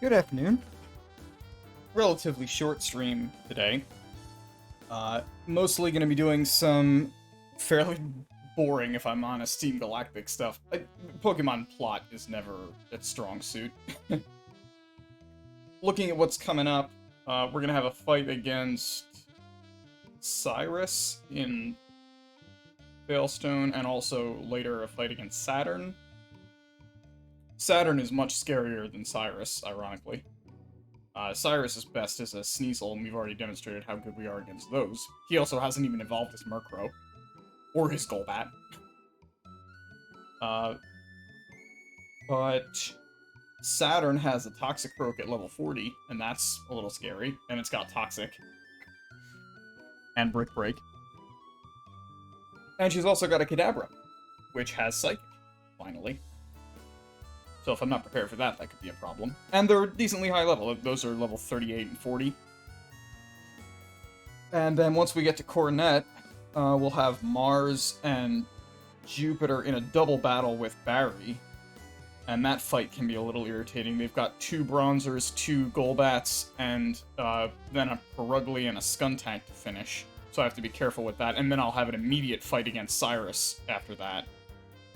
Good afternoon. Relatively short stream today. Mostly going to be doing some fairly boring, if I'm honest, Team Galactic stuff. Pokemon plot is never its strong suit. Looking at what's coming up, we're going to have a fight against Cyrus in Veilstone, and also later a fight against Saturn. Saturn is much scarier than Cyrus, ironically. Cyrus is best as a Sneasel, and we've already demonstrated how good we are against those. He also hasn't even evolved his Murkrow. Or his Golbat. But Saturn has a Toxicroak at level 40, and that's a little scary. And it's got Toxic. And Brick Break. And she's also got a Kadabra, which has Psychic, finally. So if I'm not prepared for that, that could be a problem. And they're decently high level. Those are level 38 and 40. And then once we get to Coronet, we'll have Mars and Jupiter in a double battle with Barry. And that fight can be a little irritating. They've got 2 Bronzers, 2 Golbats, and then a Perugly and a Skuntank to finish. So I have to be careful with that. And then I'll have an immediate fight against Cyrus after that.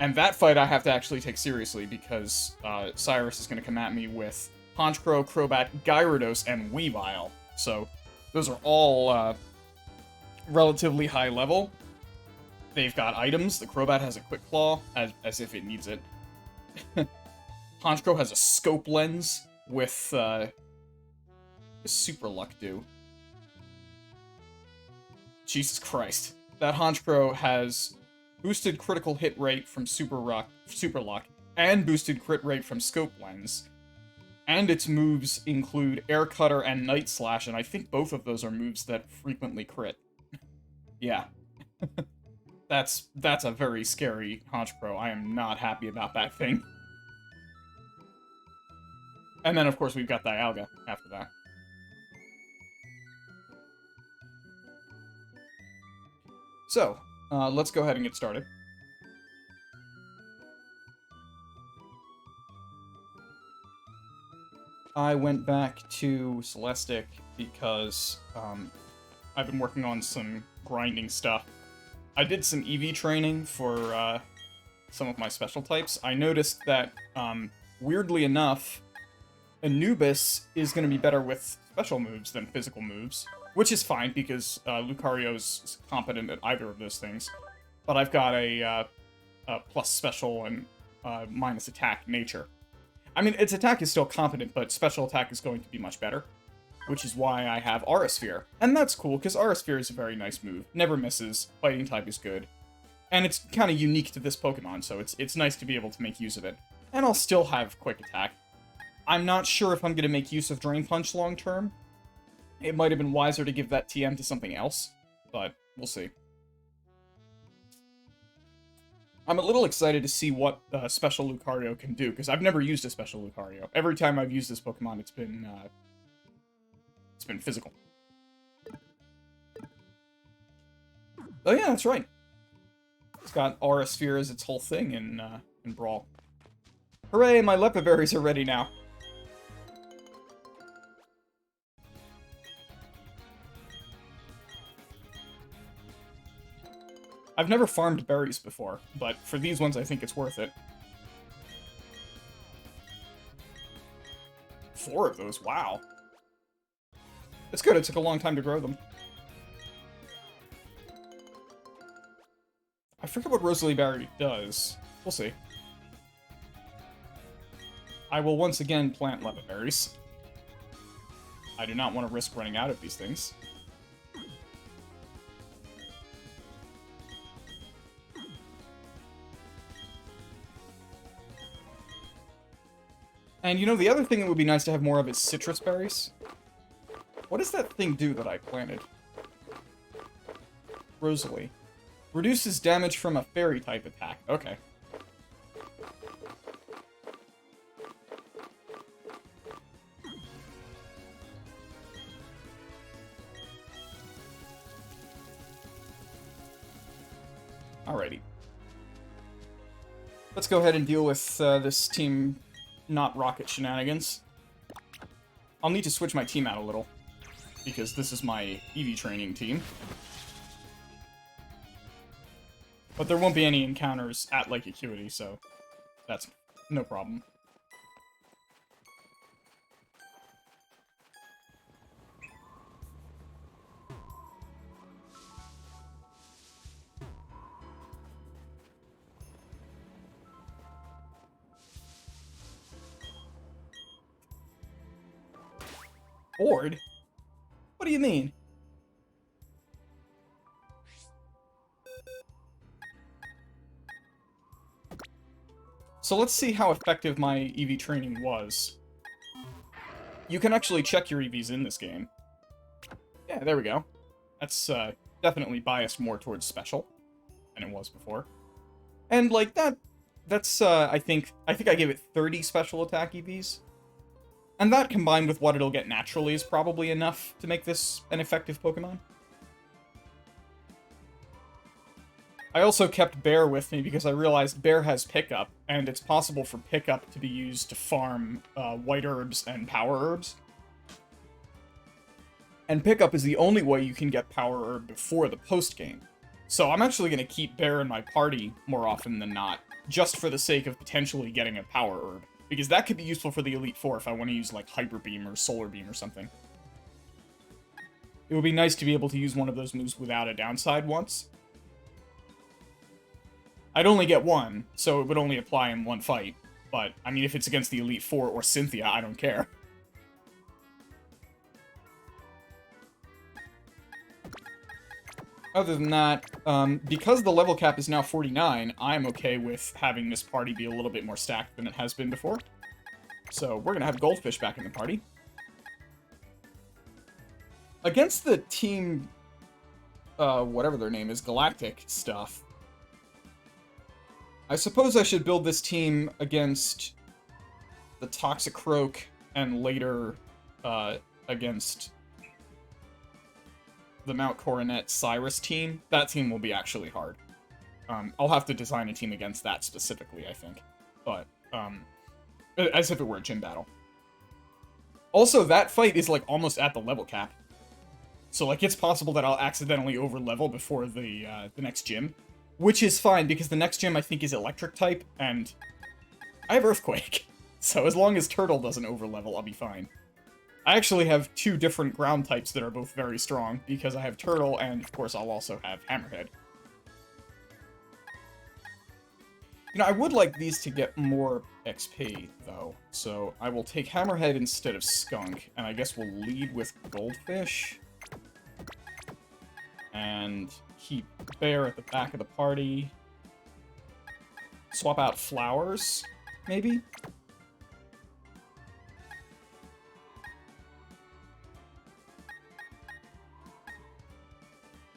And that fight I have to actually take seriously, because Cyrus is going to come at me with Honchkrow, Crobat, Gyarados, and Weavile. So those are all relatively high level. They've got items. The Crobat has a Quick Claw, as if it needs it. Honchkrow has a Scope Lens with Super Luck do. Jesus Christ. That Honchkrow has boosted critical hit rate from Super Luck, and boosted crit rate from Scope Lens. And its moves include Air Cutter and Night Slash, and I think both of those are moves that frequently crit. Yeah. That's a very scary Honchkrow. I am not happy about that thing. And then, of course, we've got Dialga after that. So, let's go ahead and get started. I went back to Celestic because I've been working on some grinding stuff. I did some EV training for some of my special types. I noticed that, weirdly enough, Anubis is going to be better with special moves than physical moves. Which is fine, because Lucario's competent at either of those things. But I've got a plus special and minus attack nature. I mean, its attack is still competent, but special attack is going to be much better. Which is why I have Aura Sphere. And that's cool, because Aura Sphere is a very nice move. Never misses, fighting type is good. And it's kind of unique to this Pokemon, so it's nice to be able to make use of it. And I'll still have Quick Attack. I'm not sure if I'm going to make use of Drain Punch long term. It might have been wiser to give that TM to something else, but we'll see. I'm a little excited to see what Special Lucario can do, because I've never used a Special Lucario. Every time I've used this Pokemon, it's been physical. Oh yeah, that's right. It's got Aura Sphere as its whole thing in Brawl. Hooray, my Lepa Berries are ready now. I've never farmed berries before, but for these ones I think it's worth it. 4 of those, wow. It's good, it took a long time to grow them. I forget what Rosalie Berry does. We'll see. I will once again plant Lepa Berries. I do not want to risk running out of these things. And, you know, the other thing that would be nice to have more of is citrus berries. What does that thing do that I planted? Rosalie. Reduces damage from a fairy-type attack. Okay. Alrighty. Let's go ahead and deal with this team not rocket shenanigans. I'll need to switch my team out a little, because this is my Eevee training team. But there won't be any encounters at Lake Acuity, so that's no problem. Bored? What do you mean? So let's see how effective my Eevee training was. You can actually check your EVs in this game. Yeah, there we go. That's definitely biased more towards special than it was before. And like that's I think I gave it 30 special attack EVs. And that combined with what it'll get naturally is probably enough to make this an effective Pokemon. I also kept Bear with me because I realized Bear has Pickup, and it's possible for Pickup to be used to farm White Herbs and Power Herbs. And Pickup is the only way you can get Power Herb before the post-game. So I'm actually going to keep Bear in my party more often than not, just for the sake of potentially getting a Power Herb. Because that could be useful for the Elite Four if I want to use, like, Hyper Beam or Solar Beam or something. It would be nice to be able to use one of those moves without a downside once. I'd only get one, so it would only apply in one fight. But, I mean, if it's against the Elite Four or Cynthia, I don't care. Other than that, because the level cap is now 49, I'm okay with having this party be a little bit more stacked than it has been before. So we're going to have Goldfish back in the party. Against the team, whatever their name is, Galactic stuff, I suppose I should build this team against the Toxicroak and later against the Mount Coronet Cyrus team. That team will be actually hard. I'll have to design a team against that specifically, I think. But, as if it were a gym battle. Also, that fight is, like, almost at the level cap. So, like, it's possible that I'll accidentally over-level before the next gym. Which is fine, because the next gym, I think, is Electric type, and I have Earthquake. So as long as Turtle doesn't over-level, I'll be fine. I actually have two different ground types that are both very strong, because I have Turtle, and of course I'll also have Hammerhead. You know, I would like these to get more XP, though, so I will take Hammerhead instead of Skunk, and I guess we'll lead with Goldfish. And keep Bear at the back of the party. Swap out Flowers, maybe?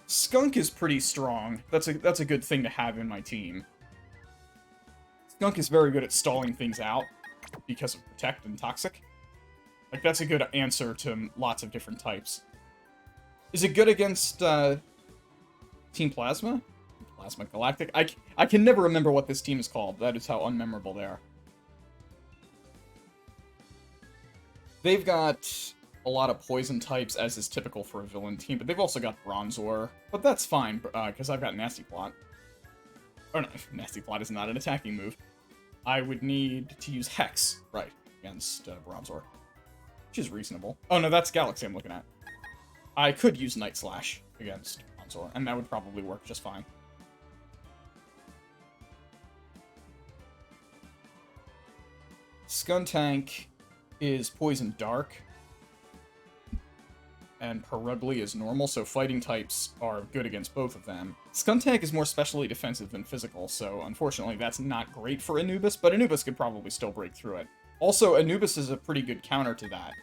Skunk is pretty strong. That's a good thing to have in my team. Skunk is very good at stalling things out because of Protect and Toxic. Like, that's a good answer to lots of different types. Is it good against Team Plasma? Plasma Galactic? I can never remember what this team is called. That is how unmemorable they are. They've got a lot of poison types, as is typical for a villain team, but they've also got Bronzor. But that's fine, because I've got Nasty Plot. Or no, Nasty Plot is not an attacking move. I would need to use Hex, right, against Bronzor. Which is reasonable. Oh no, that's Galaxy I'm looking at. I could use Night Slash against Bronzor, and that would probably work just fine. Skuntank is Poison Dark, and Perugly is normal, so fighting types are good against both of them. Skuntank is more specially defensive than physical, so unfortunately that's not great for Anubis, but Anubis could probably still break through it. Also, Anubis is a pretty good counter to that.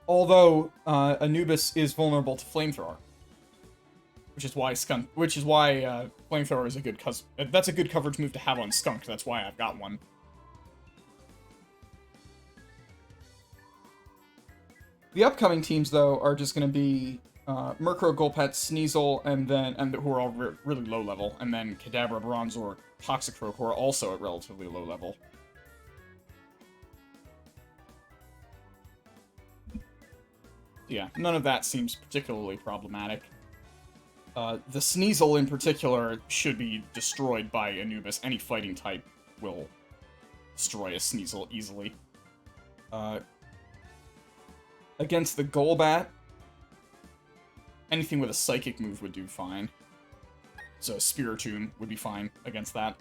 Although, Anubis is vulnerable to Flamethrower. Which is why Flamethrower is a good that's a good coverage move to have on Skunk, that's why I've got one. The upcoming teams, though, are just going to be Murkrow, Golpet, Sneasel, and who are all really low level, and then Kadabra, Bronzor, Toxicroak, who are also at relatively low level. Yeah, none of that seems particularly problematic. The Sneasel in particular should be destroyed by Anubis. Any fighting type will destroy a Sneasel easily. Against the Golbat, anything with a Psychic move would do fine. So Spiritomb would be fine against that.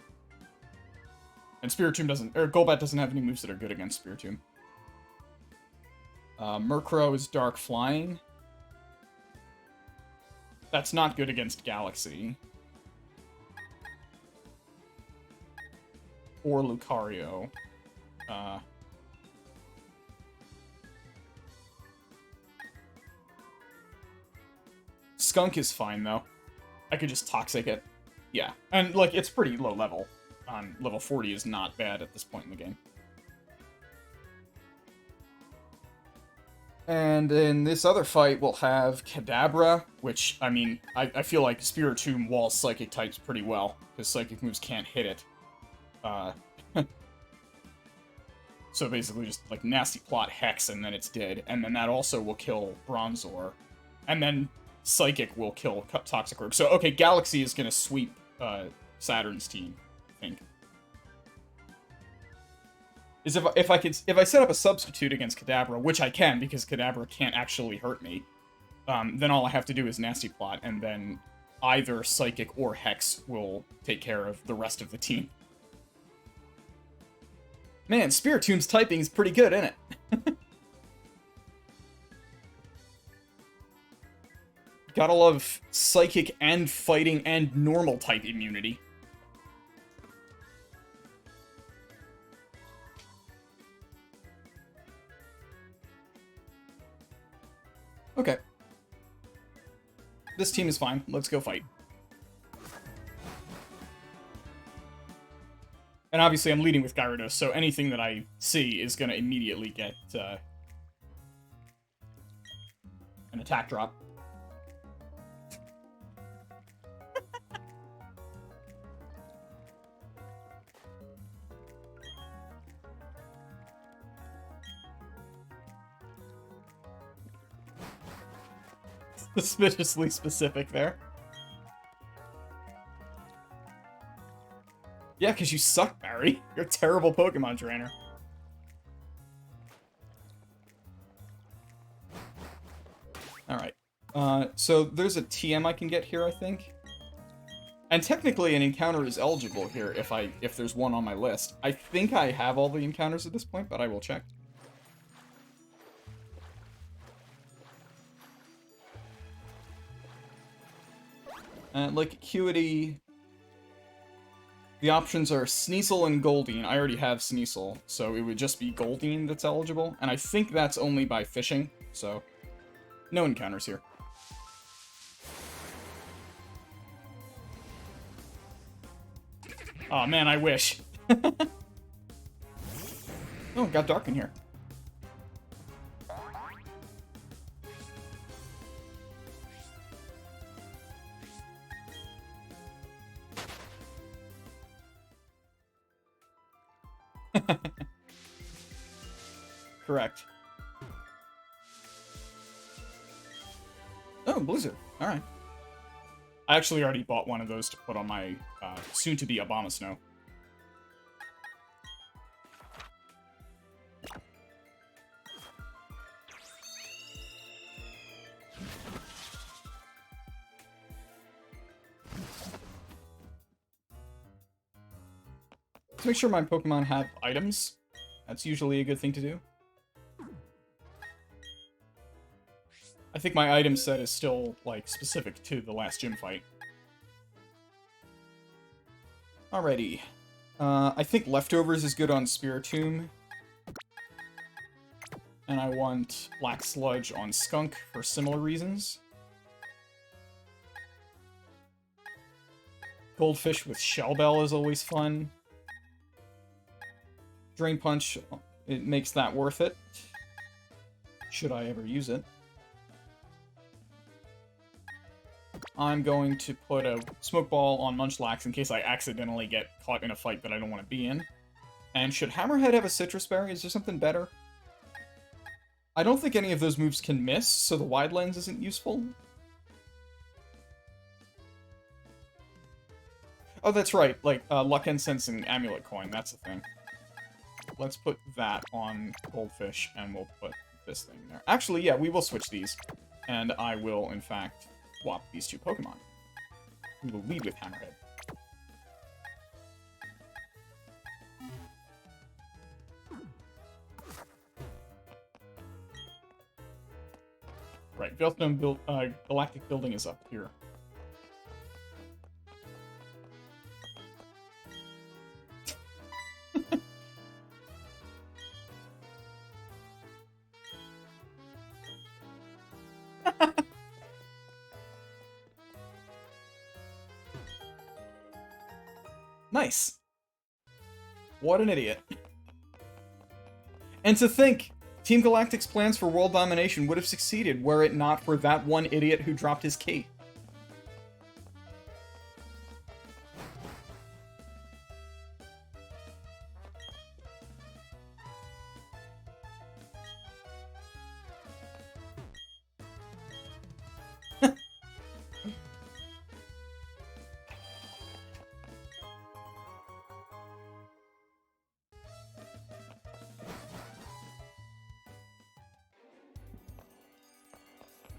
And Spiritomb doesn't, or Golbat doesn't have any moves that are good against Spiritomb. Murkrow is Dark Flying. That's not good against Galaxy. Or Lucario. Skunk is fine, though. I could just Toxic it. Yeah. And, like, it's pretty low level. Level 40 is not bad at this point in the game. And in this other fight, we'll have Kadabra, which, I mean, I feel like Spiritomb walls Psychic types pretty well, because Psychic moves can't hit it. So basically just, like, Nasty Plot Hex, and then it's dead. And then that also will kill Bronzor. And then Psychic will kill Toxic Orb. So, okay, Galaxy is gonna sweep Saturn's team, I think. Is if I set up a substitute against Kadabra, which I can because Kadabra can't actually hurt me, then all I have to do is Nasty Plot, and then either Psychic or Hex will take care of the rest of the team. Man, Spiritomb's typing is pretty good, isn't it? Gotta love Psychic and Fighting and Normal type immunity. Okay. This team is fine. Let's go fight. And obviously I'm leading with Gyarados, so anything that I see is going to immediately get an attack drop. Suspiciously specific there. Yeah, because you suck, Barry. You're a terrible Pokemon trainer. Alright. So there's a TM I can get here, I think. And technically an encounter is eligible here if there's one on my list. I think I have all the encounters at this point, but I will check. Like Acuity, the options are Sneasel and Goldeen. I already have Sneasel, so it would just be Goldeen that's eligible. And I think that's only by fishing, so no encounters here. Aw, oh, man, I wish. Oh, it got dark in here. Correct. Oh, Blizzard. Alright. I actually already bought one of those to put on my soon-to-be Abomasnow. Let's make sure my Pokemon have items. That's usually a good thing to do. I think my item set is still, like, specific to the last gym fight. Alrighty. I think Leftovers is good on Spiritomb. And I want Black Sludge on Skunk for similar reasons. Goldfish with Shell Bell is always fun. Drain Punch, it makes that worth it. Should I ever use it. I'm going to put a Smoke Ball on Munchlax in case I accidentally get caught in a fight that I don't want to be in. And should Hammerhead have a Citrus Berry? Is there something better? I don't think any of those moves can miss, so the wide lens isn't useful. Oh, that's right. Like, Luck Incense and Amulet Coin, that's the thing. Let's put that on Goldfish, and we'll put this thing there. Actually, yeah, we will switch these. And I will, in fact, swap these two Pokemon. We will lead with Hammerhead. Right, Veilstone Galactic Building is up here. Nice. What an idiot. And to think, Team Galactic's plans for world domination would have succeeded were it not for that one idiot who dropped his key.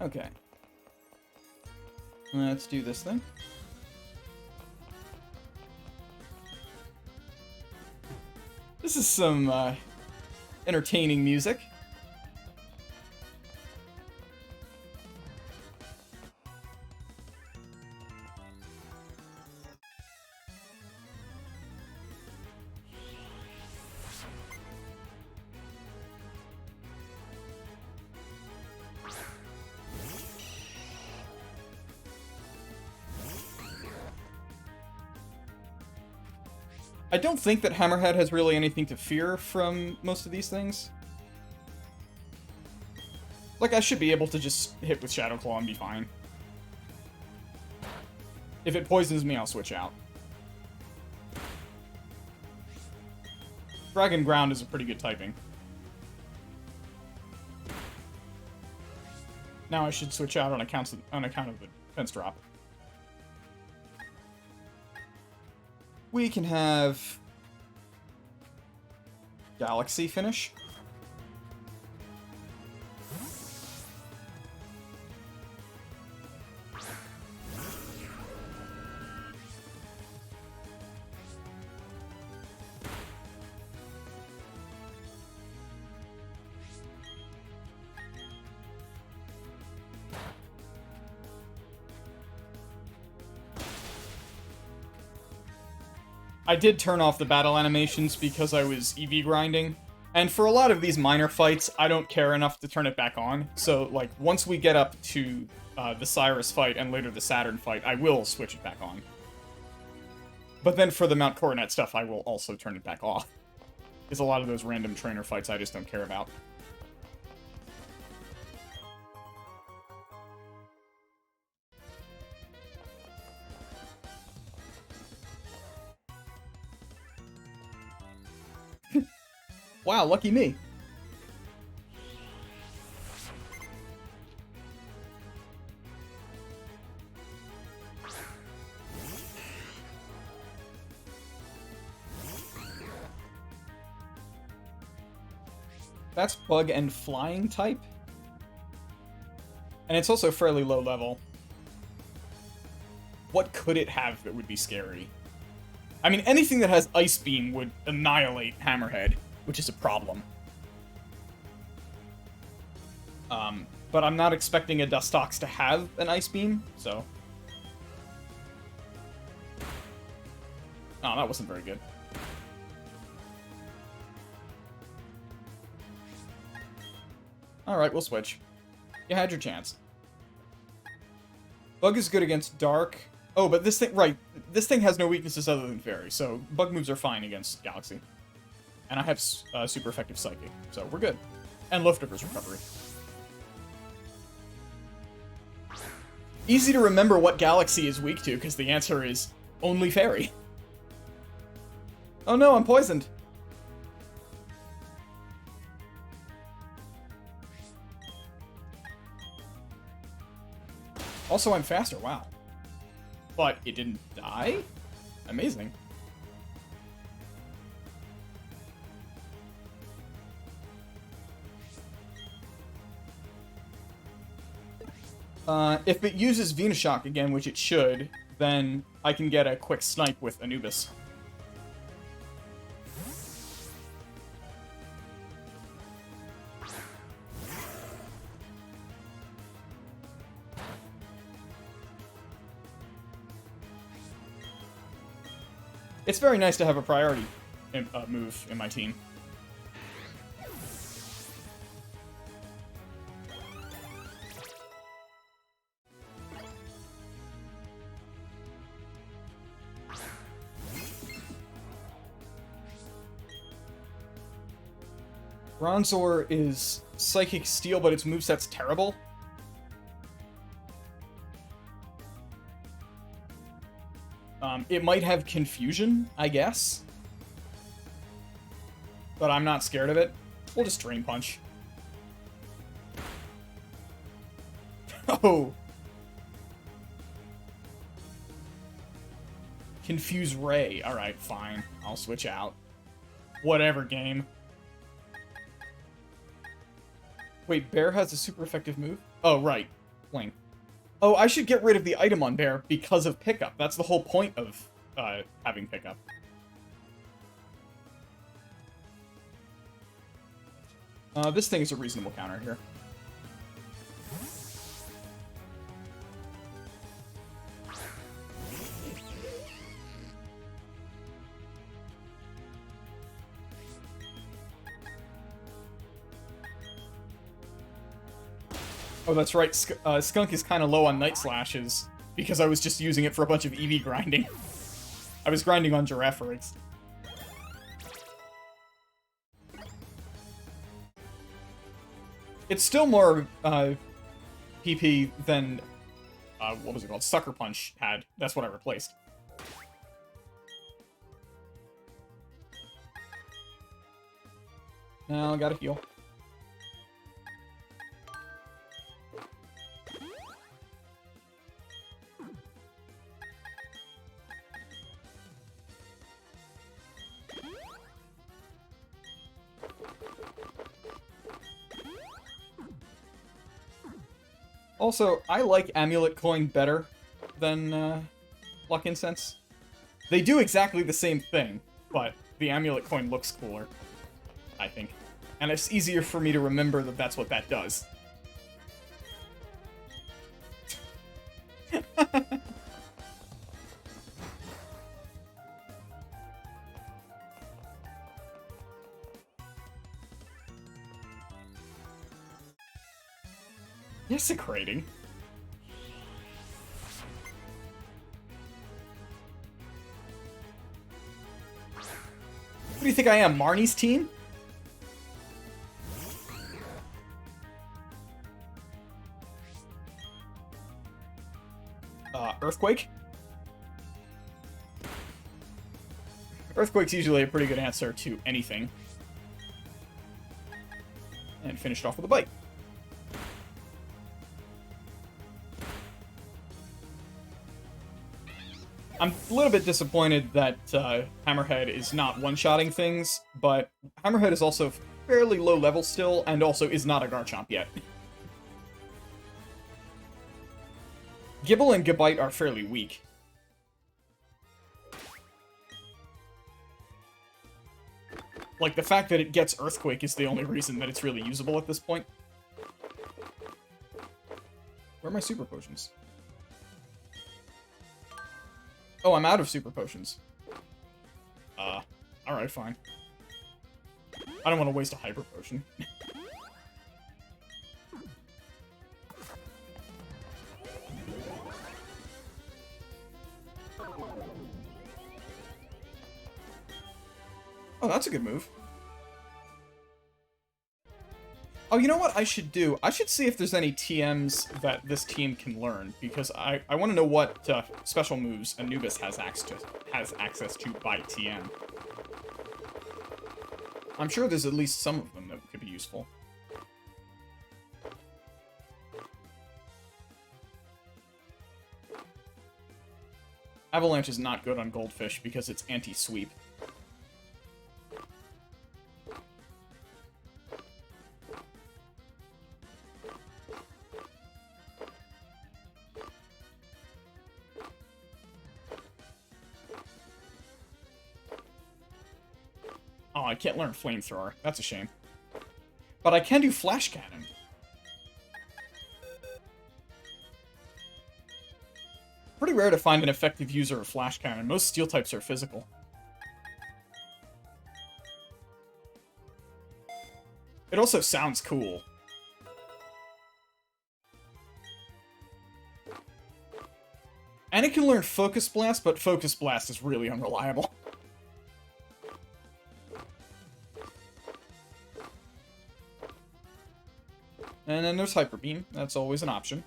Okay. Let's do this thing. This is some, entertaining music. I don't think that Hammerhead has really anything to fear from most of these things. Like, I should be able to just hit with Shadow Claw and be fine. If it poisons me, I'll switch out. Dragon Ground is a pretty good typing. Now I should switch out on account of the defense drop. We can have Galaxy finish. I did turn off the battle animations because I was EV grinding, and for a lot of these minor fights, I don't care enough to turn it back on. So, like, once we get up to the Cyrus fight and later the Saturn fight, I will switch it back on. But then for the Mount Coronet stuff, I will also turn it back off. Because a lot of those random trainer fights I just don't care about. Wow, lucky me. That's bug and flying type. And it's also fairly low level. What could it have that would be scary? I mean, anything that has Ice Beam would annihilate Hammerhead, which is a problem. But I'm not expecting a Dustox to have an Ice Beam, so... Oh, that wasn't very good. Alright, we'll switch. You had your chance. Bug is good against Dark. Oh, but this thing... Right, this thing has no weaknesses other than Fairy, so Bug moves are fine against Galaxy. And I have super effective Psychic, so we're good. And Liftover's Recovery. Easy to remember what Galaxy is weak to, because the answer is only Fairy. Oh no, I'm poisoned. also I'm faster, wow. But it didn't die? Amazing. If it uses Venushock again, which it should, then I can get a quick snipe with Anubis. It's very nice to have a priority move in my team. Bronzor is Psychic Steel, but its moveset's terrible. It might have Confusion, I guess. But I'm not scared of it. We'll just Drain Punch. Oh! Confuse Ray. Alright, fine. I'll switch out. Whatever, game. Wait, Bear has a super effective move? Oh, right. Fling. Oh, I should get rid of the item on Bear because of pickup. That's the whole point of having pickup. This thing is a reasonable counter here. Oh, that's right. Skunk is kind of low on Night Slashes because I was just using it for a bunch of EV grinding. I was grinding on Giraffe Rigs. It's still more PP than what was it called? Sucker Punch had. That's what I replaced. Now I gotta heal. Also, I like Amulet Coin better than Luck Incense. They do exactly the same thing, but the Amulet Coin looks cooler, I think. And it's easier for me to remember that that's what that does. Desecrating? What do you think I am, Marnie's team? Earthquake? Earthquake's usually a pretty good answer to anything. And finished off with a bite. I'm a little bit disappointed that Hammerhead is not one-shotting things, but Hammerhead is also fairly low level still, and also is not a Garchomp yet. Gibble and Gabite are fairly weak. Like, the fact that it gets Earthquake is the only reason that it's really usable at this point. Where are my Super Potions? Oh, I'm out of Super Potions. Alright, fine. I don't want to waste a Hyper Potion. Oh, that's a good move. Oh, you know what I should do? I should see if there's any TMs that this team can learn, because I want to know what special moves Anubis has access to by TM. I'm sure there's at least some of them that could be useful. Avalanche is not good on Goldfish because it's anti-sweep. Oh, I can't learn Flamethrower. That's a shame. But I can do Flash Cannon. Pretty rare to find an effective user of Flash Cannon. Most steel types are physical. It also sounds cool. And it can learn Focus Blast, but Focus Blast is really unreliable. And then there's Hyper Beam. That's always an option.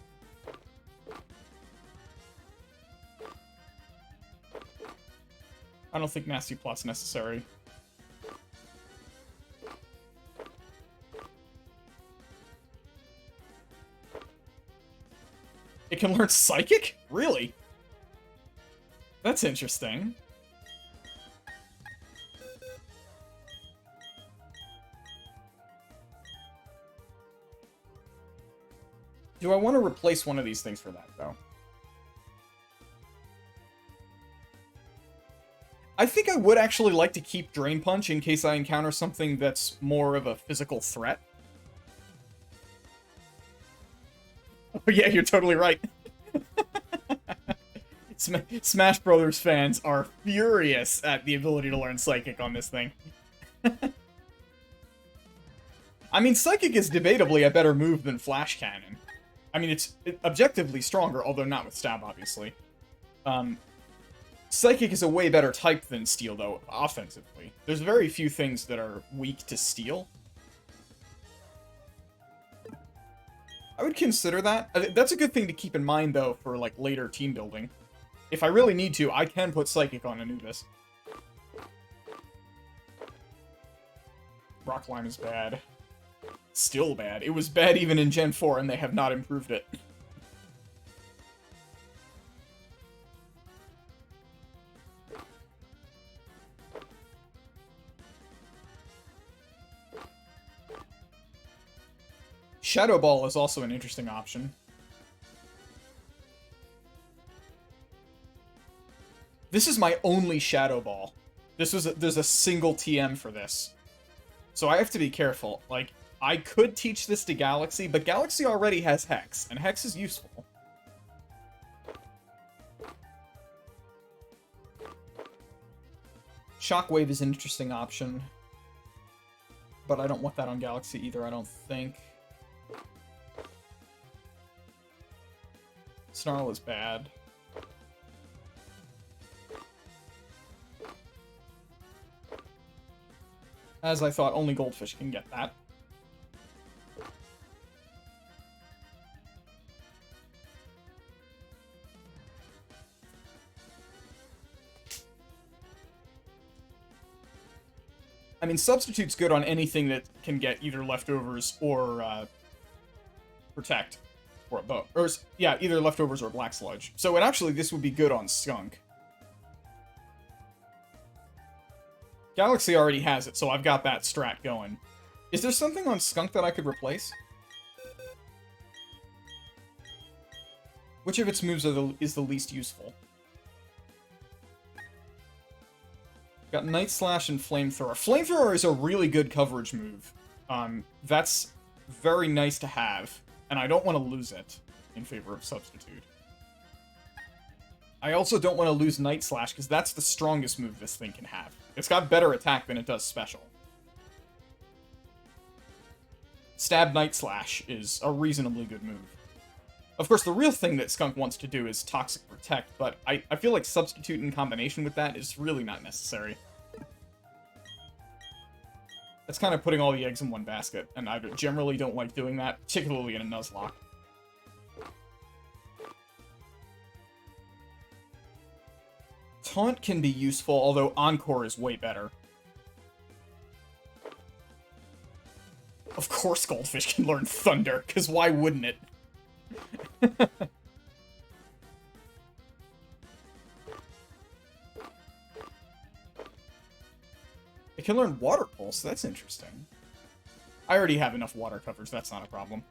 I don't think Nasty Plot's necessary. It can learn Psychic? Really? That's interesting. Do I want to replace one of these things for that, though? I think I would actually like to keep Drain Punch in case I encounter something that's more of a physical threat. Oh yeah, you're totally right. Smash Brothers fans are furious at the ability to learn Psychic on this thing. I mean, Psychic is debatably a better move than Flash Cannon. I mean, it's objectively stronger, although not with Stab, obviously. Psychic is a way better type than Steel, though, offensively. There's very few things that are weak to Steel. I would consider that. That's a good thing to keep in mind, though, for, like, later team building. If I really need to, I can put Psychic on Anubis. Rock Lime is bad. Still bad. It was bad even in Gen 4, and they have not improved it. Shadow Ball is also an interesting option. This is my only Shadow Ball. There's a single TM for this. So I have to be careful. Like, I could teach this to Galaxy, but Galaxy already has Hex, and Hex is useful. Shockwave is an interesting option. But I don't want that on Galaxy either, I don't think. Snarl is bad. As I thought, only Goldfish can get that. I mean, Substitute's good on anything that can get either Leftovers or, Protect. Or a bow. Or, yeah, either Leftovers or Black Sludge. So, this would be good on Skunk. Galaxy already has it, so I've got that strat going. Is there something on Skunk that I could replace? Which of its moves is the least useful? Got Night Slash and Flamethrower. Flamethrower is a really good coverage move. That's very nice to have, and I don't want to lose it in favor of Substitute. I also don't want to lose Night Slash, because that's the strongest move this thing can have. It's got better attack than it does special. Stab Night Slash is a reasonably good move. Of course, the real thing that Skunk wants to do is Toxic Protect, but I feel like Substitute in combination with that is really not necessary. That's kind of putting all the eggs in one basket, and I generally don't like doing that, particularly in a Nuzlocke. Taunt can be useful, although Encore is way better. Of course Goldfish can learn Thunder, because why wouldn't it? I can learn Water Pulse. That's interesting. I already have enough water covers. That's not a problem.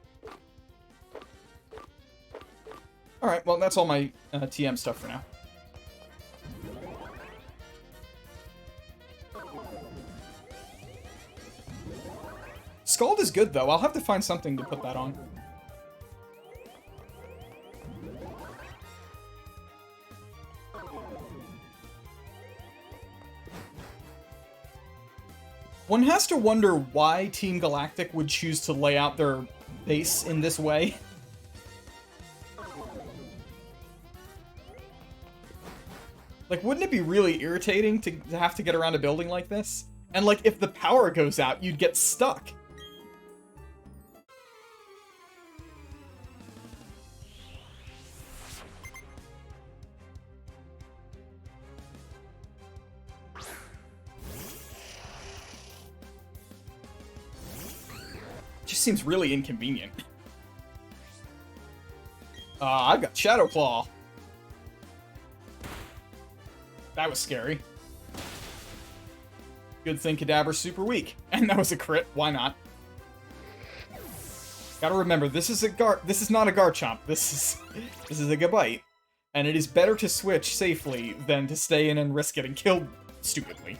Alright, well, that's all my TM stuff for now. Scald is good, though. I'll have to find something to put that on. One has to wonder why Team Galactic would choose to lay out their base in this way. Like, wouldn't it be really irritating to have to get around a building like this? And, like, if the power goes out, you'd get stuck. Just seems really inconvenient. I've got Shadow Claw. That was scary. Good thing Kadabra's super weak. And that was a crit. Why not? Gotta remember, this is not a Garchomp. This is a Gabite. And it is better to switch safely than to stay in and risk getting killed stupidly.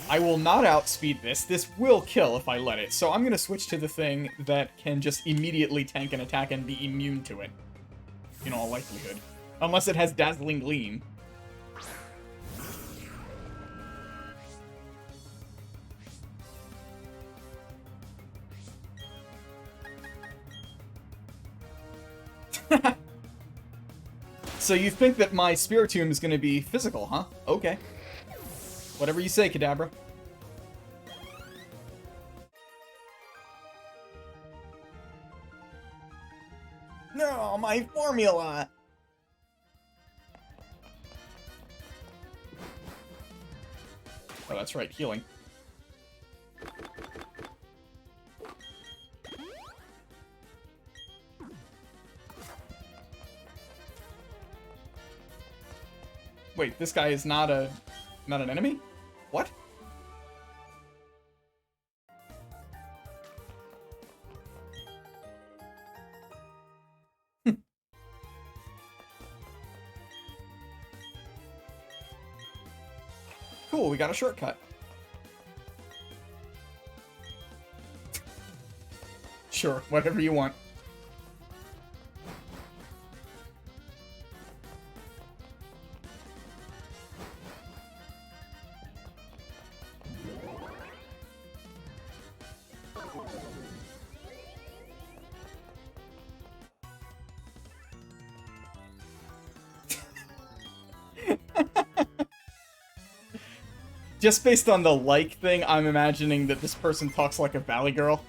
I will not outspeed this. This will kill if I let it. So I'm gonna switch to the thing that can just immediately tank an attack and be immune to it. In all likelihood. Unless it has Dazzling Gleam. So you think that my Spiritomb is going to be physical, huh? Okay. Whatever you say, Kadabra. No, my formula! Oh, that's right, healing. Wait, this guy is not an enemy? What? Cool, we got a shortcut. Sure, whatever you want. Just based on the like thing, I'm imagining that this person talks like a Valley Girl.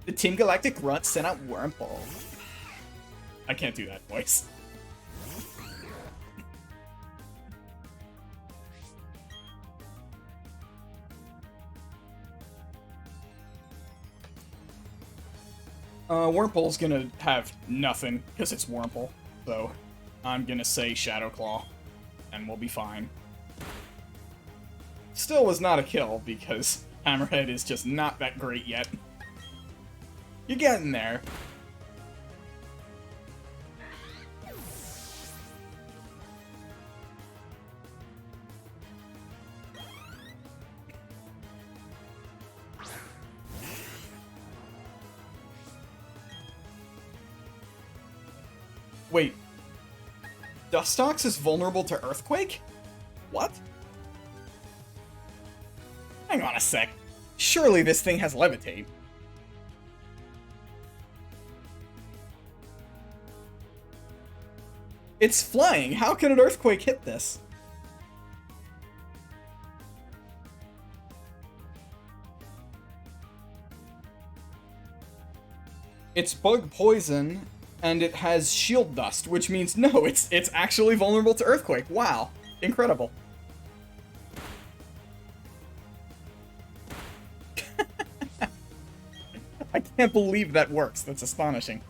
The Team Galactic Grunt sent out Wurmple. I can't do that voice. Wurmple's gonna have nothing, because it's Wurmple. So, I'm gonna say Shadow Claw, and we'll be fine. Still was not a kill, because Hammerhead is just not that great yet. You're getting there. Wait. Dustox is vulnerable to Earthquake? What? Hang on a sec. Surely this thing has Levitate. It's flying. How can an Earthquake hit this? It's Bug Poison, and it has Shield Dust, which means no, it's actually vulnerable to Earthquake. Wow. Incredible. I can't believe that works. That's astonishing.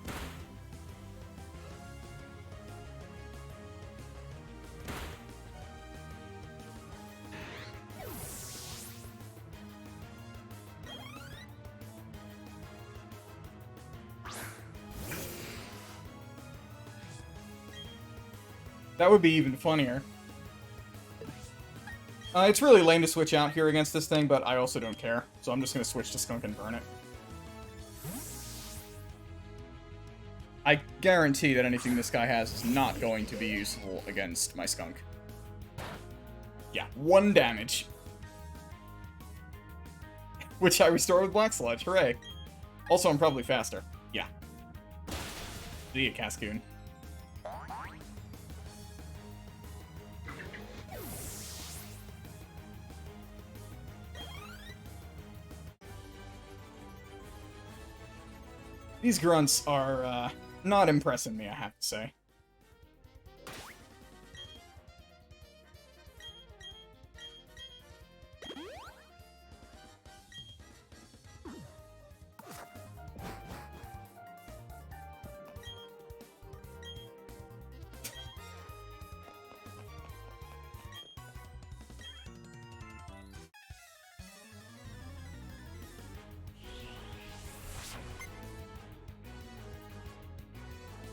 That would be even funnier. It's really lame to switch out here against this thing, but I also don't care. So I'm just going to switch to Skunk and burn it. I guarantee that anything this guy has is not going to be useful against my Skunk. Yeah, 1 damage. Which I restore with Black Sludge, hooray. Also, I'm probably faster. Yeah. See ya, Cascoon. These grunts are, not impressing me, I have to say.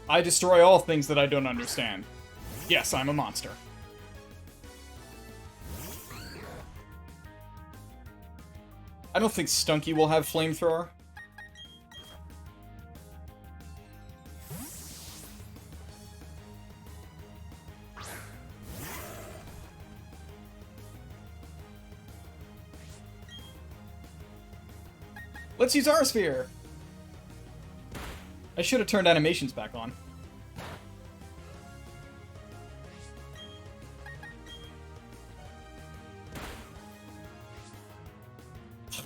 I destroy all things that I don't understand. Yes, I'm a monster. I don't think Stunky will have Flamethrower. Let's use our Sphere! I should have turned animations back on.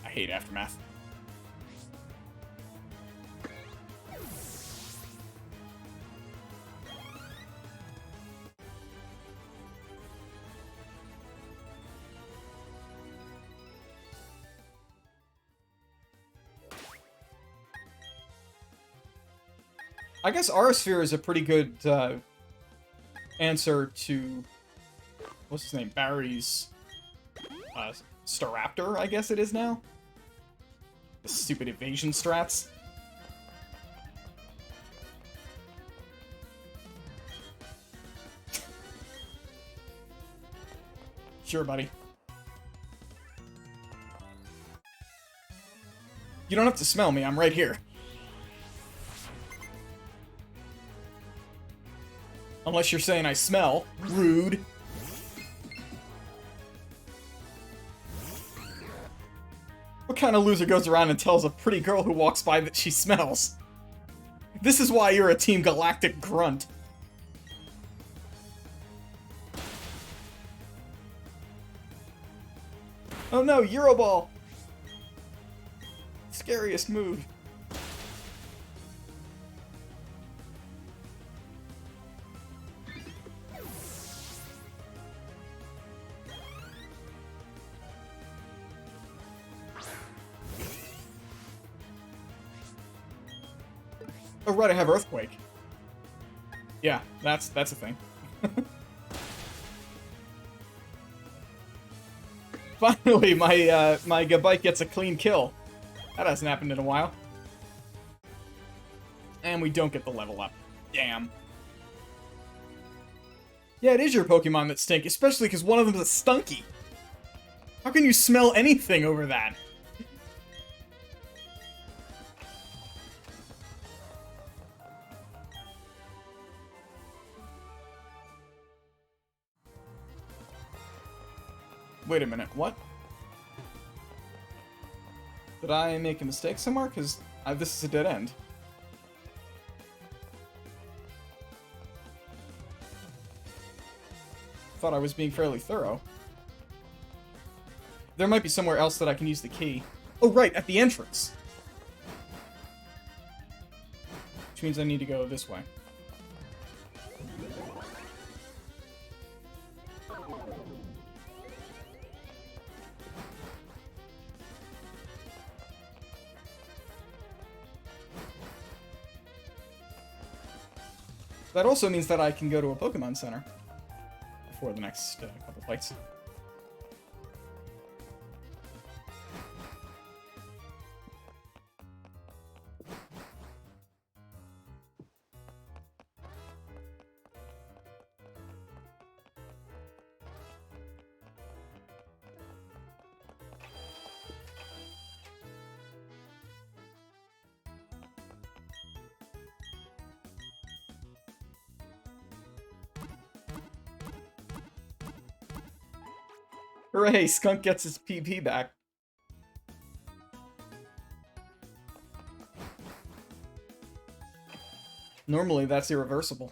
I hate Aftermath. I guess Aerosphere is a pretty good answer to, what's his name, Barry's Staraptor, I guess it is now? The stupid evasion strats. Sure, buddy. You don't have to smell me, I'm right here. Unless you're saying I smell. Rude. What kind of loser goes around and tells a pretty girl who walks by that she smells? This is why you're a Team Galactic grunt. Oh no, Euroball! Scariest move. Oh right, I have Earthquake. Yeah, that's a thing. Finally, my Gabite gets a clean kill. That hasn't happened in a while. And we don't get the level up. Damn. Yeah, it is your Pokemon that stink, especially because one of them is a Stunky. How can you smell anything over that? Wait a minute, what? Did I make a mistake somewhere? Because this is a dead end. Thought I was being fairly thorough. There might be somewhere else that I can use the key. Oh, right, at the entrance! Which means I need to go this way. That also means that I can go to a Pokemon Center before the next couple fights. Hooray, Skunk gets his PP back. Normally, that's irreversible.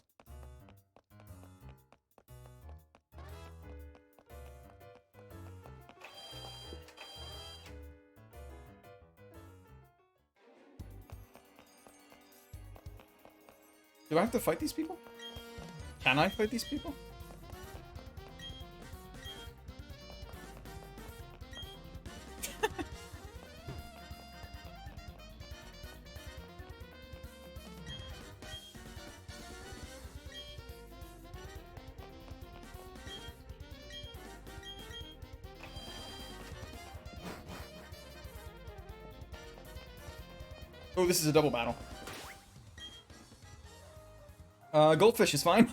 Do I have to fight these people? Can I fight these people? Oh, this is a double battle. Goldfish is fine.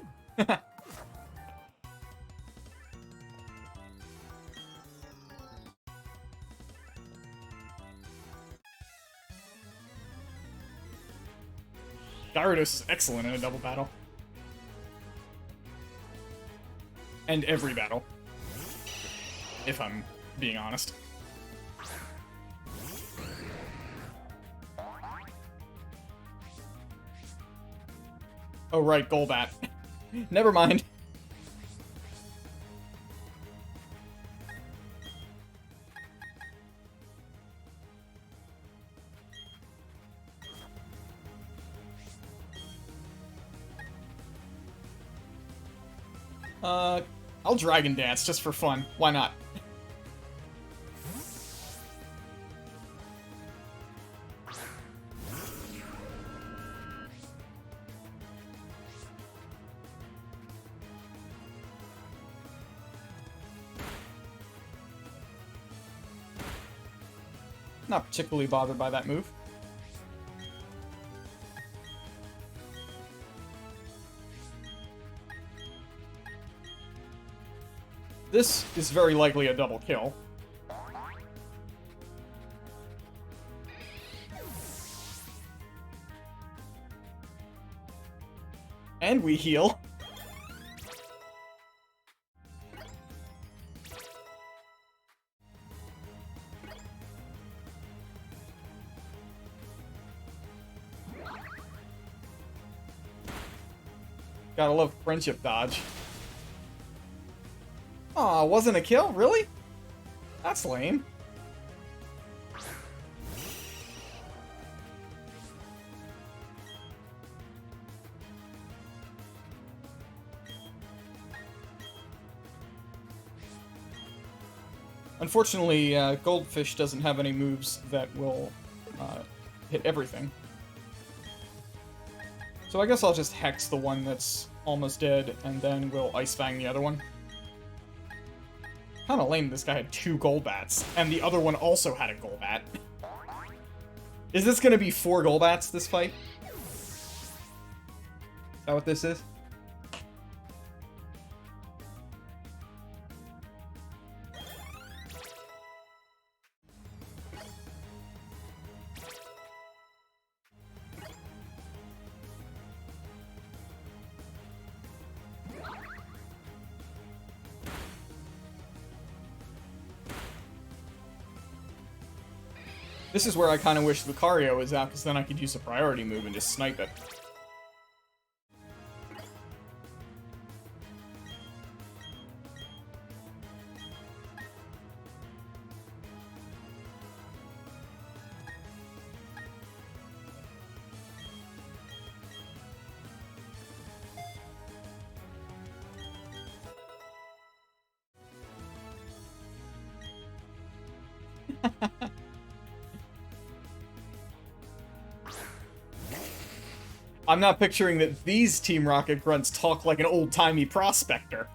Gyarados is excellent in a double battle. And every battle. If I'm being honest. Oh right, Golbat. Never mind. I'll Dragon Dance just for fun. Why not? Not particularly bothered by that move. This is very likely a double kill. And we heal. Gotta love friendship dodge. Aw, wasn't a kill? Really? That's lame. Unfortunately, Goldfish doesn't have any moves that will hit everything. So I guess I'll just Hex the one that's almost dead, and then we'll Ice Fang the other one. Kinda lame this guy had 2 Golbats, and the other one also had a Golbat. Is this gonna be 4 Golbats, this fight? Is that what this is? This is where I kind of wish Lucario was out, because then I could use a priority move and just snipe it. I'm not picturing that these Team Rocket grunts talk like an old-timey prospector.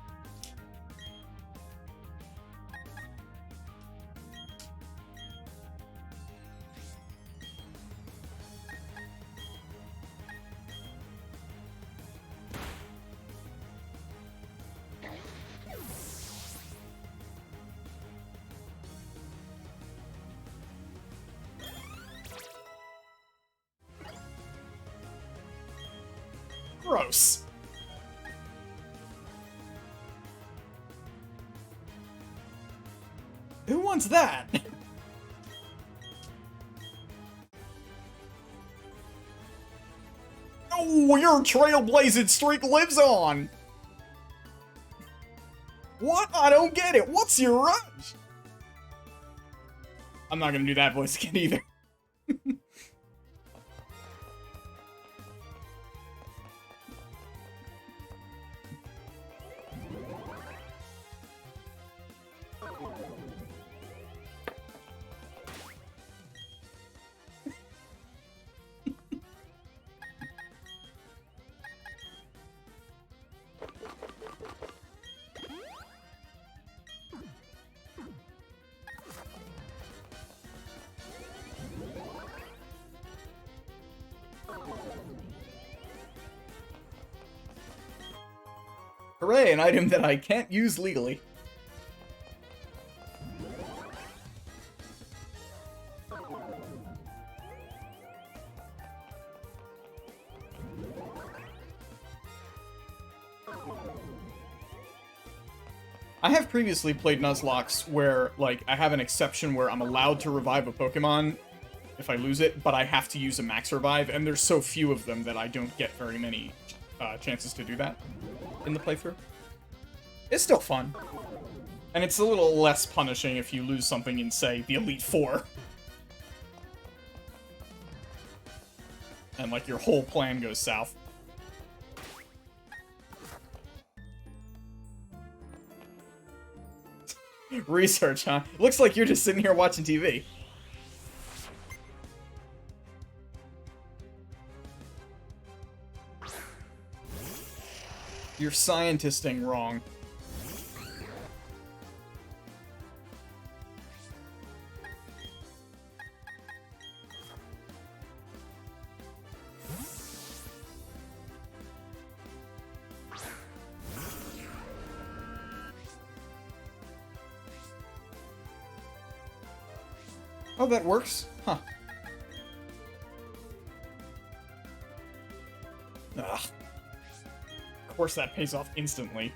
Gross. Who wants that? Oh, your trailblazing streak lives on! What? I don't get it. What's your rush? I'm not gonna do that voice again either. Hooray, an item that I can't use legally. I have previously played Nuzlocke where, like, I have an exception where I'm allowed to revive a Pokemon if I lose it, but I have to use a max revive, and there's so few of them that I don't get very many chances to do that in the playthrough. It's still fun. And it's a little less punishing if you lose something in, say, the Elite Four. And, like, your whole plan goes south. Research, huh? Looks like you're just sitting here watching TV. You're scientisting wrong. Oh, that works? Huh. Ugh. Of course that pays off instantly.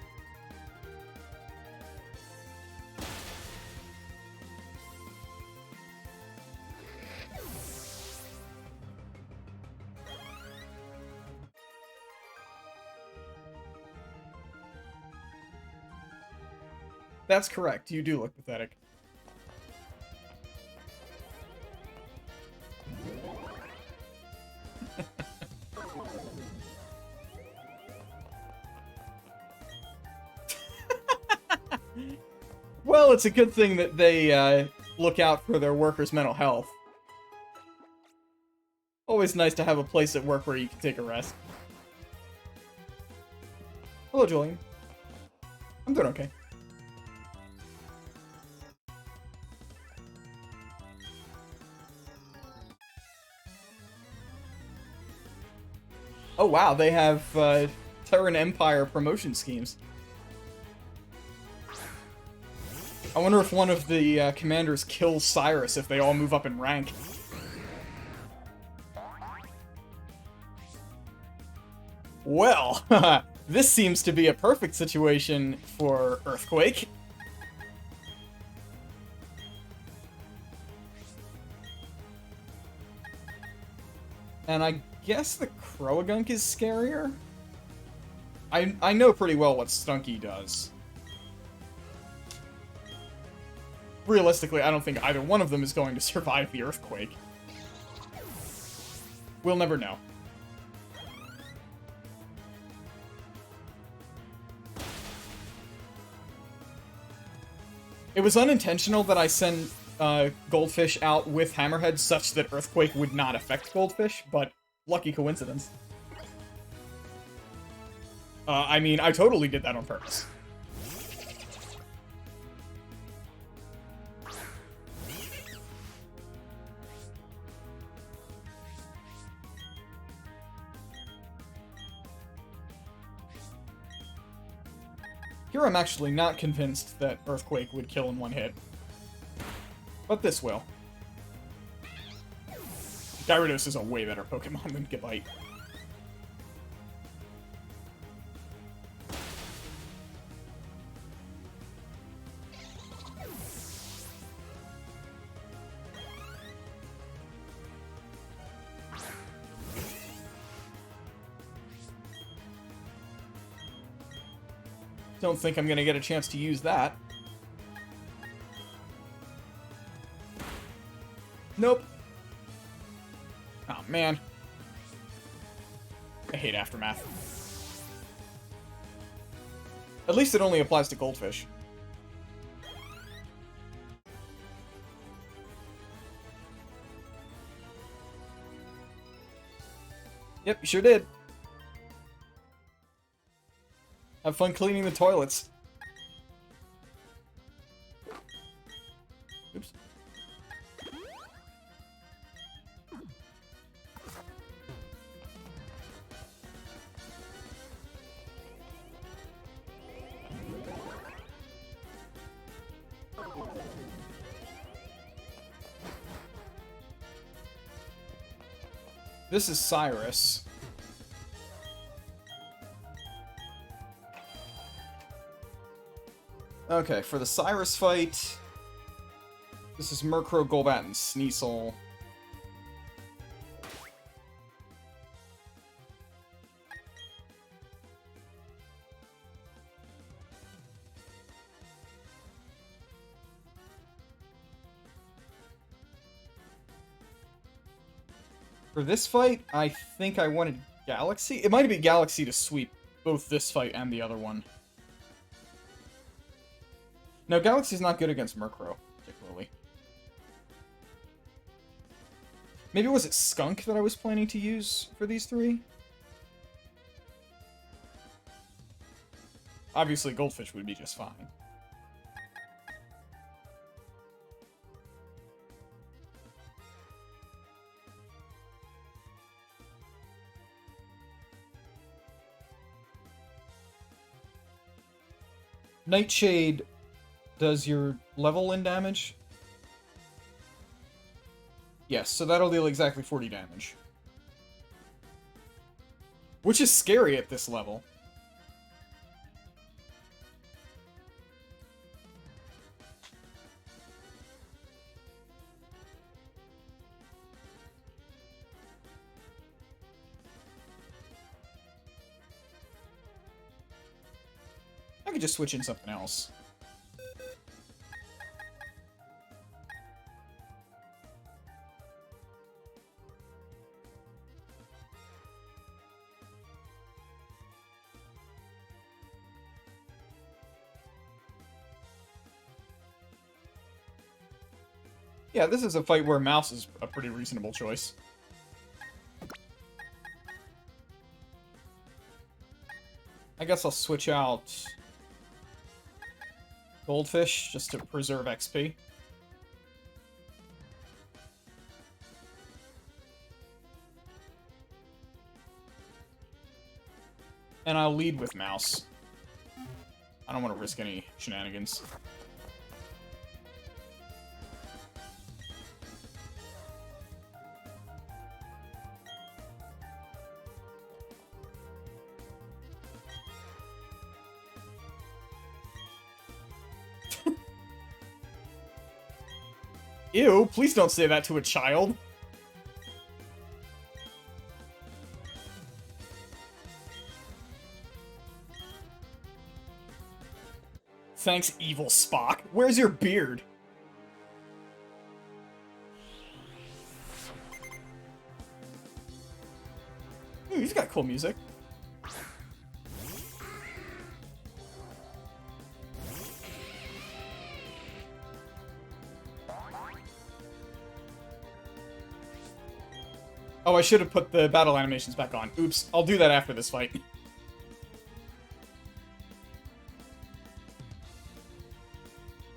That's correct. You do look pathetic. Well, it's a good thing that they look out for their workers' mental health. Always nice to have a place at work where you can take a rest. Hello, Julian. I'm doing okay. Oh wow, they have Terran Empire promotion schemes. I wonder if one of the commanders kills Cyrus if they all move up in rank. Well, this seems to be a perfect situation for Earthquake. And I guess the Croagunk is scarier? I know pretty well what Stunky does. Realistically, I don't think either one of them is going to survive the Earthquake. We'll never know. It was unintentional that I send Goldfish out with Hammerhead such that Earthquake would not affect Goldfish, but lucky coincidence. I mean, I totally did that on purpose. Here I'm actually not convinced that Earthquake would kill in one hit. But this will. Gyarados is a way better Pokemon than Gabite. Don't think I'm gonna get a chance to use that. Nope. Oh, man. I hate Aftermath. At least it only applies to goldfish. Yep, you sure did. Have fun cleaning the toilets. Oops. This is Cyrus. Okay, for the Cyrus fight, this is Murkrow, Golbat, and Sneasel. For this fight, I think I wanted Galaxy. It might be Galaxy to sweep both this fight and the other one. No, Galaxy's not good against Murkrow, particularly. Maybe was it Skunk that I was planning to use for these three? Obviously, Goldfish would be just fine. Nightshade does your level in damage? Yes, so that'll deal exactly 40 damage. Which is scary at this level. I could just switch in something else. Yeah, this is a fight where Mouse is a pretty reasonable choice. I guess I'll switch out Goldfish just to preserve XP. And I'll lead with Mouse. I don't want to risk any shenanigans. Ew, please don't say that to a child. Thanks, evil Spock. Where's your beard? Ooh, he's got cool music. Oh, I should have put the battle animations back on. Oops, I'll do that after this fight.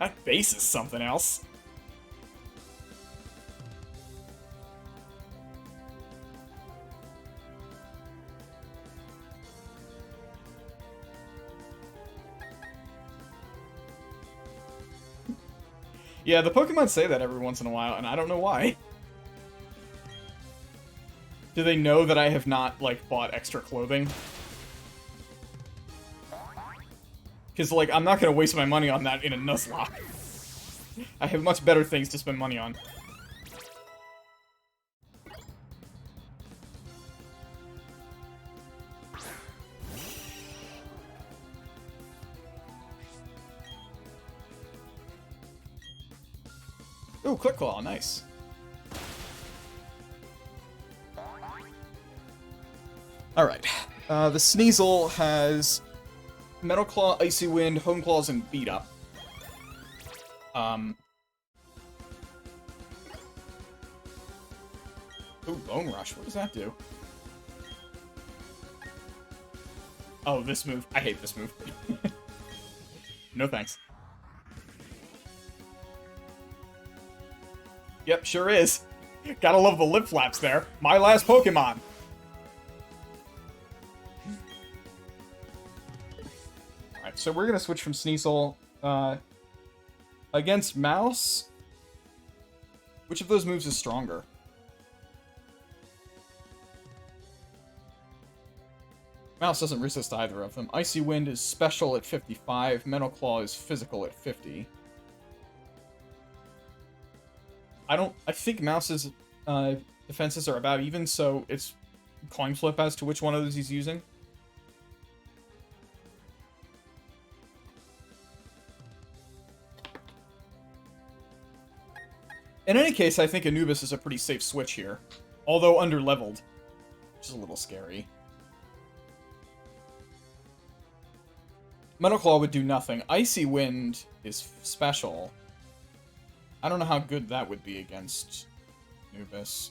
That base is something else. Yeah, the Pokemon say that every once in a while, and I don't know why. Do they know that I have not, like, bought extra clothing? Because, like, I'm not going to waste my money on that in a Nuzlocke. I have much better things to spend money on. Ooh, Quick Claw, nice. Alright. The Sneasel has Metal Claw, Icy Wind, Hone Claws, and Beat Up. Ooh, Bone Rush. What does that do? Oh, this move. I hate this move. No thanks. Yep, sure is. Gotta love the lip flaps there. My last Pokemon. Alright, so we're gonna switch from Sneasel. Against Mouse, which of those moves is stronger? Mouse doesn't resist either of them. Icy Wind is special at 55. Metal Claw is physical at 50. I think Mouse's defenses are about even, so it's coin flip as to which one of those he's using. In any case, I think Anubis is a pretty safe switch here, although under-leveled, which is a little scary. Metal Claw would do nothing. Icy Wind is special. I don't know how good that would be against Anubis.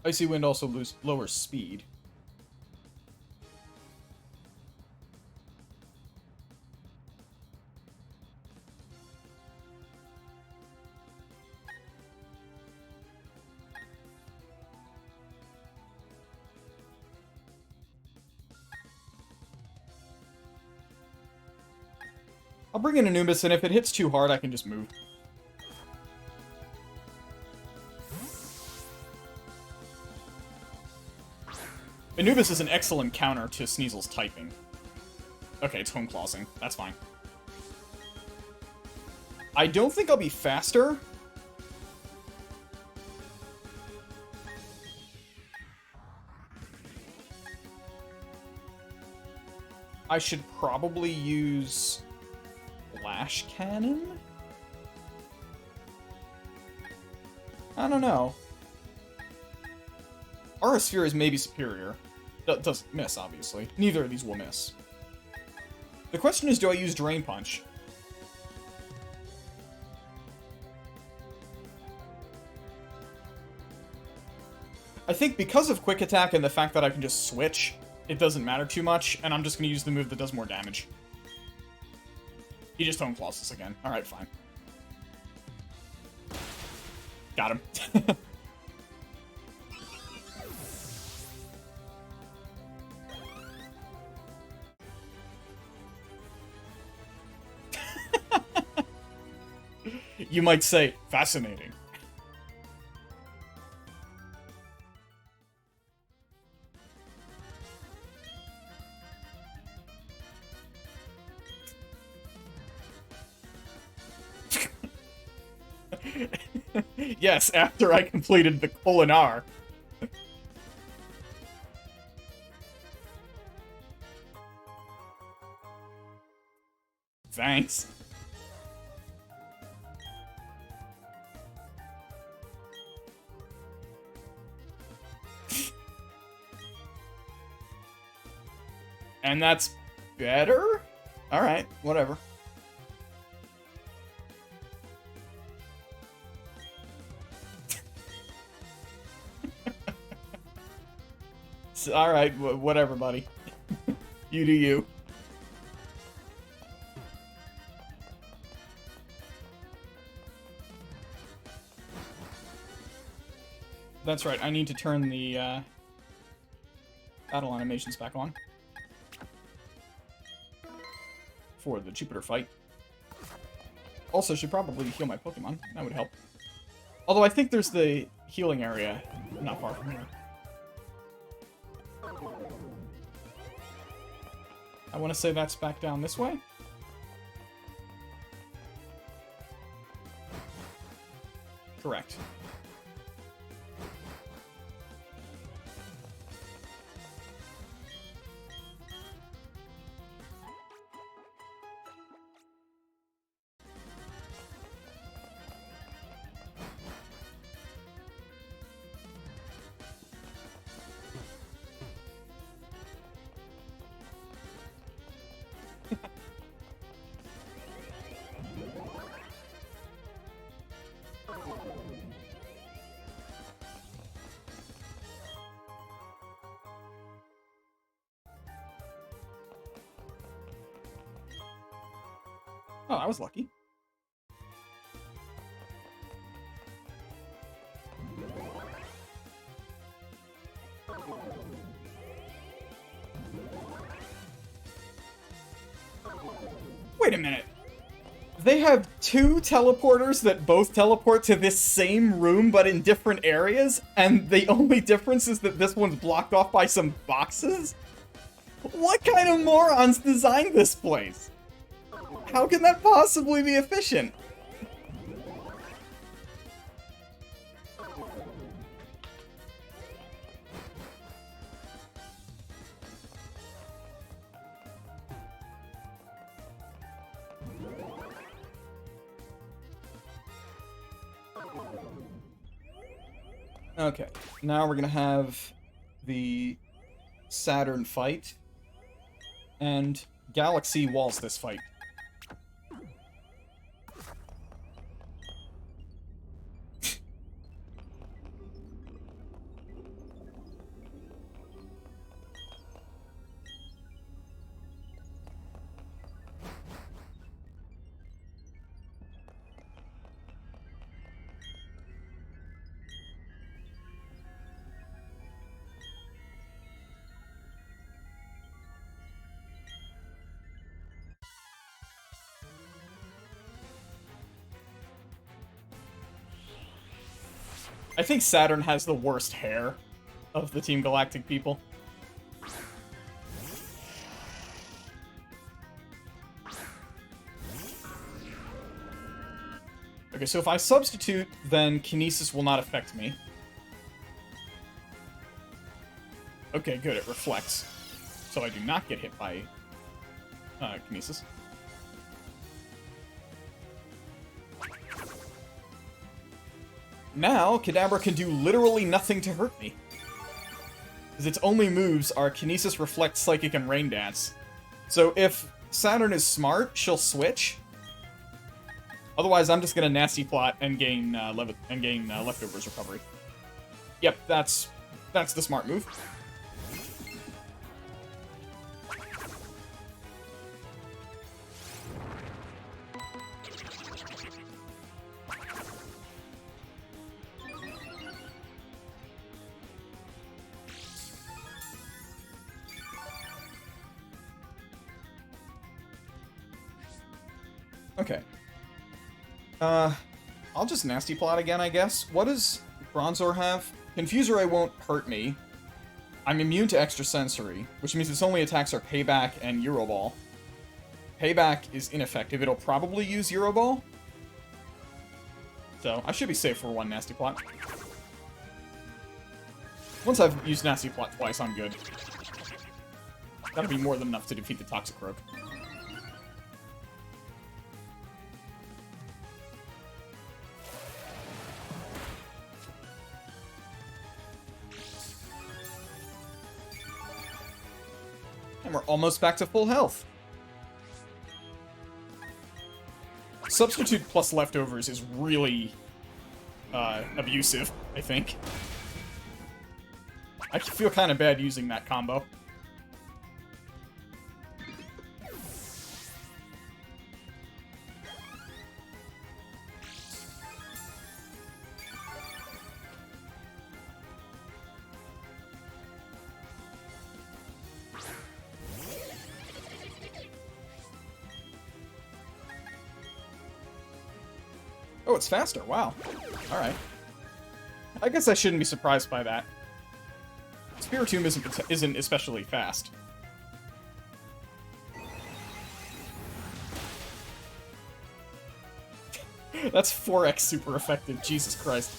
Icy Wind also lowers speed. I'll bring in Anubis, and if it hits too hard, I can just move. Anubis is an excellent counter to Sneasel's typing. Okay, it's Home Clawsing. That's fine. I don't think I'll be faster. I should probably use Flash Cannon? I don't know. Aura Sphere is maybe superior. Doesn't miss, obviously. Neither of these will miss. The question is, do I use Drain Punch? I think because of Quick Attack and the fact that I can just switch, it doesn't matter too much, and I'm just going to use the move that does more damage. He just Home Claws us again. Alright, fine. Got him. You might say, fascinating. Yes, after I completed the Colinar. Thanks. And that's better? Alright, whatever. Alright, whatever, buddy. You do you. That's right, I need to turn the battle animations back on for the Jupiter fight. Also, should probably heal my Pokemon. That would help. Although I think there's the healing area not far from here. I want to say that's back down this way. Correct. Oh, I was lucky. Wait a minute. They have two teleporters that both teleport to this same room, but in different areas, and the only difference is that this one's blocked off by some boxes? What kind of morons designed this place? How can that possibly be efficient? Okay, now we're gonna have the Saturn fight, and Galaxy walls this fight. I think Saturn has the worst hair of the Team Galactic people. Okay, so if I substitute, then Kinesis will not affect me. Okay, good, it reflects. So I do not get hit by Kinesis. Now, Kadabra can do literally nothing to hurt me. Because its only moves are Kinesis, Reflect, Psychic, and Rain Dance. So if Saturn is smart, she'll switch. Otherwise, I'm just gonna Nasty Plot and gain Leftovers Recovery. Yep, that's the smart move. Okay. I'll just Nasty Plot again, I guess. What does Bronzor have? Confuse Ray won't hurt me. I'm immune to Extrasensory, which means its only attacks are Payback and Euroball. Payback is ineffective. It'll probably use Euroball. So, I should be safe for one Nasty Plot. Once I've used Nasty Plot twice, I'm good. That'll be more than enough to defeat the Toxicroak. And we're almost back to full health. Substitute plus Leftovers is really abusive, I think. I feel kind of bad using that combo. Oh, it's faster. Wow. Alright. I guess I shouldn't be surprised by that. Spiritomb isn't especially fast. That's 4x super effective. Jesus Christ.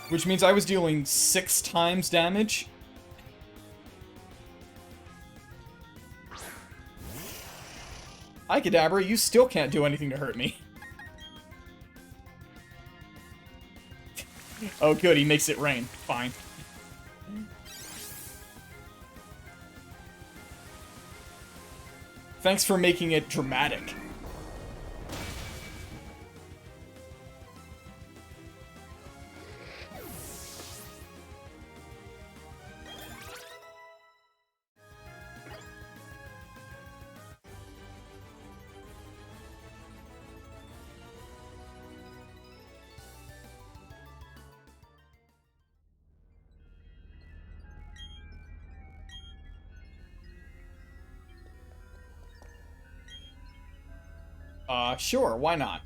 Which means I was dealing 6 times damage. Hi, Kadabra, you still can't do anything to hurt me. Oh, good, he makes it rain. Fine. Thanks for making it dramatic. Sure, why not?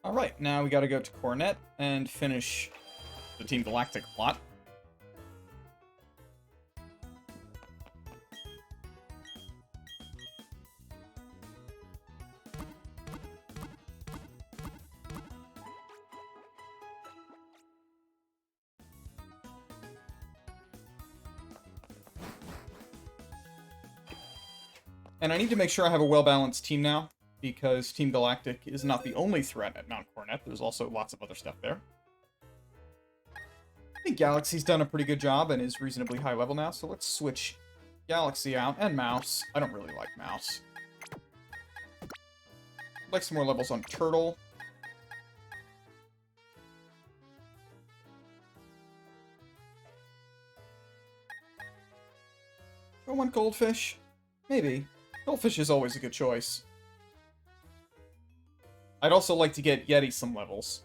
Alright, now we gotta go to Coronet and finish the Team Galactic plot. And I need to make sure I have a well-balanced team now, because Team Galactic is not the only threat at Mount Coronet. There's also lots of other stuff there. I think Galaxy's done a pretty good job and is reasonably high level now, so let's switch Galaxy out, and Mouse. I don't really like Mouse. I'd like some more levels on Turtle. Do I want Goldfish? Maybe. Goldfish is always a good choice. I'd also like to get Yeti some levels.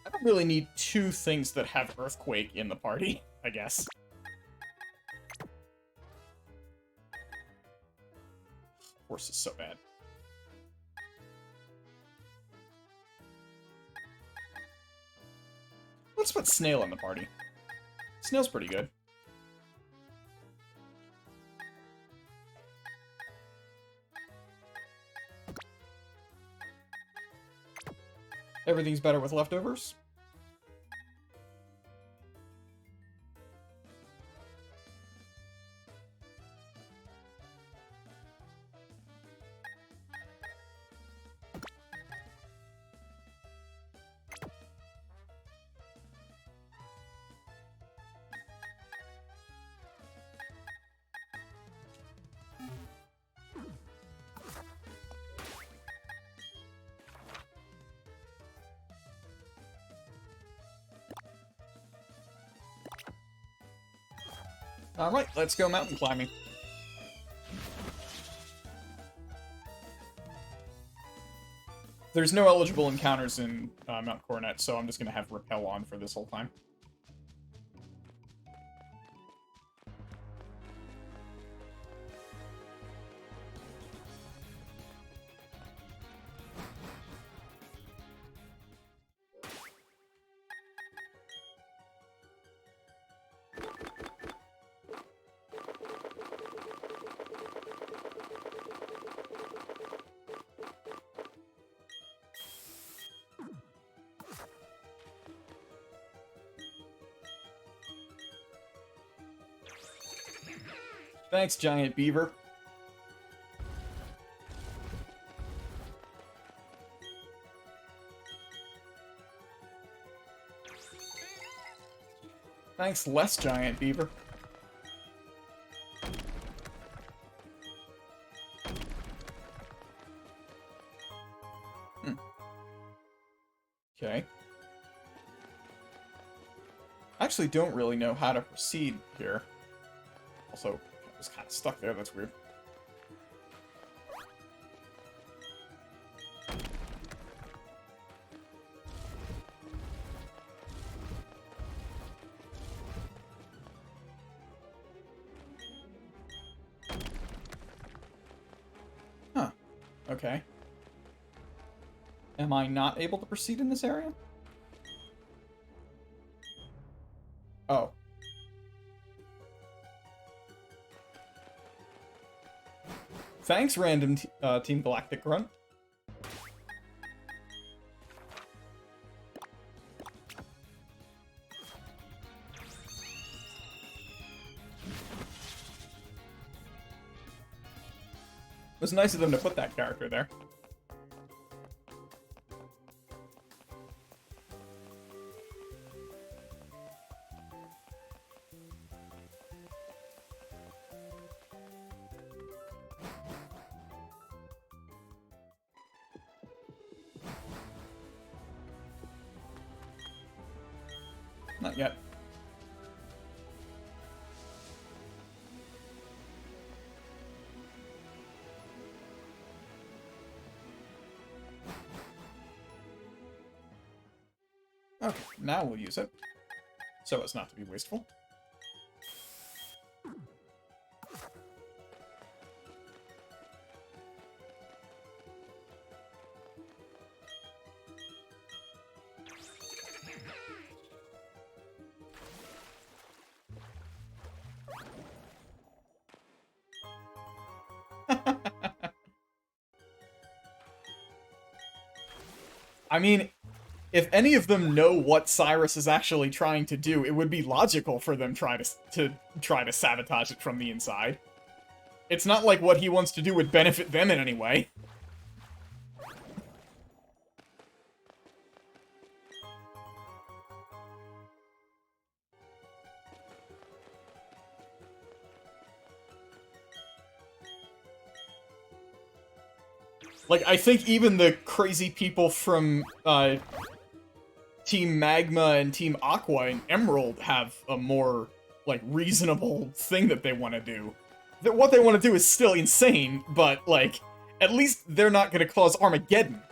I don't really need two things that have Earthquake in the party, I guess. Horse is so bad. Let's put Snail in the party. Snail's pretty good. Everything's better with leftovers. Alright, let's go mountain climbing. There's no eligible encounters in Mount Coronet, so I'm just gonna have Repel on for this whole time. Thanks, Giant Beaver. Thanks, less Giant Beaver. Okay. I actually don't really know how to proceed here. Also, just kind of stuck there. That's weird. Huh. Okay. Am I not able to proceed in this area? Oh. Thanks, random Team Galactic Grunt. It was nice of them to put that character there. Not yet. Okay, now we'll use it. So as not to be wasteful. I mean, if any of them know what Cyrus is actually trying to do, it would be logical for them try to sabotage it from the inside. It's not like what he wants to do would benefit them in any way. Like, I think even the crazy people from, Team Magma and Team Aqua and Emerald have a more, like, reasonable thing that they want to do. What they want to do is still insane, but, like, at least they're not going to cause Armageddon.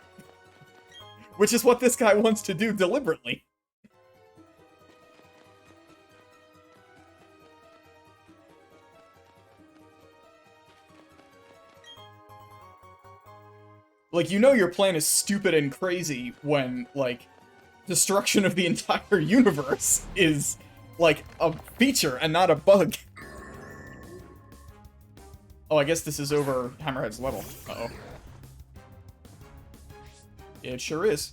Which is what this guy wants to do deliberately. Like, you know your plan is stupid and crazy when, like, destruction of the entire universe is, like, a feature and not a bug. Oh, I guess this is over Hammerhead's level. Uh-oh. It sure is.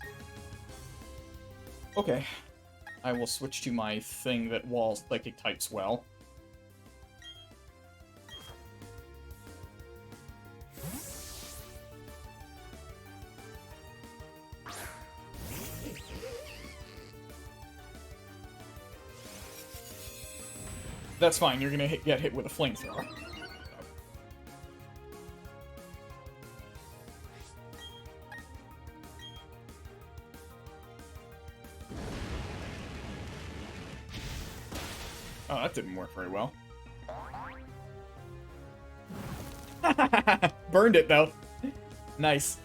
Okay. I will switch to my thing that walls psychic types well. That's fine, you're gonna get hit with a flamethrower. Oh, that didn't work very well. Burned it, though. Nice.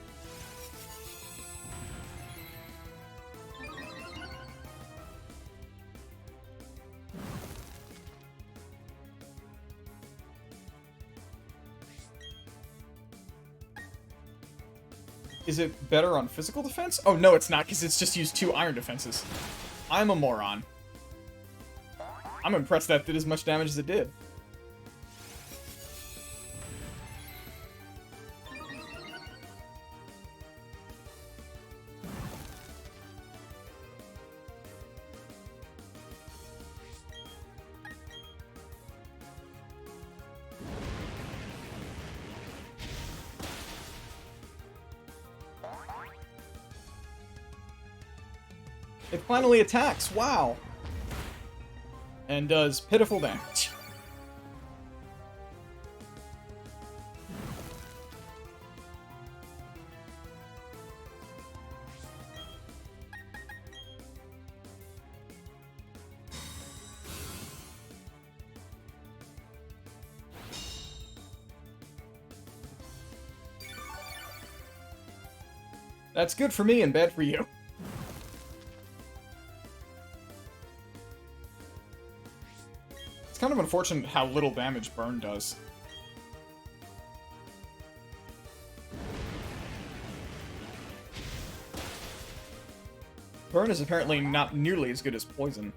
Is it better on physical defense? Oh, no, it's not, because it's just used 2 iron defenses. I'm a moron. I'm impressed that did as much damage as it did. It finally attacks, wow! And does pitiful damage. That's good for me and bad for you. It's kind of unfortunate how little damage Burn does. Burn is apparently not nearly as good as Poison.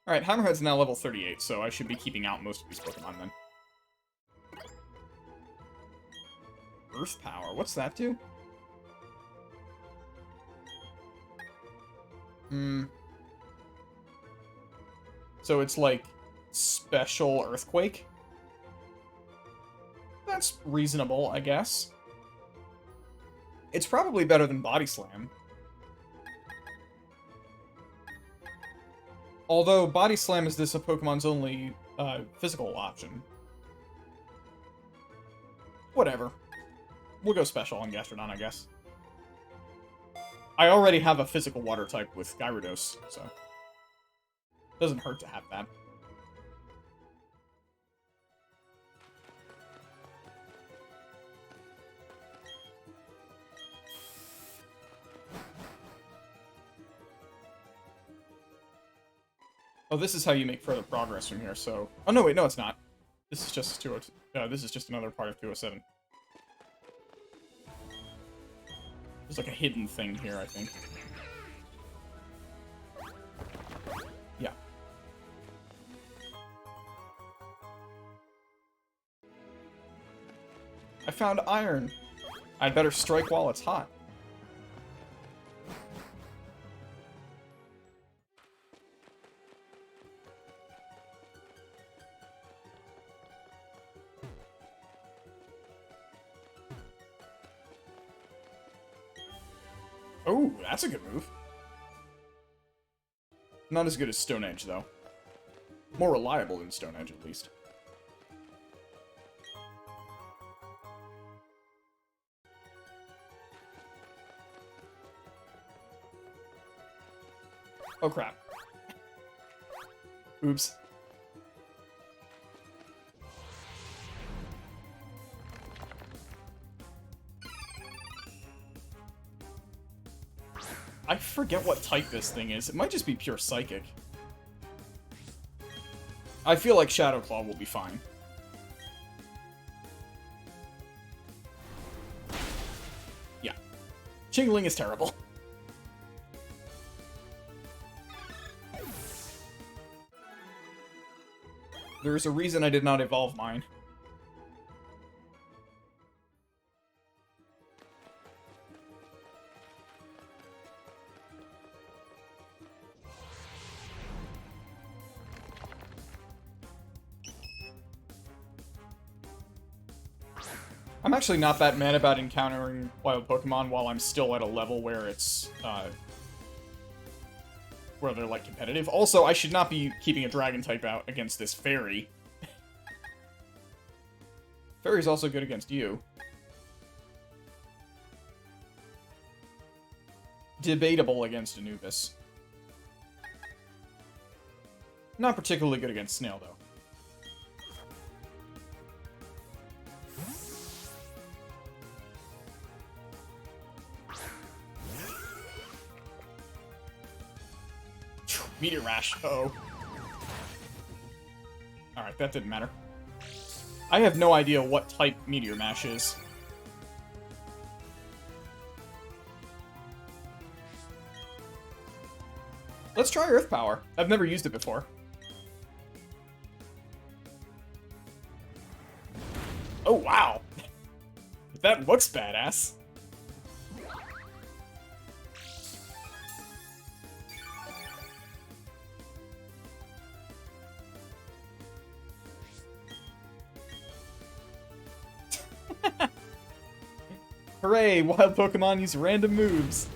Alright, Hammerhead's now level 38, so I should be keeping out most of these Pokemon then. Earth Power, what's that do? So it's like special Earthquake? That's reasonable, I guess. It's probably better than Body Slam. Although Body Slam is this a Pokemon's only physical option. Whatever. We'll go special on Gastrodon, I guess. I already have a physical water type with Gyarados, so doesn't hurt to have that. Oh, this is how you make further progress from here, so... Oh, no, wait, no, it's not. This is just this is just another part of 207. There's like a hidden thing here, I think. Yeah. I found iron. I'd better strike while it's hot. Oh, that's a good move. Not as good as Stone Edge, though. More reliable than Stone Edge, at least. Oh, crap. Oops. I forget what type this thing is. It might just be pure Psychic. I feel like Shadow Claw will be fine. Yeah. Chingling is terrible. There's a reason I did not evolve mine. I'm actually not that mad about encountering wild Pokemon while I'm still at a level where it's, where they're, like, competitive. Also, I should not be keeping a Dragon-type out against this Fairy. Fairy's also good against you. Debatable against Anubis. Not particularly good against Snail, though. Meteor Mash. Uh-oh. Alright, that didn't matter. I have no idea what type Meteor Mash is. Let's try Earth Power. I've never used it before. Oh, wow. That looks badass. Hooray! Wild Pokemon use random moves.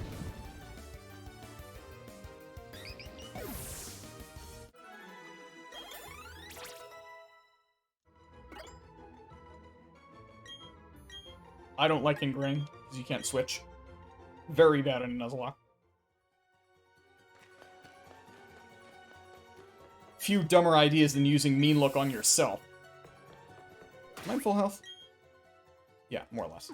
I don't like Ingrain, because you can't switch. Very bad in Nuzlocke. few dumber ideas than using mean look on yourself. Am I in full health? Yeah, more or less.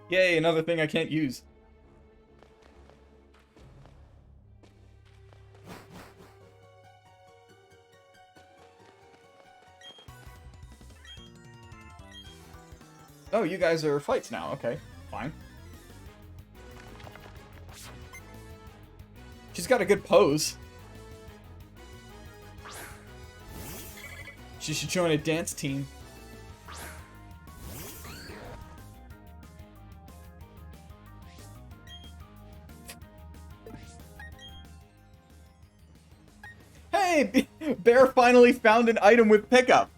Yay, another thing I can't use. Oh, you guys are fights now. Okay, fine. She's got a good pose. She should join a dance team. Hey! Bear finally found an item with pickup!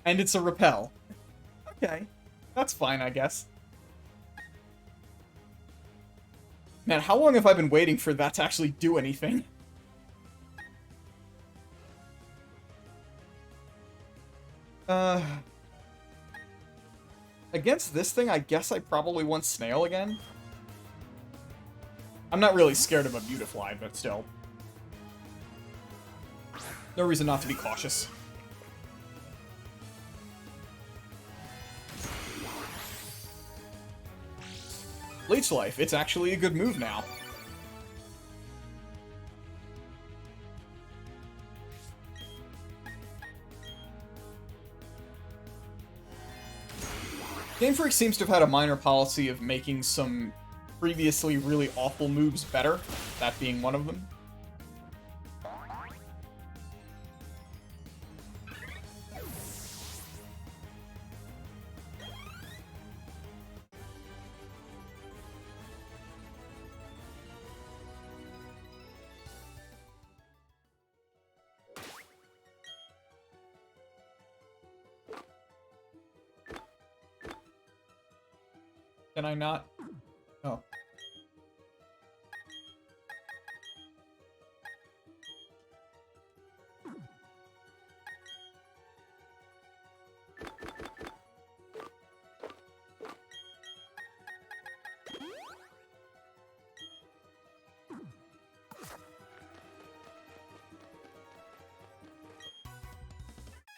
And it's a repel. Okay. That's fine, I guess. Man, how long have I been waiting for that to actually do anything? Against this thing, I guess I probably want Snail again. I'm not really scared of a Beautifly, but still. No reason not to be cautious. Leech Life, it's actually a good move now. Game Freak seems to have had a minor policy of making some previously really awful moves better, that being one of them. Can I not? Oh.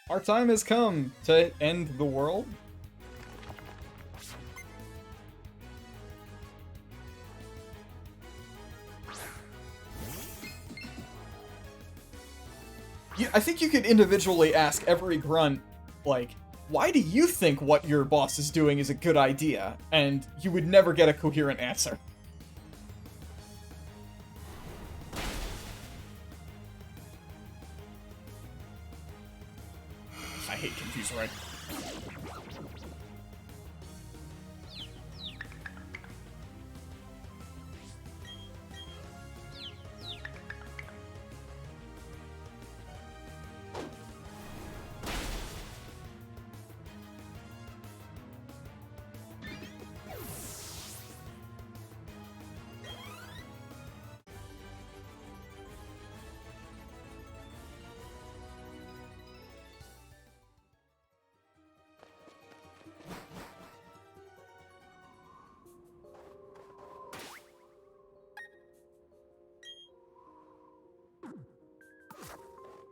Our time has come to end the world. I think you could individually ask every grunt, like, why do you think what your boss is doing is a good idea? And you would never get a coherent answer. I hate Confuse Ray.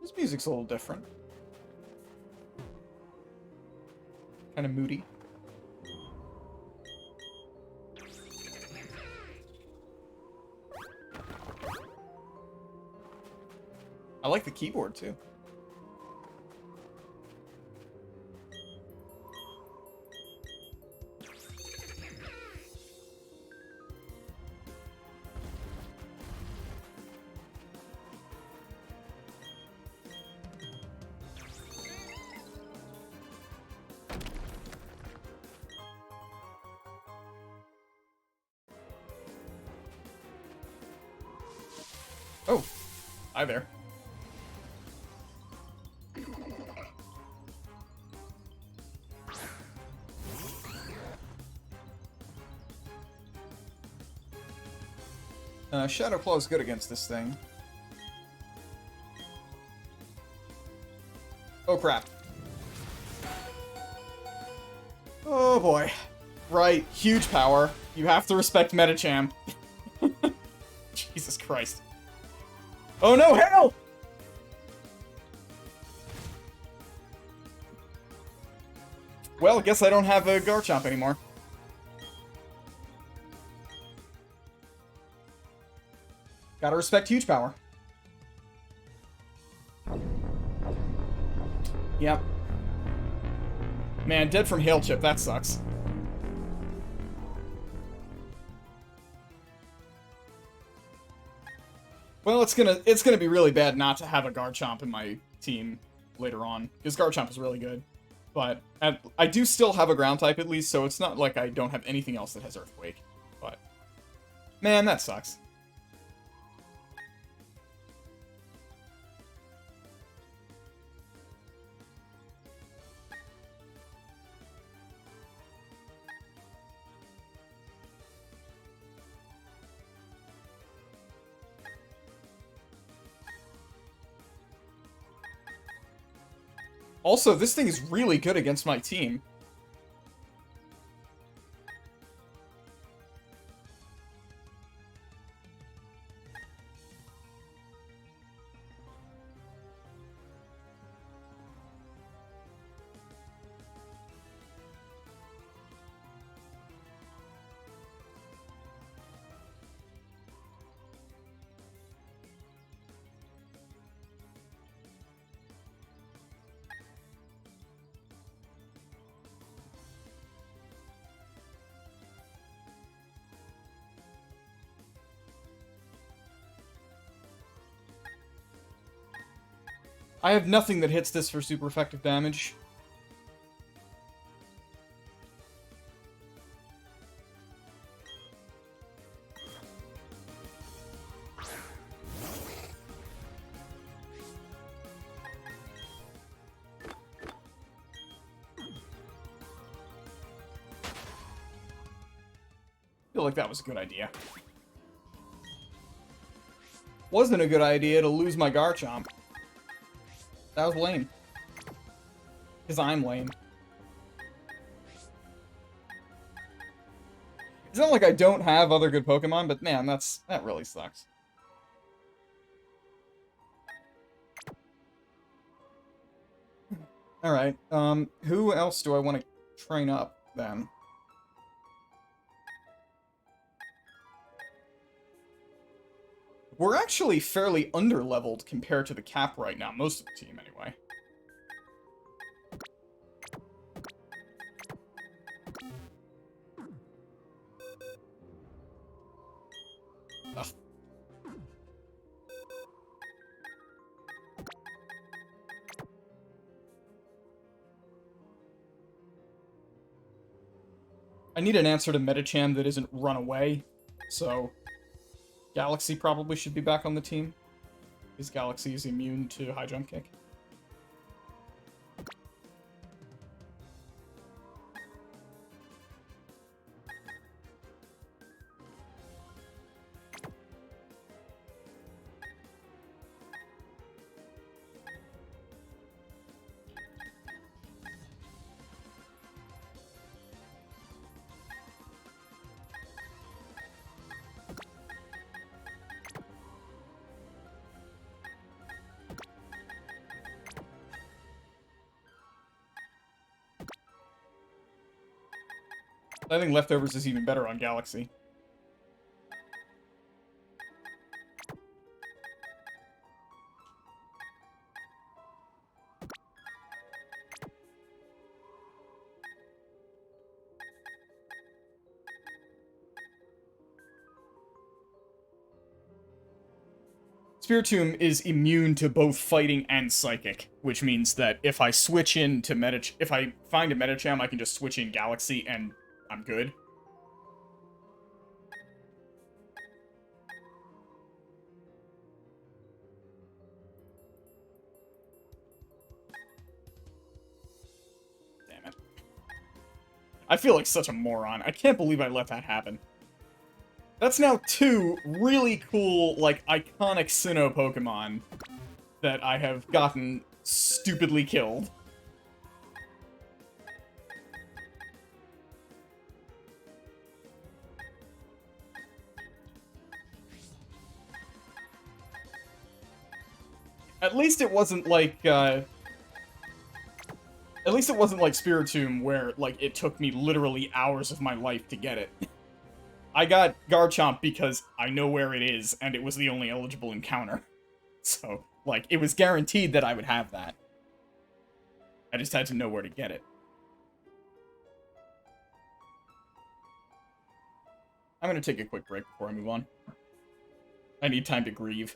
This music's a little different. Kind of moody. I like the keyboard too. Oh, hi there. Shadow Claw is good against this thing. Oh, crap. Oh, boy. Right, huge power. You have to respect Metachamp. Jesus Christ. Oh, no, hell! Well, I guess I don't have a Garchomp anymore. Gotta respect huge power. Yep. Man, dead from Hail Chip, that sucks. Well, it's gonna be really bad not to have a Garchomp in my team later on, because Garchomp is really good. But I do still have a ground type at least, so it's not like I don't have anything else that has Earthquake. But man, that sucks. Also, this thing is really good against my team. I have nothing that hits this for super effective damage. I feel like that was a good idea. Wasn't a good idea to lose my Garchomp. That was lame. Because I'm lame. It's not like I don't have other good Pokemon, but man, that really sucks. Alright, who else do I want to train up, then? We're actually fairly under-leveled compared to the cap right now, most of the team, anyway. Ugh. I need an answer to Medicham that isn't run away, so Galaxy probably should be back on the team, because Galaxy is immune to High Jump Kick. I think Leftovers is even better on Galaxy. Spiritomb is immune to both fighting and psychic, which means that if I switch into if I find a Medicham, I can just switch in Galaxy and I'm good. Damn it. I feel like such a moron. I can't believe I let that happen. That's now 2 really cool, like, iconic Sinnoh Pokemon that I have gotten stupidly killed. At least it wasn't like, at least it wasn't like Spiritomb, where, like, it took me literally hours of my life to get it. I got Garchomp because I know where it is, and it was the only eligible encounter. So, like, it was guaranteed that I would have that. I just had to know where to get it. I'm gonna take a quick break before I move on. I need time to grieve.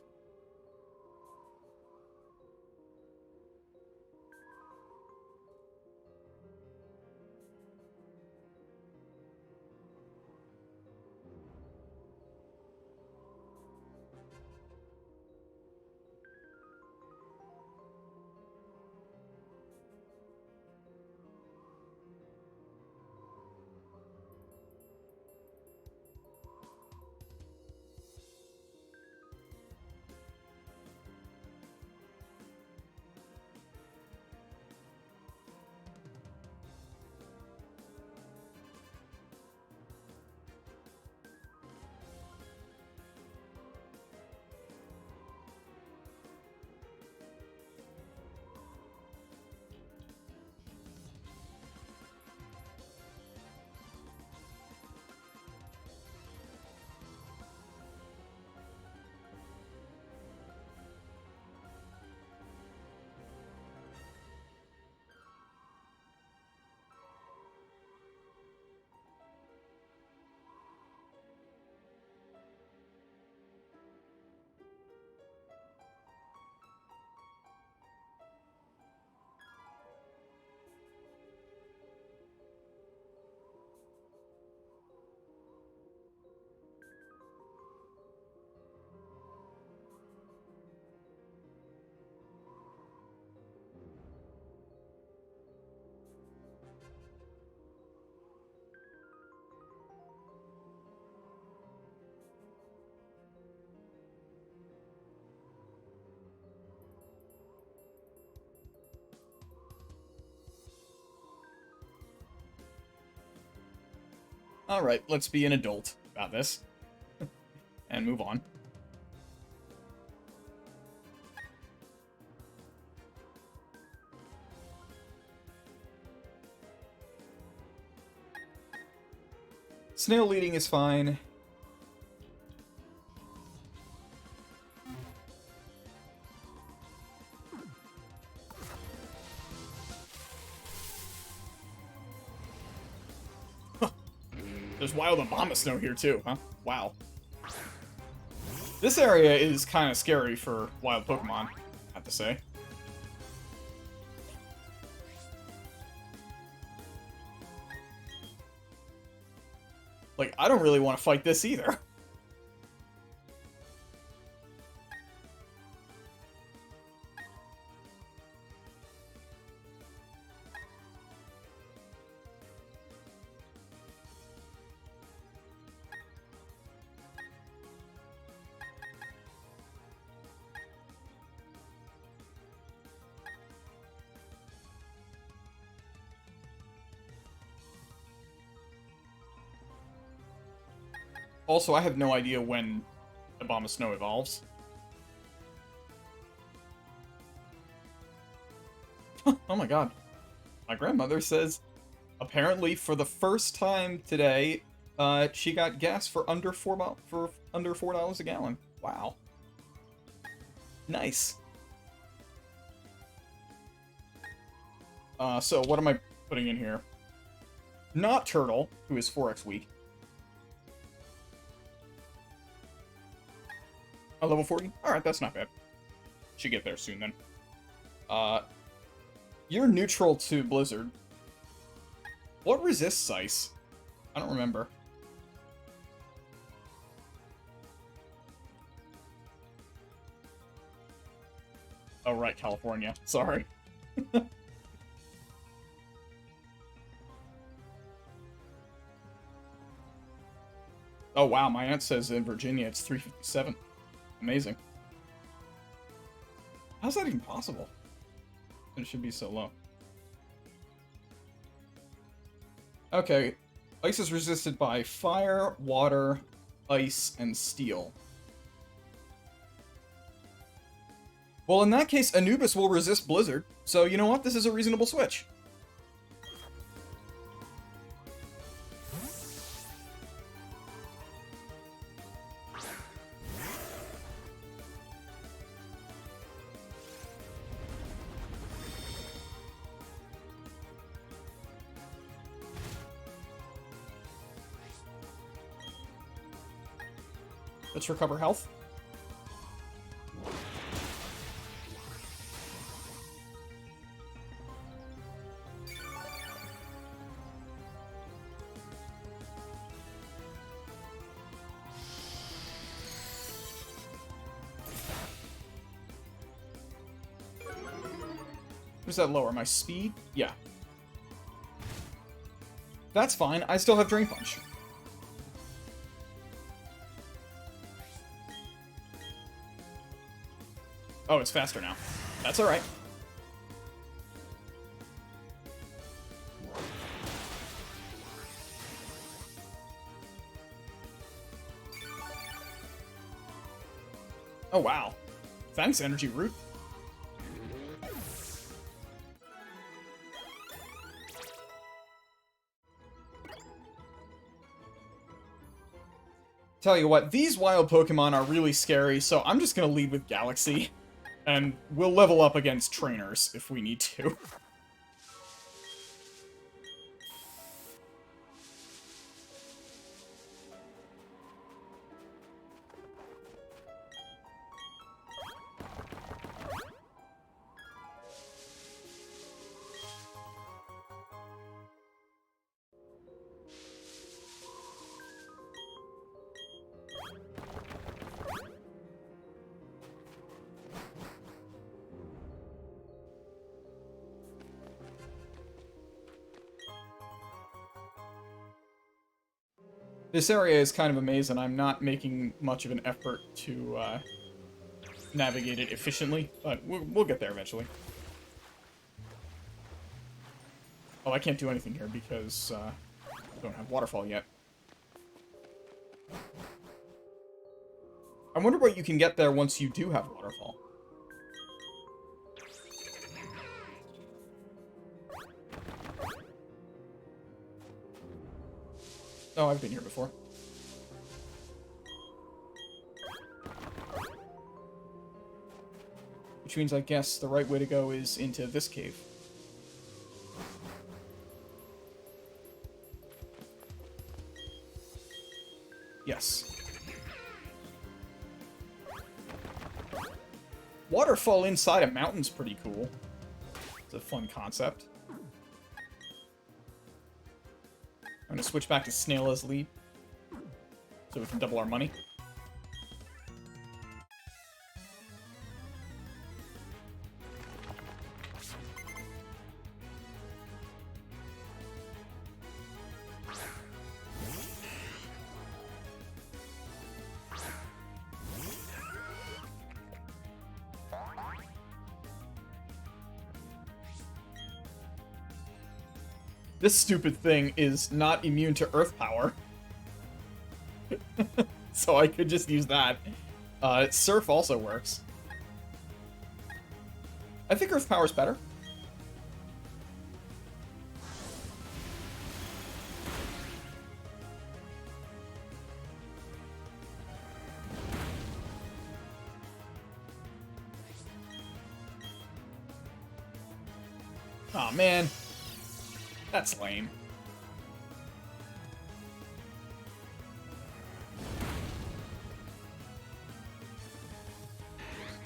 Alright, let's be an adult about this. And move on. Snail leading is fine. There's wild Abomasnow here too, huh? Wow. This area is kind of scary for wild Pokemon, I have to say. Like, I don't really want to fight this either. Also, I have no idea when Abomasnow evolves. Oh my god. My grandmother says, apparently for the first time today, she got gas for under $4 a gallon. Wow. Nice. So what am I putting in here? Not Turtle, who is 4x weak. A level 40? Alright, that's not bad. Should get there soon then. You're neutral to Blizzard. What resists ice? I don't remember. Oh, right, California. Sorry. Oh, wow, my aunt says in Virginia it's 357. Amazing. How's that even possible? It should be so low. Okay. Ice is resisted by fire, water, ice, and steel. Well, in that case, Anubis will resist Blizzard, so you know what? This is a reasonable switch. Let's recover health. Does that lower my speed? Yeah. That's fine. I still have Drain Punch. Oh, it's faster now. That's alright. Oh, wow. Thanks, Energy Root. Tell you what, these wild Pokemon are really scary, so I'm just gonna lead with Galaxy. And we'll level up against trainers if we need to. This area is kind of a maze, and I'm not making much of an effort to navigate it efficiently, but we'll get there eventually. Oh, I can't do anything here because I don't have Waterfall yet. I wonder what you can get there once you do have Waterfall. Oh, I've been here before. Which means I guess the right way to go is into this cave. Yes. Waterfall inside a mountain's pretty cool. It's a fun concept. I'm gonna switch back to Snail as lead, so we can double our money. This stupid thing is not immune to Earth Power. So I could just use that. Surf also works. I think Earth Power's better. Aw, man. That's lame.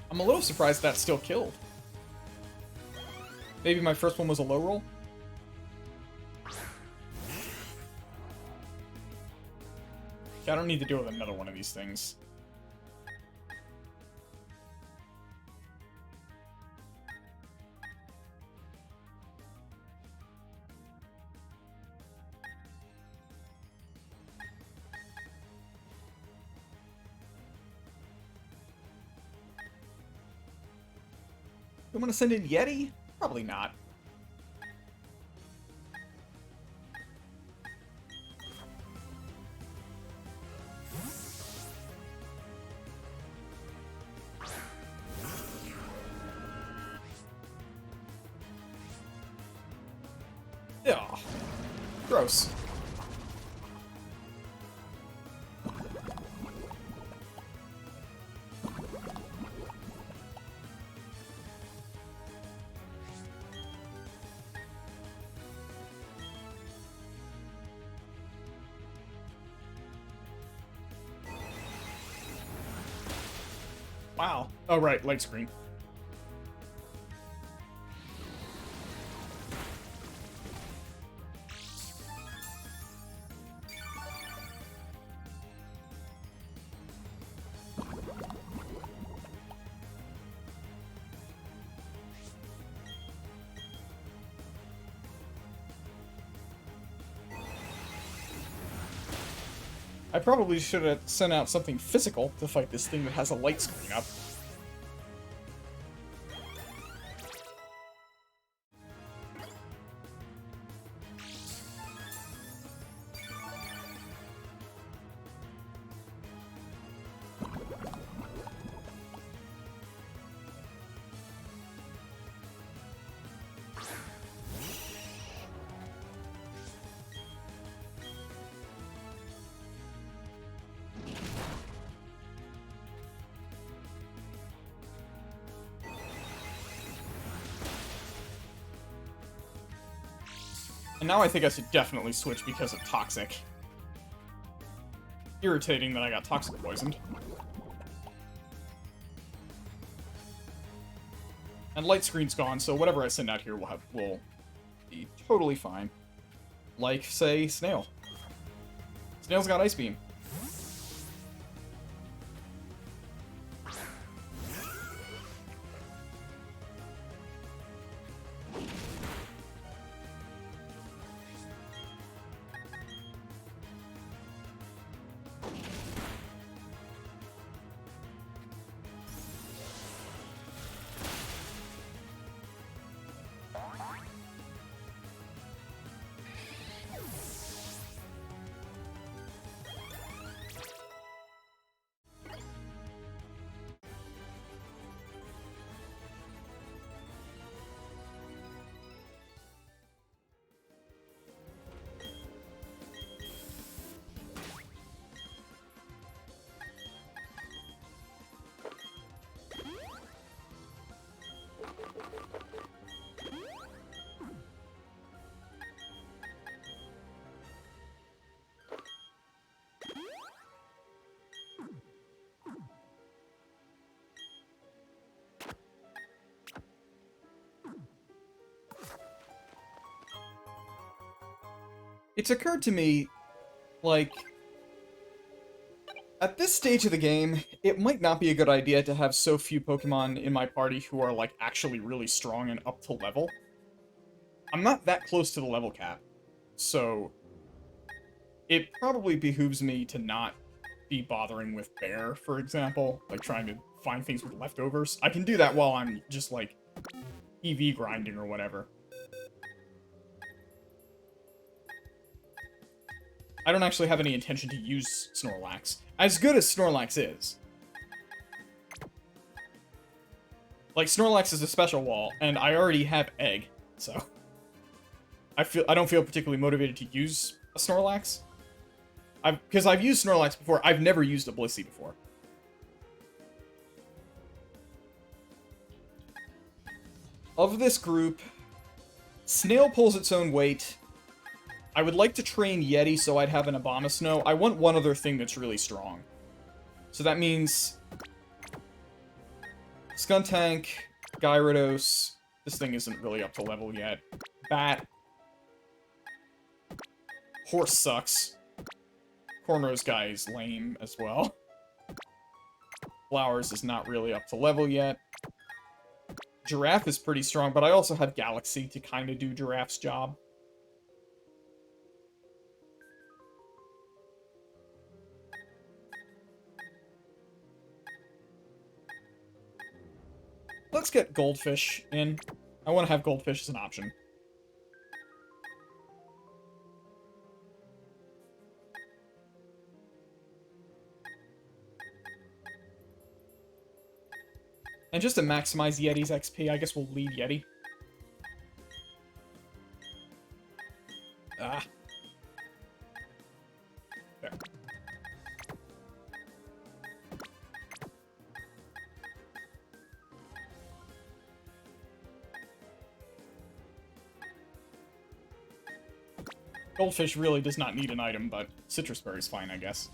I'm a little surprised that still killed. Maybe my first one was a low roll? I don't need to deal with another one of these things. I'm gonna send in Yeti? Probably not. Yeah. Gross. Wow. Oh, right, light screen. I probably should have sent out something physical to fight this thing that has a light screen up. And now I think I should definitely switch because of Toxic. Irritating that I got Toxic poisoned. And light screen's gone, so whatever I send out here will be totally fine. Like, say, Snail. Snail's got Ice Beam. It's occurred to me, like, at this stage of the game, it might not be a good idea to have so few Pokemon in my party who are, like, actually really strong and up to level. I'm not that close to the level cap, so it probably behooves me to not be bothering with Bear, for example, like trying to find things with leftovers. I can do that while I'm just, like, EV grinding or whatever. I don't actually have any intention to use Snorlax. As good as Snorlax is. Like, Snorlax is a special wall, and I already have Egg, so... I don't feel particularly motivated to use a Snorlax. Because I've used Snorlax before, I've never used a Blissey before. Of this group, Snail pulls its own weight. I would like to train Yeti so I'd have an Abomasnow. I want one other thing that's really strong. So that means... Skuntank, Gyarados. This thing isn't really up to level yet. Bat. Horse sucks. Cornrow's guy is lame as well. Flowers is not really up to level yet. Giraffe is pretty strong, but I also have Galaxy to kind of do Giraffe's job. let's get Goldfish in. I want to have Goldfish as an option. And just to maximize Yeti's XP, I guess we'll lead Yeti. Ah. There. Goldfish really does not need an item, but Citrus Berry's fine, I guess.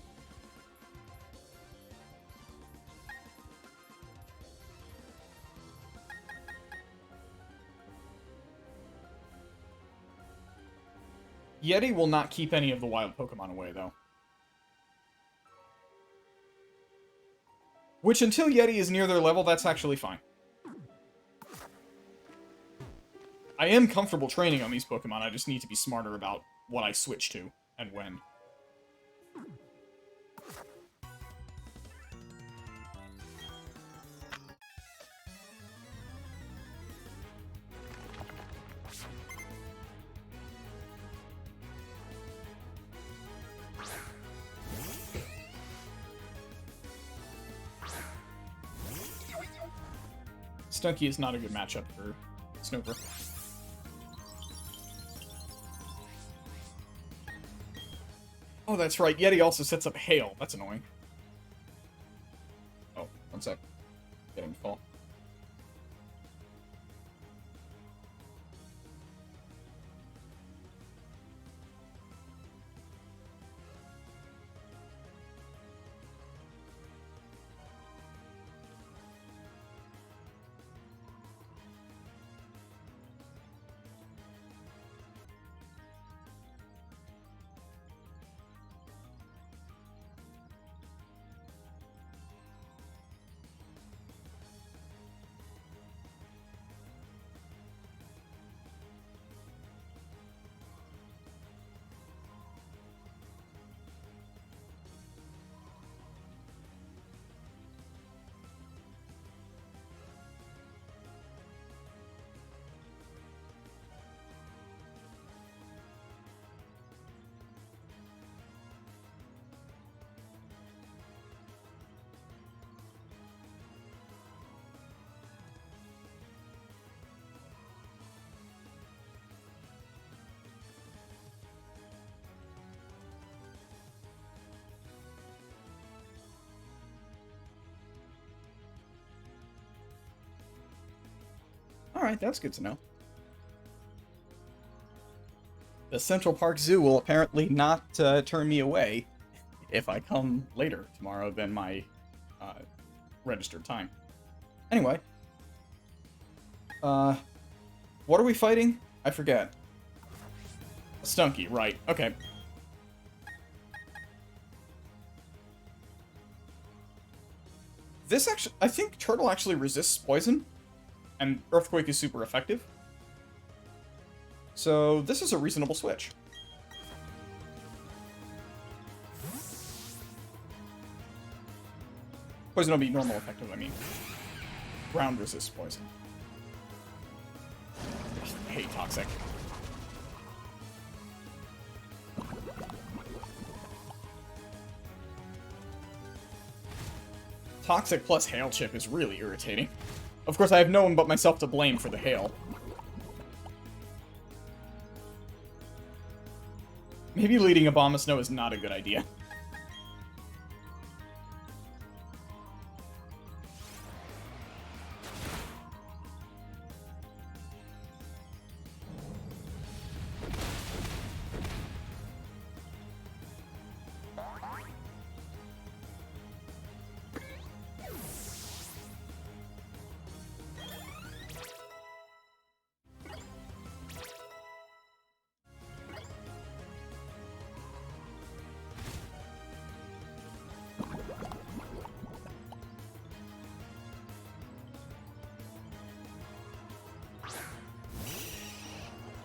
Yeti will not keep any of the wild Pokemon away, though. Which, until Yeti is near their level, that's actually fine. I am comfortable training on these Pokemon, I just need to be smarter about what I switch to, and when. Stunky is not a good matchup for Snoper. Oh, that's right. Yeti also sets up Hail. That's annoying. Oh, one sec. Getting to fall. Alright, that's good to know. The Central Park Zoo will apparently not turn me away if I come later tomorrow than my registered time. Anyway. What are we fighting? I forget. Stunky, right. Okay. This actually... I think Turtle actually resists poison. And Earthquake is super effective. So, this is a reasonable switch. Poison will be normal effective, I mean. Ground resists poison. Ugh, I hate Toxic. Toxic plus Hail Chip is really irritating. Of course, I have no one but myself to blame for the hail. Maybe leading Abomasnow is not a good idea.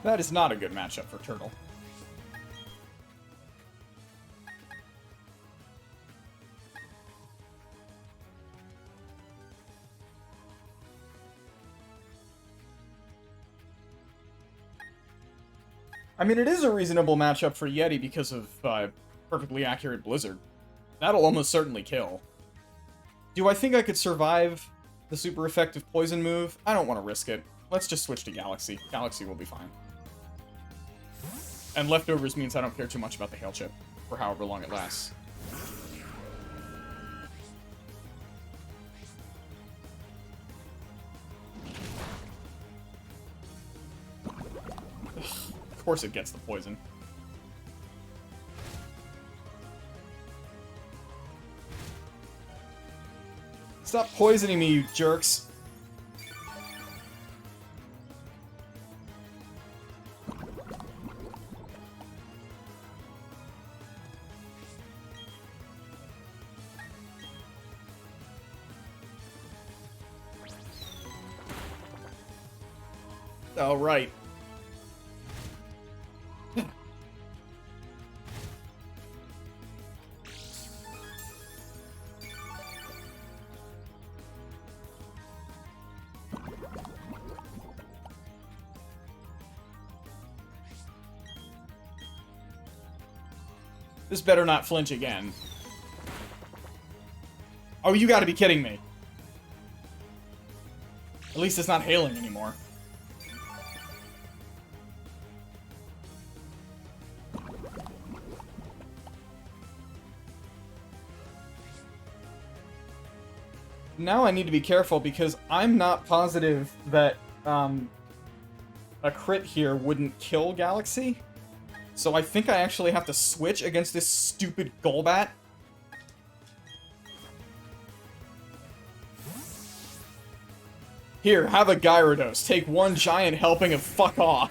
That is not a good matchup for Turtle. I mean, it is a reasonable matchup for Yeti because of perfectly accurate Blizzard. That'll almost certainly kill. Do I think I could survive the super effective poison move? I don't want to risk it. Let's just switch to Galaxy. Galaxy will be fine. And leftovers means I don't care too much about the Hail Chip, for however long it lasts. Of course it gets the poison. Stop poisoning me, you jerks. Oh, right. This better not flinch again. Oh, you gotta be kidding me. At least it's not hailing anymore. Now I need to be careful because I'm not positive that a crit here wouldn't kill Galaxy. So I think I actually have to switch against this stupid Golbat. Here, have a Gyarados. Take one giant helping and fuck off.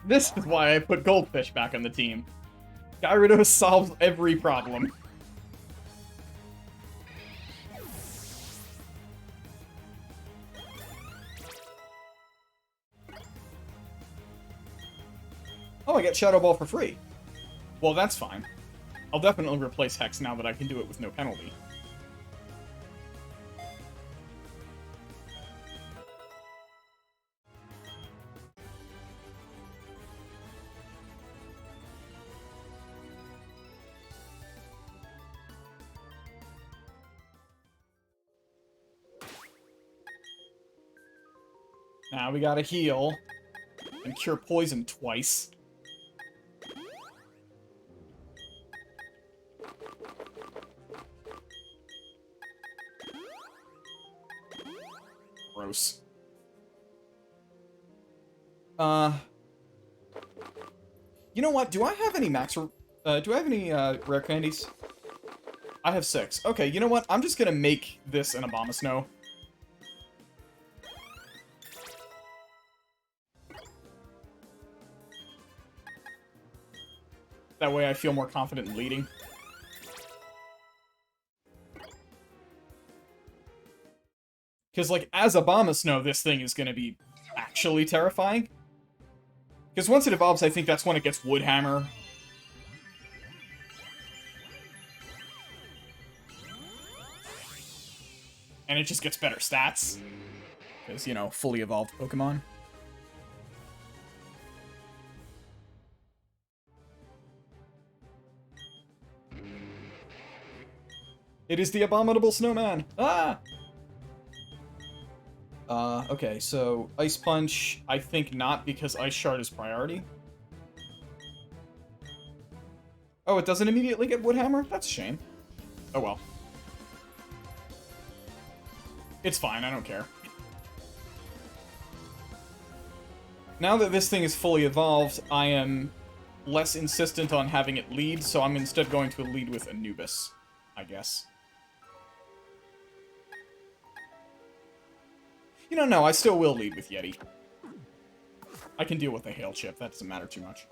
This is why I put Goldfish back on the team. Gyarados solves every problem. Oh, I get Shadow Ball for free. Well, that's fine. I'll definitely replace Hex now that I can do it with no penalty. Now we gotta heal and cure poison twice. Gross. You know what? Do I have any do I have any rare candies? I have 6. Okay, you know what? I'm just gonna make this an Abomasnow. That way I feel more confident in leading. Because, like, as Abomasnow, this thing is gonna be actually terrifying. Because once it evolves, I think that's when it gets Woodhammer. And it just gets better stats. Because, you know, fully evolved Pokemon. It is the Abominable Snowman! Ah! Okay, so Ice Punch, I think not, because Ice Shard is priority. Oh, it doesn't immediately get Woodhammer? That's a shame. Oh well. It's fine, I don't care. Now that this thing is fully evolved, I am less insistent on having it lead, so I'm instead going to lead with Anubis, I guess. You know, no, I still will lead with Yeti. I can deal with the Hail Chip, that doesn't matter too much.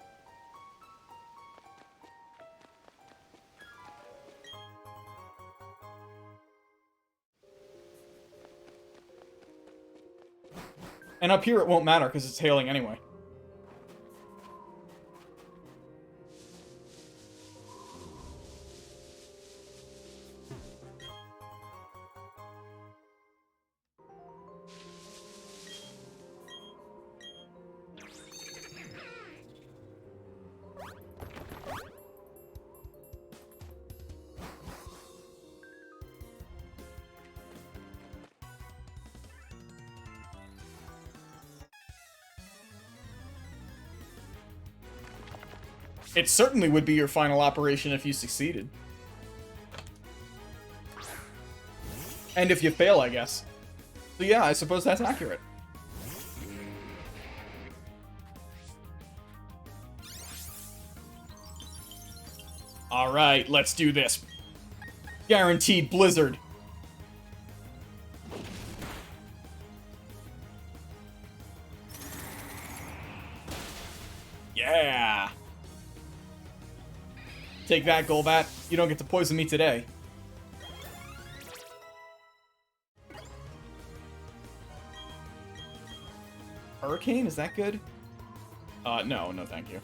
And up here it won't matter because it's hailing anyway. It certainly would be your final operation if you succeeded. And if you fail, I guess. So yeah, I suppose that's accurate. Alright, let's do this. Guaranteed blizzard. Yeah! Take that, Golbat. You don't get to poison me today. Hurricane? Is that good? No, thank you.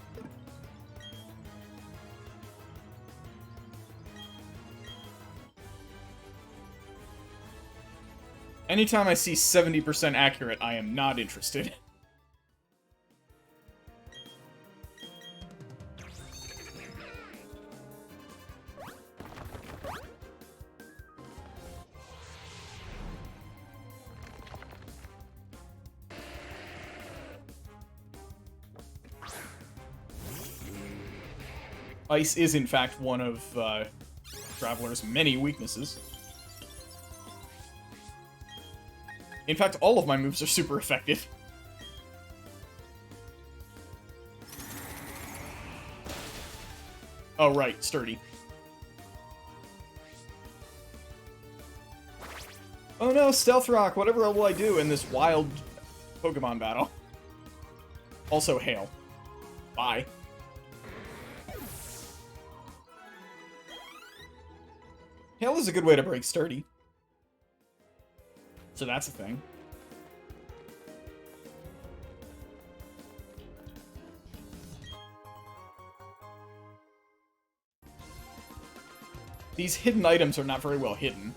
Anytime I see 70% accurate, I am not interested. Ice is, in fact, one of Traveler's many weaknesses. In fact, all of my moves are super effective. Oh, right, sturdy. Oh no, Stealth Rock! Whatever will I do in this wild Pokemon battle? Also, Hail. Bye. Hail is a good way to break sturdy. So that's a thing. These hidden items are not very well hidden.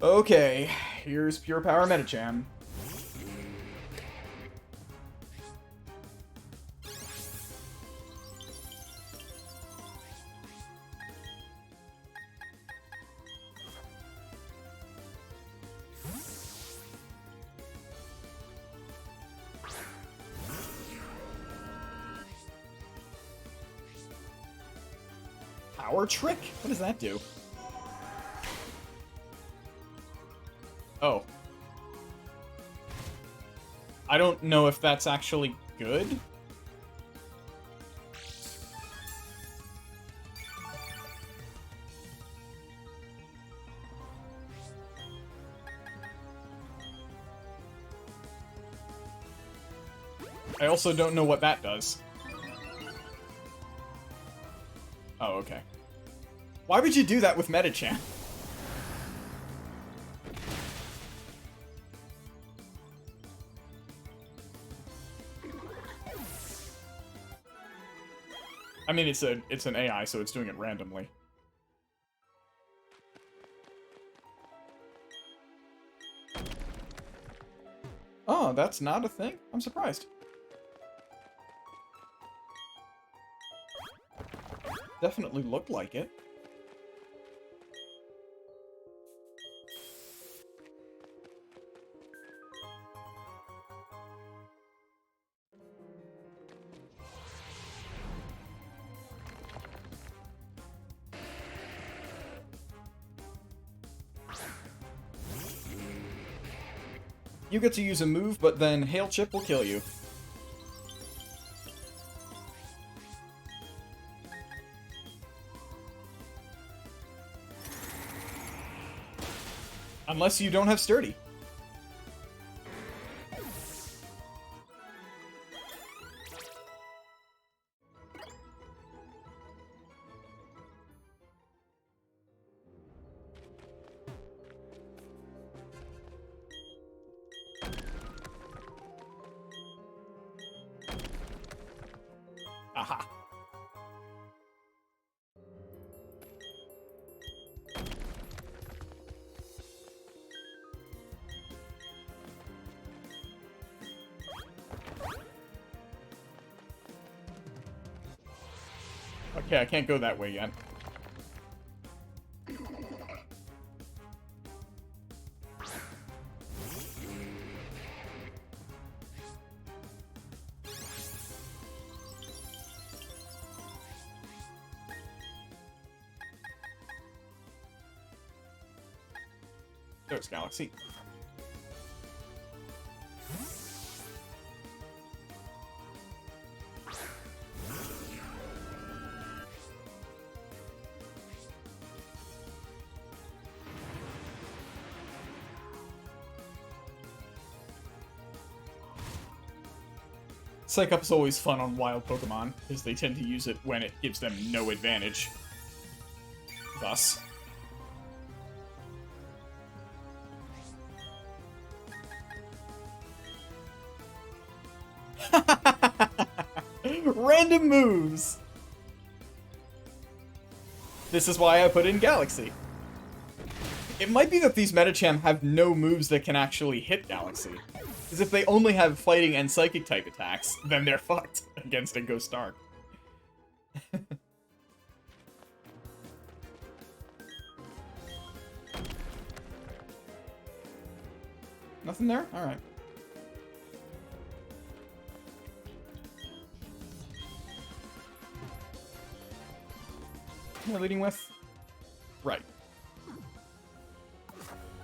Okay, here's Pure Power Medicham. Power Trick? What does that do? Oh. I don't know if that's actually good. I also don't know what that does. Oh, okay. Why would you do that with Medicham? I mean, it's an AI, so it's doing it randomly. Oh, that's not a thing? I'm surprised. Definitely looked like it. You get to use a move, but then Hail Chip will kill you. Unless you don't have Sturdy. Okay, I can't go that way yet. There's Galaxy. Psych Up is always fun on wild Pokemon, because they tend to use it when it gives them no advantage. Thus. Random moves! This is why I put in Galaxy. It might be that these Medicham have no moves that can actually hit Galaxy. Because if they only have fighting and psychic type attacks, then they're fucked against a Ghost Dark. Nothing there? Alright. What am I leading with? Right.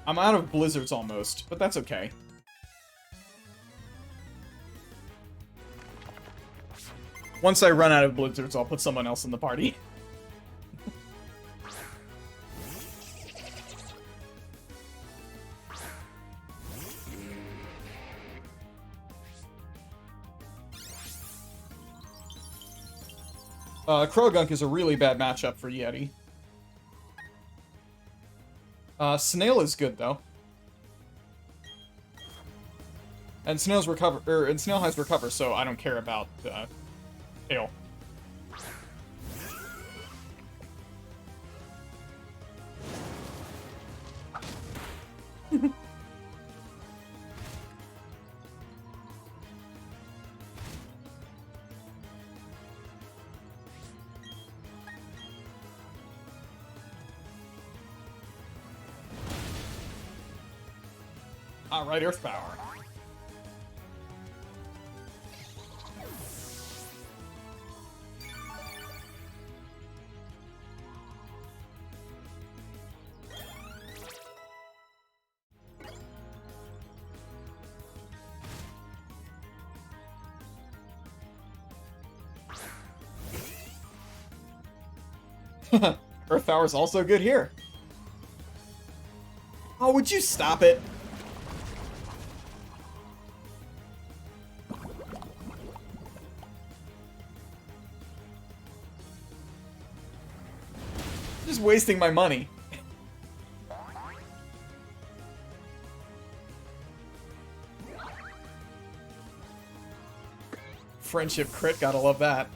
I'm out of blizzards almost, but that's okay. Once I run out of blizzards, I'll put someone else in the party. Krogunk is a really bad matchup for Yeti. Snail is good though. And Snail's recover, and Snail has recover, so I don't care about Tail. Alright, Earth Power. Earth Power is also good here. Oh, would you stop it? Just wasting my money. Friendship crit, gotta love that.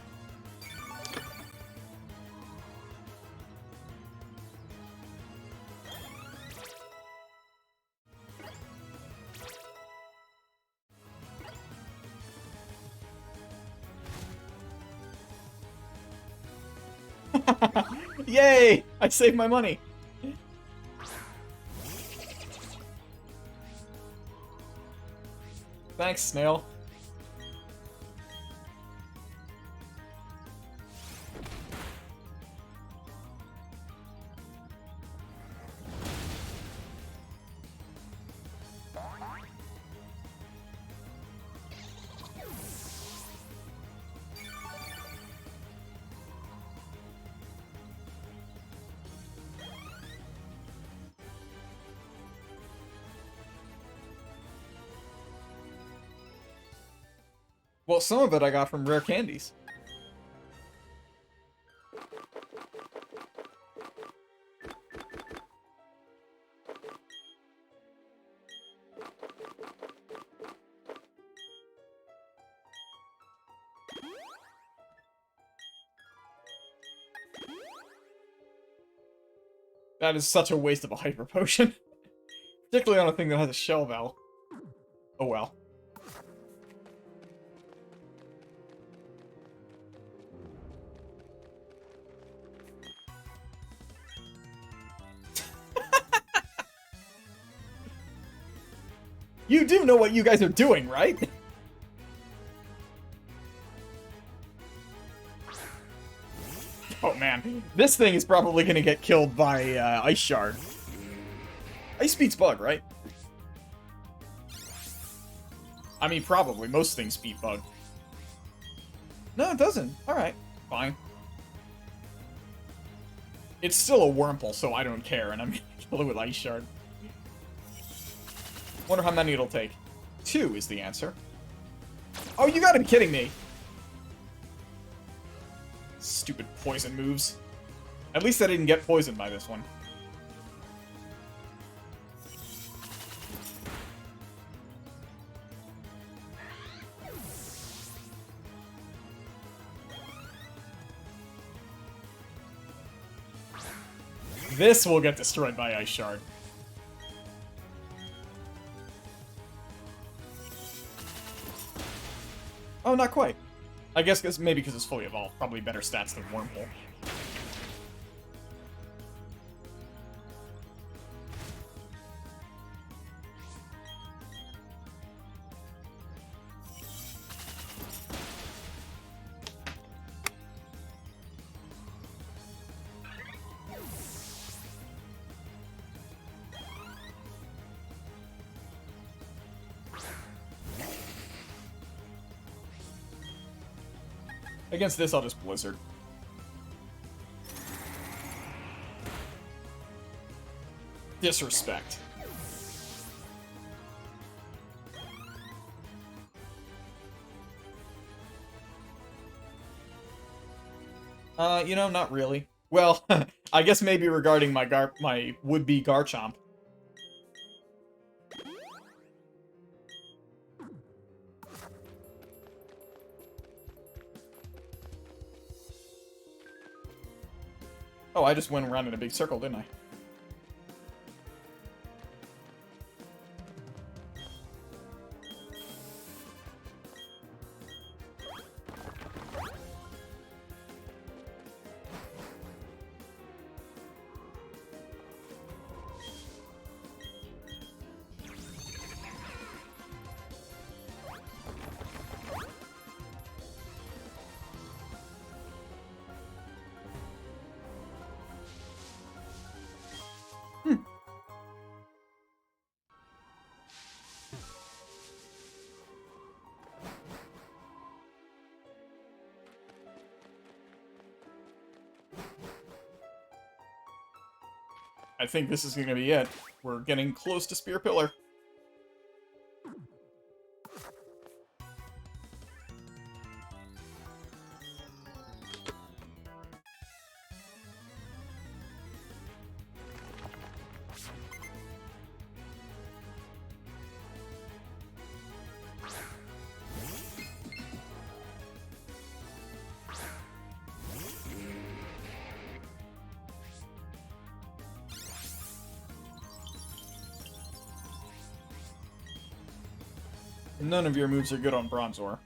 Yay! I saved my money. Thanks, Snail. Well, some of it I got from rare candies. That is such a waste of a hyper potion. Particularly on a thing that has a shell valve. Oh well. You do know what you guys are doing, right? Oh man, this thing is probably gonna get killed by Ice Shard. Ice beats Bug, right? I mean, probably. Most things beat Bug. No, it doesn't. Alright, fine. It's still a Wurmple, so I don't care, and I'm gonna kill it with Ice Shard. Wonder how many it'll take. 2 is the answer. Oh, you gotta be kidding me! Stupid poison moves. At least I didn't get poisoned by this one. This will get destroyed by Ice Shard. Oh, not quite. I guess maybe because it's fully evolved. Probably better stats than Wurmple. Against this, I'll just Blizzard. Disrespect. You know, not really. Well, I guess maybe regarding my would-be Garchomp. Oh, I just went around in a big circle, didn't I? I think this is going to be it. We're getting close to Spear Pillar. None of your moves are good on Bronzor.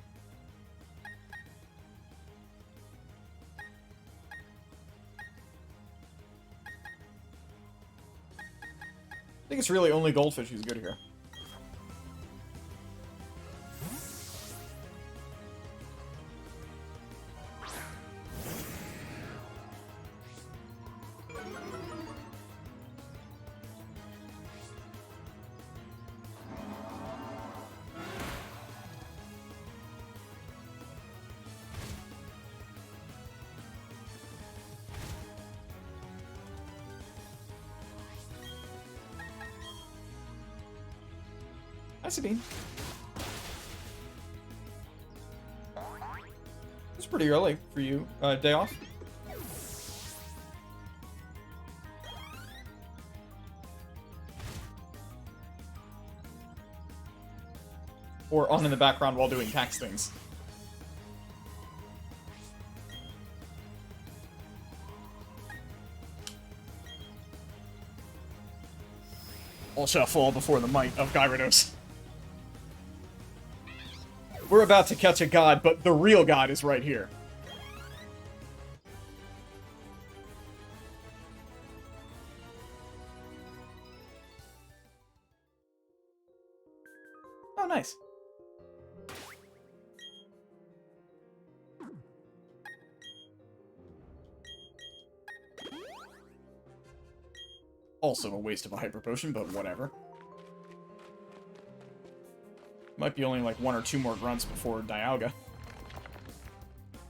I think it's really only Goldfish who's good here. Sabine. It's pretty early for you. Day off? Or on in the background while doing tax things. All shall fall before the might of Gyarados. We're about to catch a god, but the real god is right here. nice. Also a waste of a hyper potion, but whatever. Might be only like 1 or 2 more grunts before Dialga.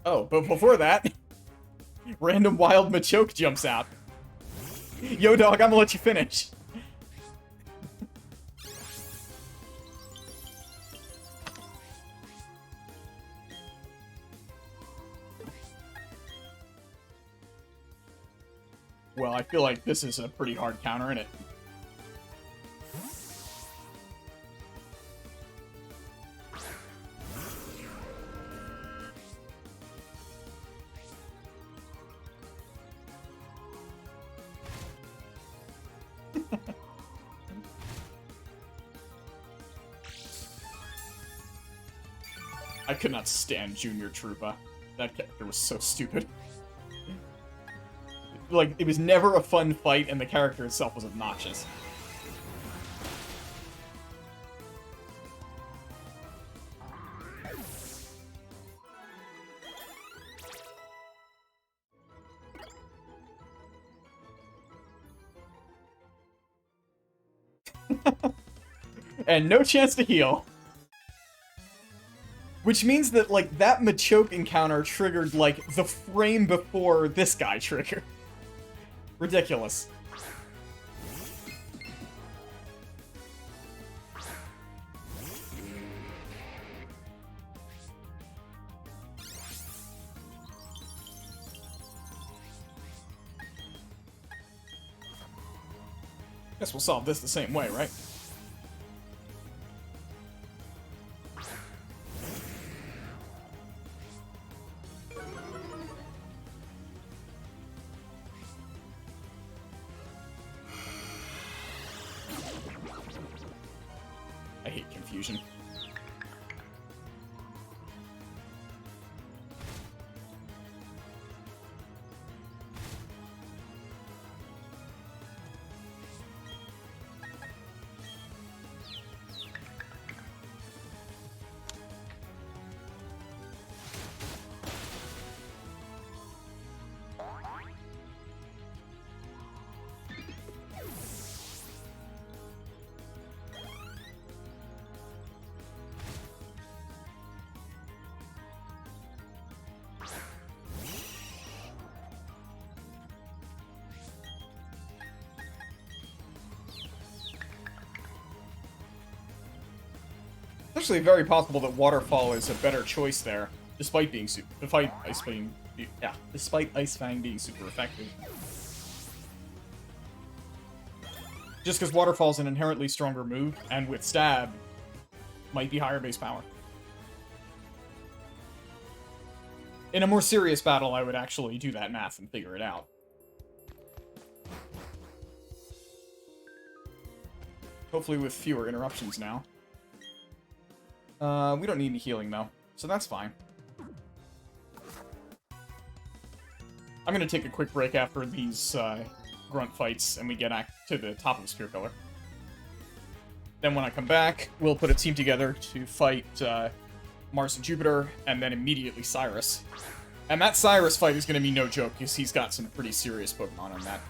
Oh, but before that, random wild Machoke jumps out. Yo, dog, I'm gonna let you finish. Well, I feel like this is a pretty hard counter, isn't it? I could not stand Junior Troopa. That character was so stupid. Like, it was never a fun fight, and the character itself was obnoxious. And no chance to heal. Which means that, like, that Machoke encounter triggered, like, the frame before this guy triggered. Ridiculous. Guess we'll solve this the same way, right? I hate confusion. It's actually very possible that Waterfall is a better choice there, despite being despite Ice Fang being super effective. Just because Waterfall's an inherently stronger move, and with Stab, might be higher base power. In a more serious battle, I would actually do that math and figure it out. Hopefully with fewer interruptions now. We don't need any healing, though, so that's fine. I'm gonna take a quick break after these, grunt fights, and we get back to the top of the Spear Pillar. Then when I come back, we'll put a team together to fight, Mars and Jupiter, and then immediately Cyrus. And that Cyrus fight is gonna be no joke, because he's got some pretty serious Pokemon on that.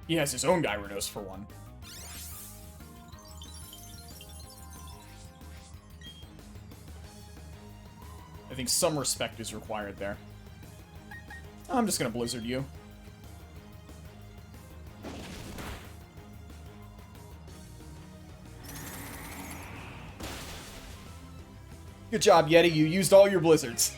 He has his own Gyarados, for one. I think some respect is required there. I'm just gonna Blizzard you. Good job, Yeti. You used all your Blizzards.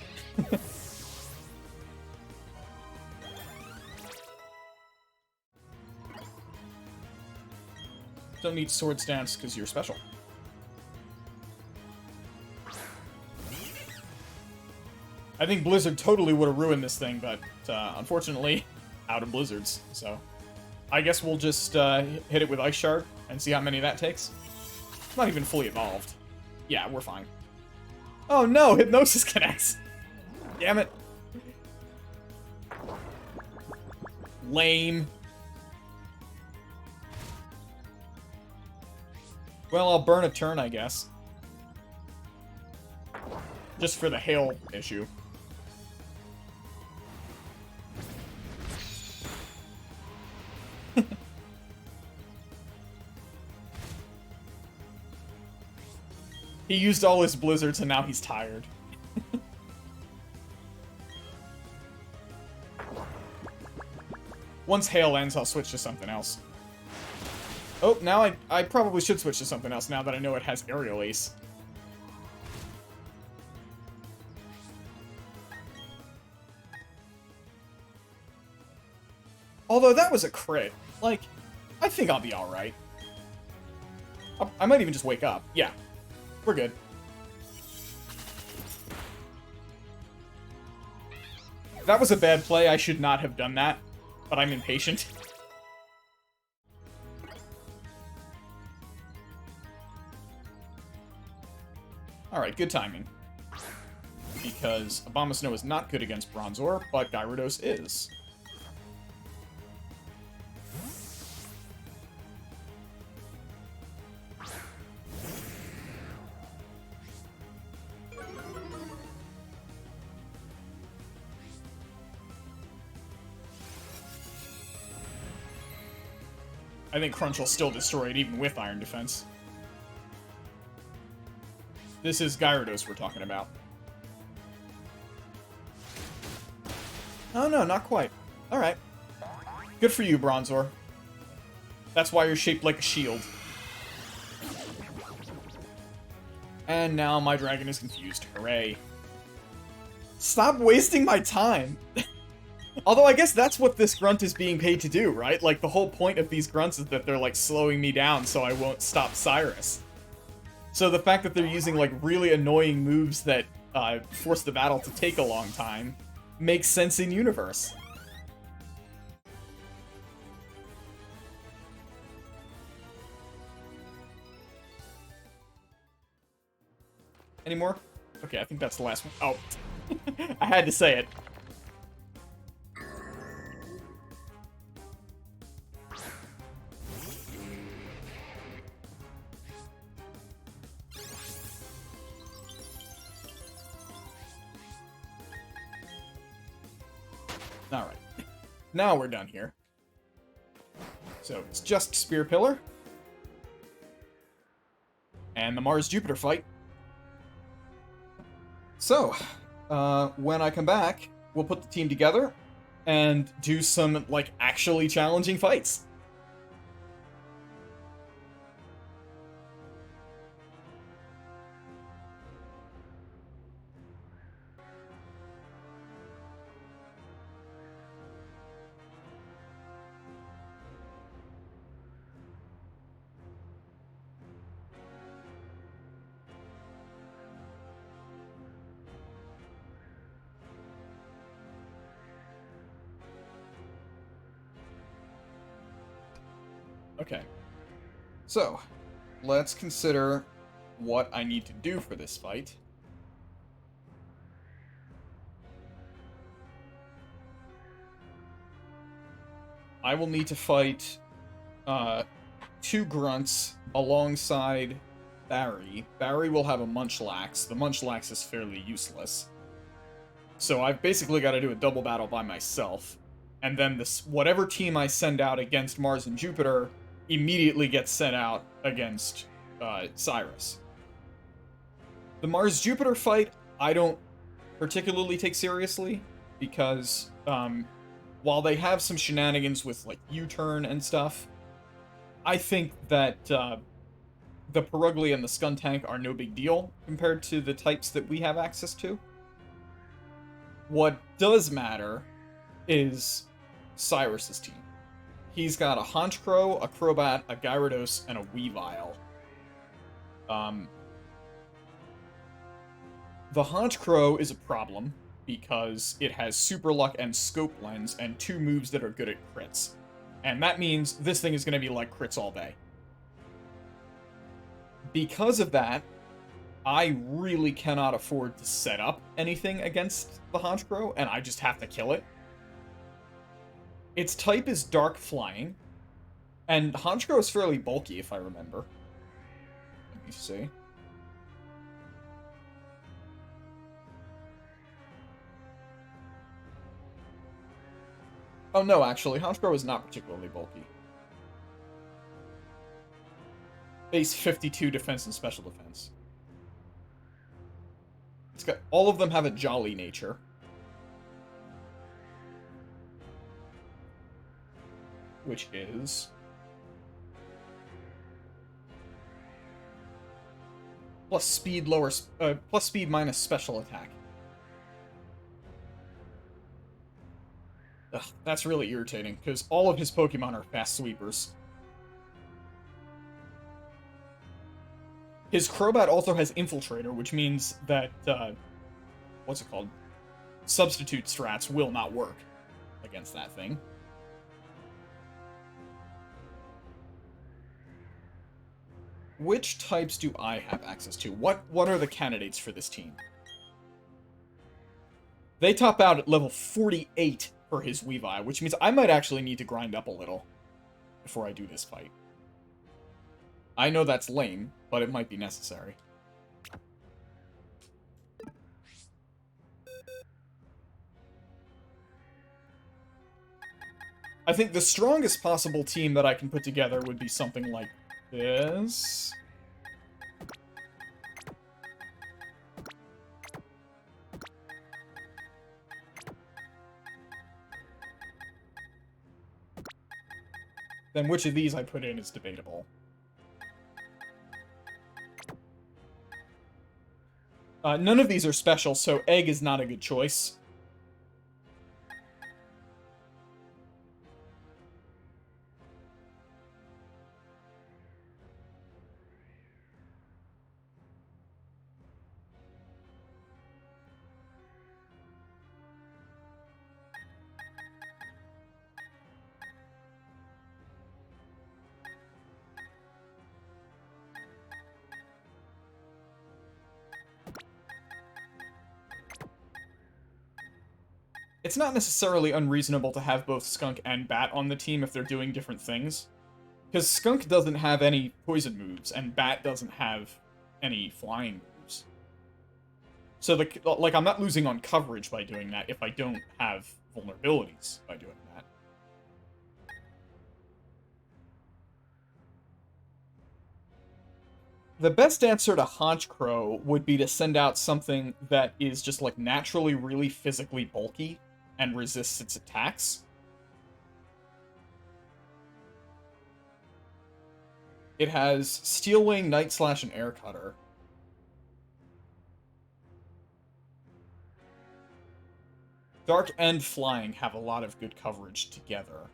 Don't need Sword Stance because you're special. I think Blizzard totally would have ruined this thing, but unfortunately, out of Blizzards. So, I guess we'll just hit it with Ice Shard and see how many that takes. It's not even fully evolved. Yeah, we're fine. Oh no, Hypnosis connects! Damn it. Lame. Well, I'll burn a turn, I guess. Just for the hail issue. He used all his blizzards and now he's tired. Once hail ends, I'll switch to something else. Oh, now I probably should switch to something else now that I know it has Aerial Ace. Although that was a crit. Like, I think I'll be alright. I might even just wake up. Yeah, we're good. That was a bad play. I should not have done that, but I'm impatient. Alright, good timing. Because Abomasnow is not good against Bronzor, but Gyarados is. I think Crunch will still destroy it, even with Iron Defense. This is Gyarados we're talking about. Oh no, not quite. Alright. Good for you, Bronzor. That's why you're shaped like a shield. And now my dragon is confused. Hooray. Stop wasting my time! Although I guess that's what this grunt is being paid to do, right? Like, the whole point of these grunts is that they're, like, slowing me down so I won't stop Cyrus. So the fact that they're using, like, really annoying moves that force the battle to take a long time makes sense in universe. Any more? Okay, I think that's the last one. Oh. I had to say it. Alright. Now we're done here. So, it's just Spear Pillar. And the Mars-Jupiter fight. So, when I come back, we'll put the team together and do some, like, actually challenging fights. Okay, so let's consider what I need to do for this fight. I will need to fight two grunts alongside Barry. Barry will have a Munchlax. The Munchlax is fairly useless. So I've basically got to do a double battle by myself. And then this whatever team I send out against Mars and Jupiter immediately gets sent out against Cyrus. The Mars-Jupiter fight, I don't particularly take seriously, because while they have some shenanigans with, like, U-turn and stuff, I think that the Perugly and the Skuntank are no big deal compared to the types that we have access to. What does matter is Cyrus's team. He's got a Honchkrow, a Crobat, a Gyarados, and a Weavile. The Honchkrow is a problem, because it has Super Luck and Scope Lens, and two moves that are good at crits. And that means this thing is going to be like crits all day. Because of that, I really cannot afford to set up anything against the Honchkrow, and I just have to kill it. Its type is Dark Flying, and Honchkrow is fairly bulky, if I remember. Let me see. Oh no, actually, Honchkrow is not particularly bulky. Base 52 defense and special defense. It's got all of them have a jolly nature. Which is plus speed plus speed minus special attack. Ugh, that's really irritating, because all of his Pokemon are fast sweepers. His Crobat also has Infiltrator, which means that, what's it called? Substitute strats will not work against that thing. Which types do I have access to? What are the candidates for this team? They top out at level 48 for his Weavile, which means I might actually need to grind up a little before I do this fight. I know that's lame, but it might be necessary. I think the strongest possible team that I can put together would be something like this. Then which of these I put in is debatable. None of these are special, so Egg is not a good choice. It's not necessarily unreasonable to have both Skunk and Bat on the team if they're doing different things. Because Skunk doesn't have any poison moves, and Bat doesn't have any flying moves. So, like, I'm not losing on coverage by doing that if I don't have vulnerabilities by doing that. The best answer to Honchkrow would be to send out something that is just, like, naturally really physically bulky and resists its attacks. It has Steel Wing, Night Slash, and Air Cutter. Dark and Flying have a lot of good coverage together.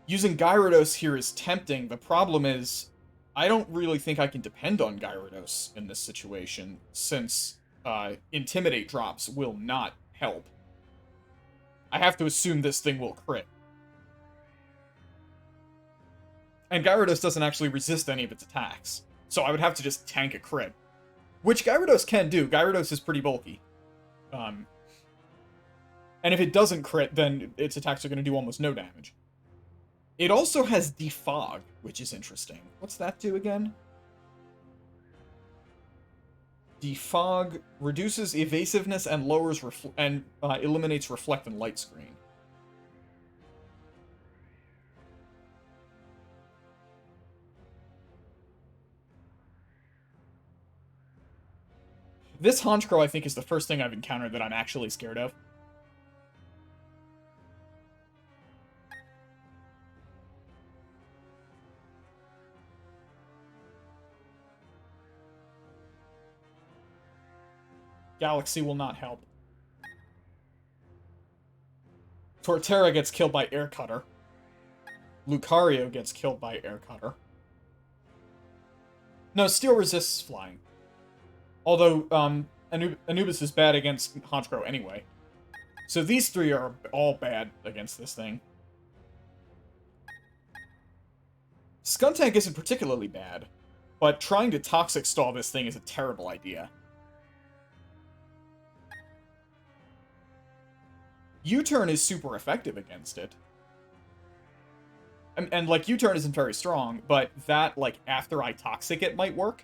Using Gyarados here is tempting. The problem is, I don't really think I can depend on Gyarados in this situation, since Intimidate drops will not help. I have to assume this thing will crit. And Gyarados doesn't actually resist any of its attacks, so I would have to just tank a crit. Which Gyarados can do. Gyarados is pretty bulky. And if it doesn't crit, then its attacks are going to do almost no damage. It also has Defog, which is interesting. What's that do again? Defog reduces evasiveness and lowers eliminates Reflect and Light Screen. This Honchkrow, I think, is the first thing I've encountered that I'm actually scared of. Galaxy will not help. Torterra gets killed by Air Cutter. Lucario gets killed by Air Cutter. No, Steel resists flying. Although, Anubis is bad against Honchkrow anyway. So these three are all bad against this thing. Skuntank isn't particularly bad, but trying to Toxic Stall this thing is a terrible idea. U-turn is super effective against it. And like, U-turn isn't very strong, but that, like, after I toxic it might work.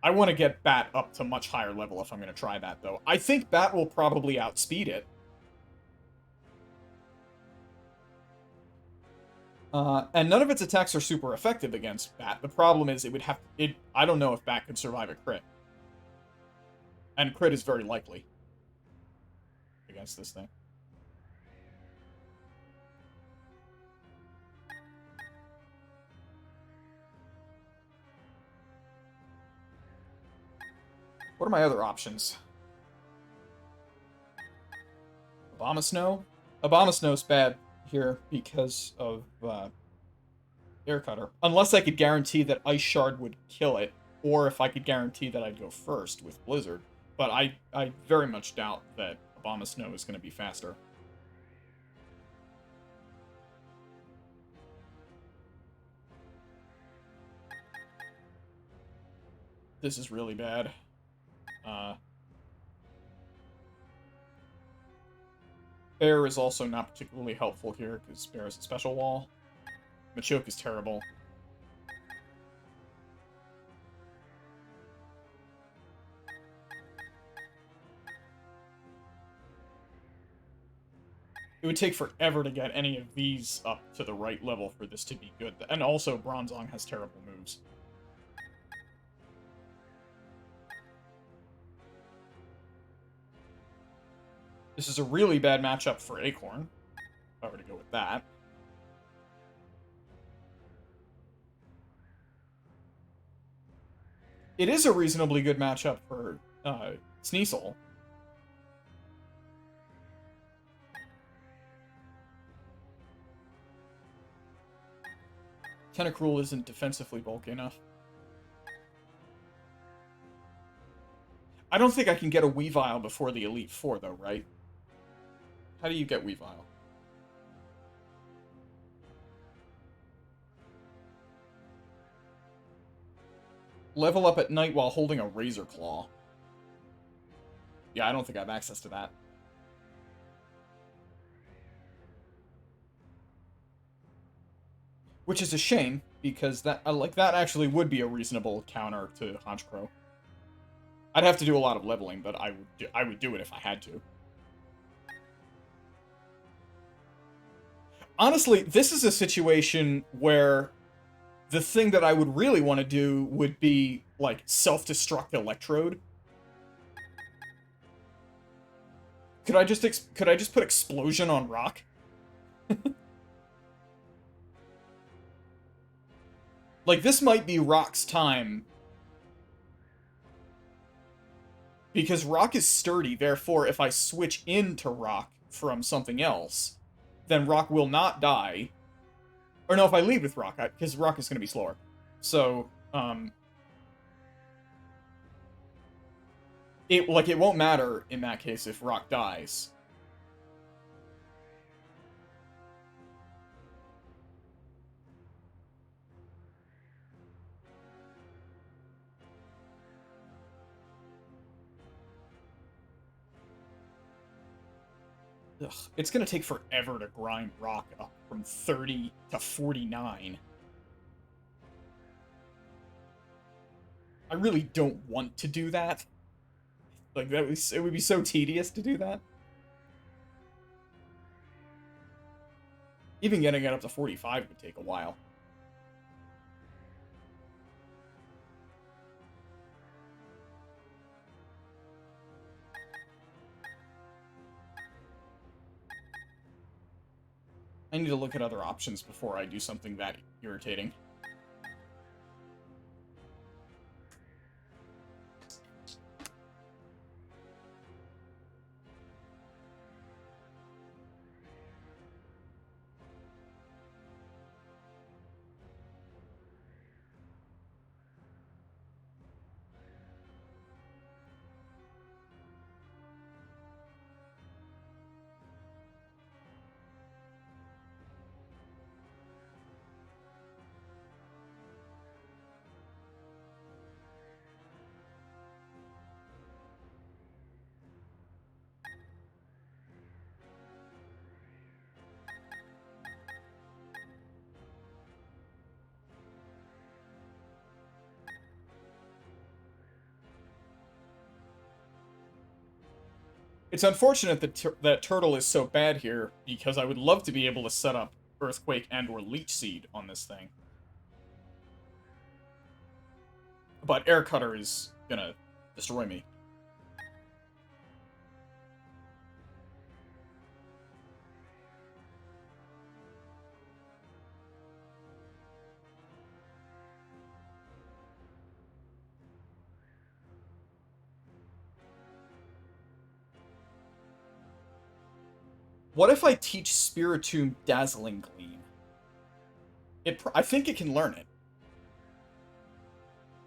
I want to get Bat up to much higher level if I'm going to try that, though. I think Bat will probably outspeed it. And none of its attacks are super effective against Bat. The problem is it would have... I don't know if Bat could survive a crit. And crit is very likely against this thing. What are my other options? Abomasnow? Abomasnow's bad here because of Air Cutter. Unless I could guarantee that Ice Shard would kill it, or if I could guarantee that I'd go first with Blizzard. But I very much doubt that Abomasnow is going to be faster. This is really bad. Bear is also not particularly helpful here, because Bear is a special wall. Machoke is terrible. It would take forever to get any of these up to the right level for this to be good. And also, Bronzong has terrible moves. This is a really bad matchup for Acorn, if I were to go with that. It is a reasonably good matchup for Sneasel. Tentacruel isn't defensively bulky enough. I don't think I can get a Weavile before the Elite Four, though, right? How do you get Weavile? Level up at night while holding a Razor Claw. Yeah, I don't think I have access to that. Which is a shame, because that actually would be a reasonable counter to Honchkrow. I'd have to do a lot of leveling, but I would do it if I had to. Honestly, this is a situation where the thing that I would really want to do would be, like, self-destruct Electrode. Could I just put Explosion on Rock? Like, this might be Rock's time. Because Rock is sturdy, therefore, if I switch into Rock from something else, then Rock will not die. Or no, if I lead with Rock, because Rock is going to be slower. So, it won't matter in that case if Rock dies. Ugh, it's gonna take forever to grind Rock up from 30 to 49. I really don't want to do that. Like, it would be so tedious to do that. Even getting it up to 45 would take a while. I need to look at other options before I do something that irritating. It's unfortunate that that Turtle is so bad here, because I would love to be able to set up Earthquake and or Leech Seed on this thing. But Air Cutter is gonna destroy me. What if I teach Spiritomb Dazzling Gleam? I think it can learn it.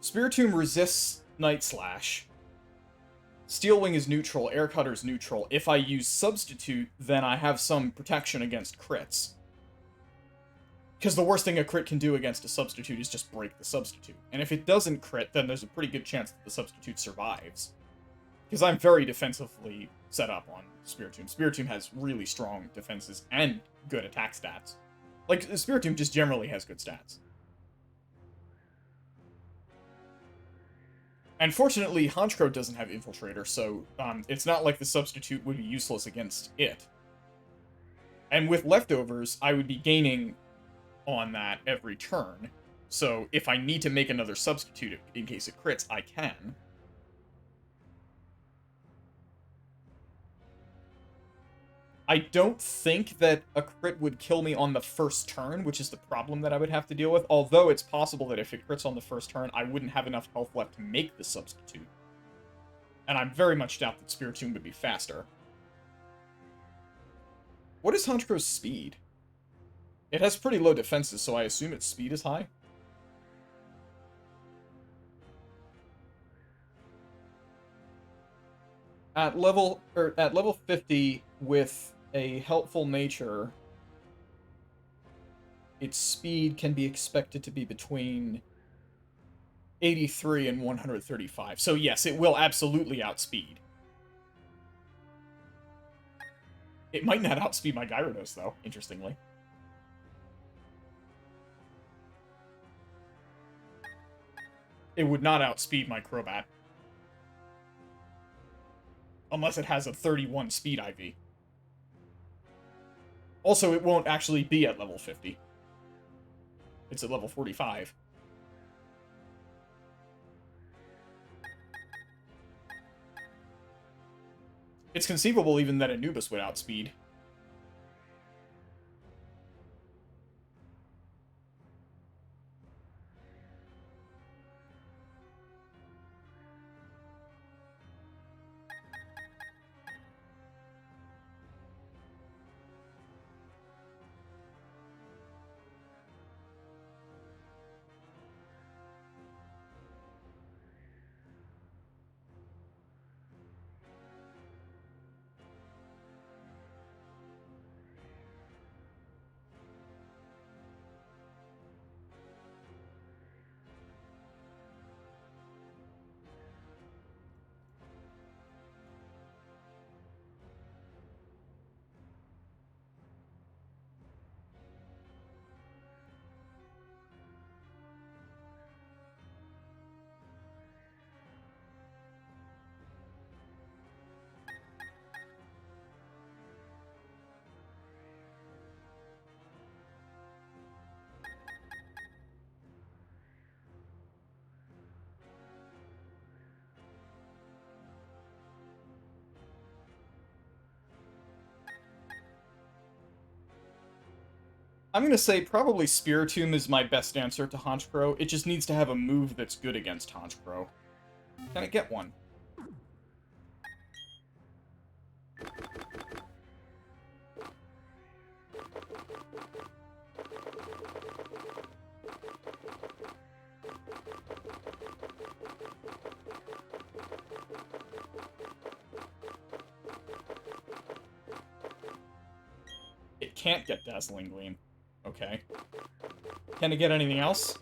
Spiritomb resists Night Slash. Steel Wing is neutral, Air Cutter is neutral. If I use Substitute, then I have some protection against crits. Because the worst thing a crit can do against a Substitute is just break the Substitute. And if it doesn't crit, then there's a pretty good chance that the Substitute survives. Because I'm very defensively set up on Spiritomb. Spiritomb has really strong defenses and good attack stats. Like, Spiritomb just generally has good stats. And fortunately, Honchkrow doesn't have Infiltrator, so it's not like the Substitute would be useless against it. And with Leftovers, I would be gaining on that every turn. So if I need to make another Substitute in case it crits, I can. I don't think that a crit would kill me on the first turn, which is the problem that I would have to deal with, although it's possible that if it crits on the first turn, I wouldn't have enough health left to make the Substitute. And I very much doubt that Spiritomb would be faster. What is Honchkrow's speed? It has pretty low defenses, so I assume its speed is high. At level 50 with a helpful nature, its speed can be expected to be between 83 and 135. So yes, it will absolutely outspeed. It might not outspeed my Gyarados, though, interestingly. It would not outspeed my Crobat. Unless it has a 31 speed IV. Also, it won't actually be at level 50. It's at level 45. It's conceivable even that Anubis would outspeed. I'm gonna say probably Spiritomb is my best answer to Honchkrow. It just needs to have a move that's good against Honchkrow. Can I get one? It can't get Dazzling Gleam. Okay. Can it get anything else?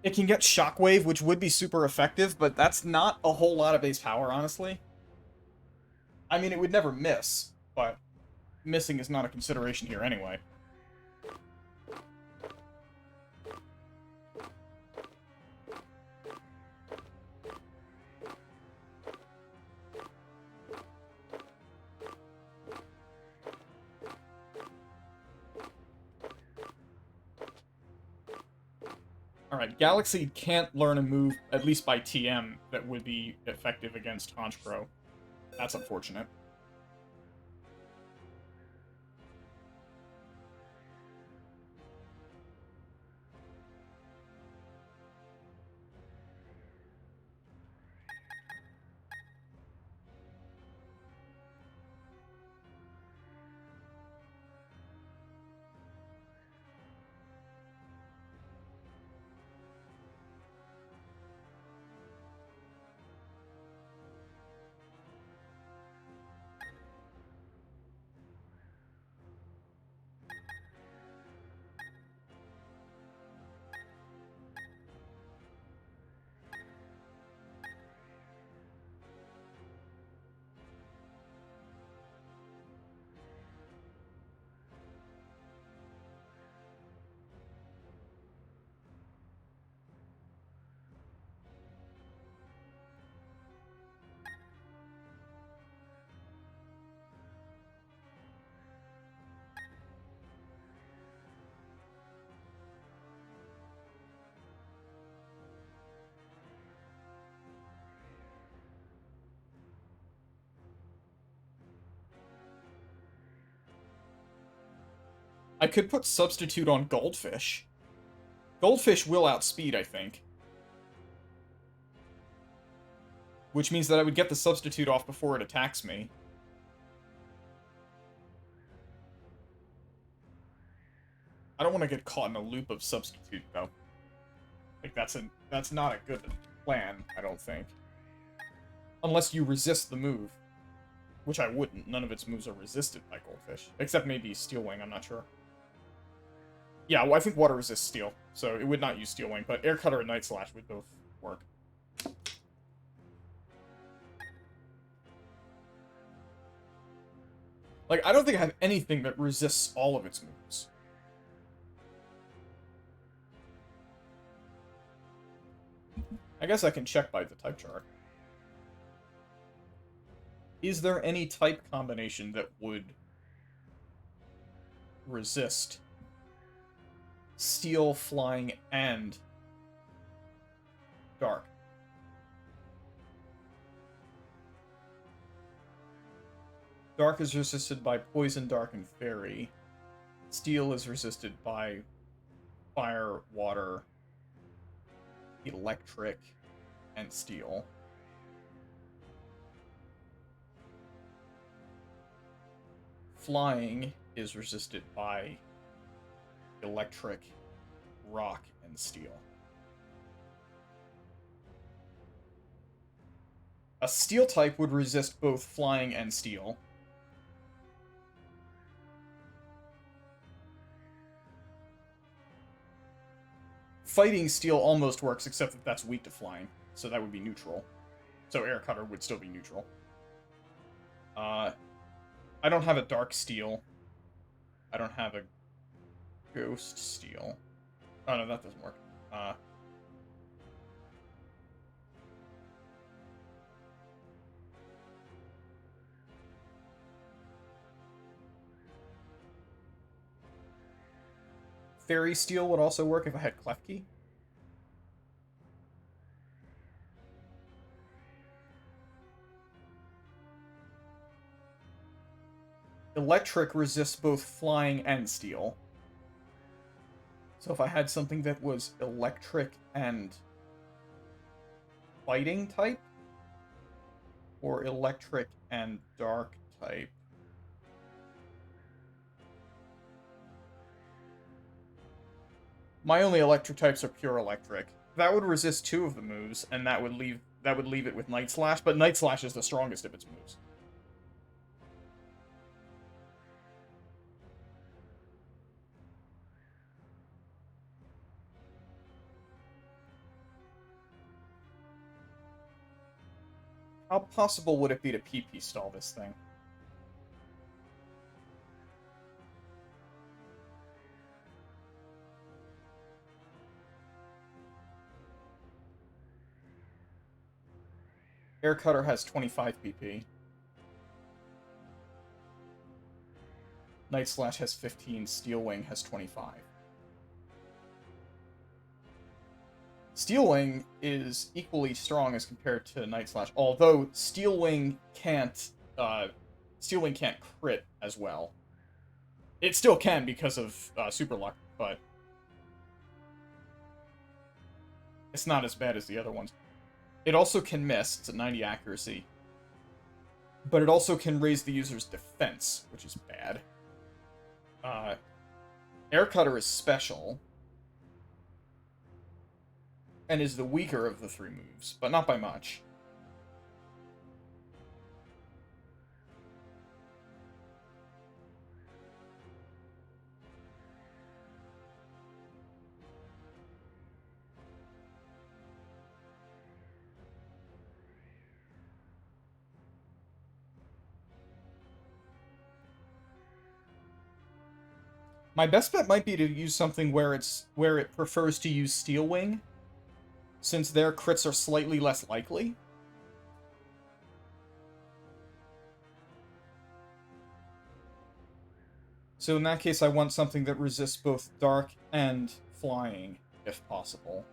It can get Shockwave, which would be super effective, but that's not a whole lot of base power, honestly. I mean, it would never miss, but missing is not a consideration here anyway. Alright, Galaxy can't learn a move, at least by TM, that would be effective against Honchkrow. That's unfortunate. I could put Substitute on Goldfish. Goldfish will outspeed, I think. Which means that I would get the Substitute off before it attacks me. I don't want to get caught in a loop of Substitute, though. Like, that's not a good plan, I don't think. Unless you resist the move. Which I wouldn't. None of its moves are resisted by Goldfish. Except maybe Steel Wing, I'm not sure. Yeah, well, I think Water resists Steel, so it would not use Steel Wing, but Air Cutter and Night Slash would both work. Like, I don't think I have anything that resists all of its moves. I guess I can check by the type chart. Is there any type combination that would resist Steel, Flying, and Dark? Dark is resisted by Poison, Dark, and Fairy. Steel is resisted by Fire, Water, Electric, and Steel. Flying is resisted by Electric, Rock, and Steel. A Steel type would resist both Flying and Steel. Fighting Steel almost works, except that that's weak to Flying, so that would be neutral. So Air Cutter would still be neutral. I don't have a Dark Steel. I don't have a Ghost Steel. Oh, no, that doesn't work. Fairy Steel would also work if I had Klefki. Electric resists both Flying and Steel. So if I had something that was Electric and Fighting type, or Electric and Dark type. My only electric types are pure electric. That would resist 2 of the moves, and that would leave it with Night Slash, but Night Slash is the strongest of its moves. How possible would it be to PP stall this thing? Air Cutter has 25 PP. Night Slash has 15. Steel Wing has 25. Steel Wing is equally strong as compared to Night Slash, although Steel Wing can't crit as well. It still can because of Super Luck, but it's not as bad as the other ones. It also can miss. It's at 90 accuracy. But it also can raise the user's defense, which is bad. Air Cutter is special, and is the weaker of the three moves, but not by much. My best bet might be to use something where it prefers to use Steel Wing, since their crits are slightly less likely. So in that case, I want something that resists both dark and flying, if possible.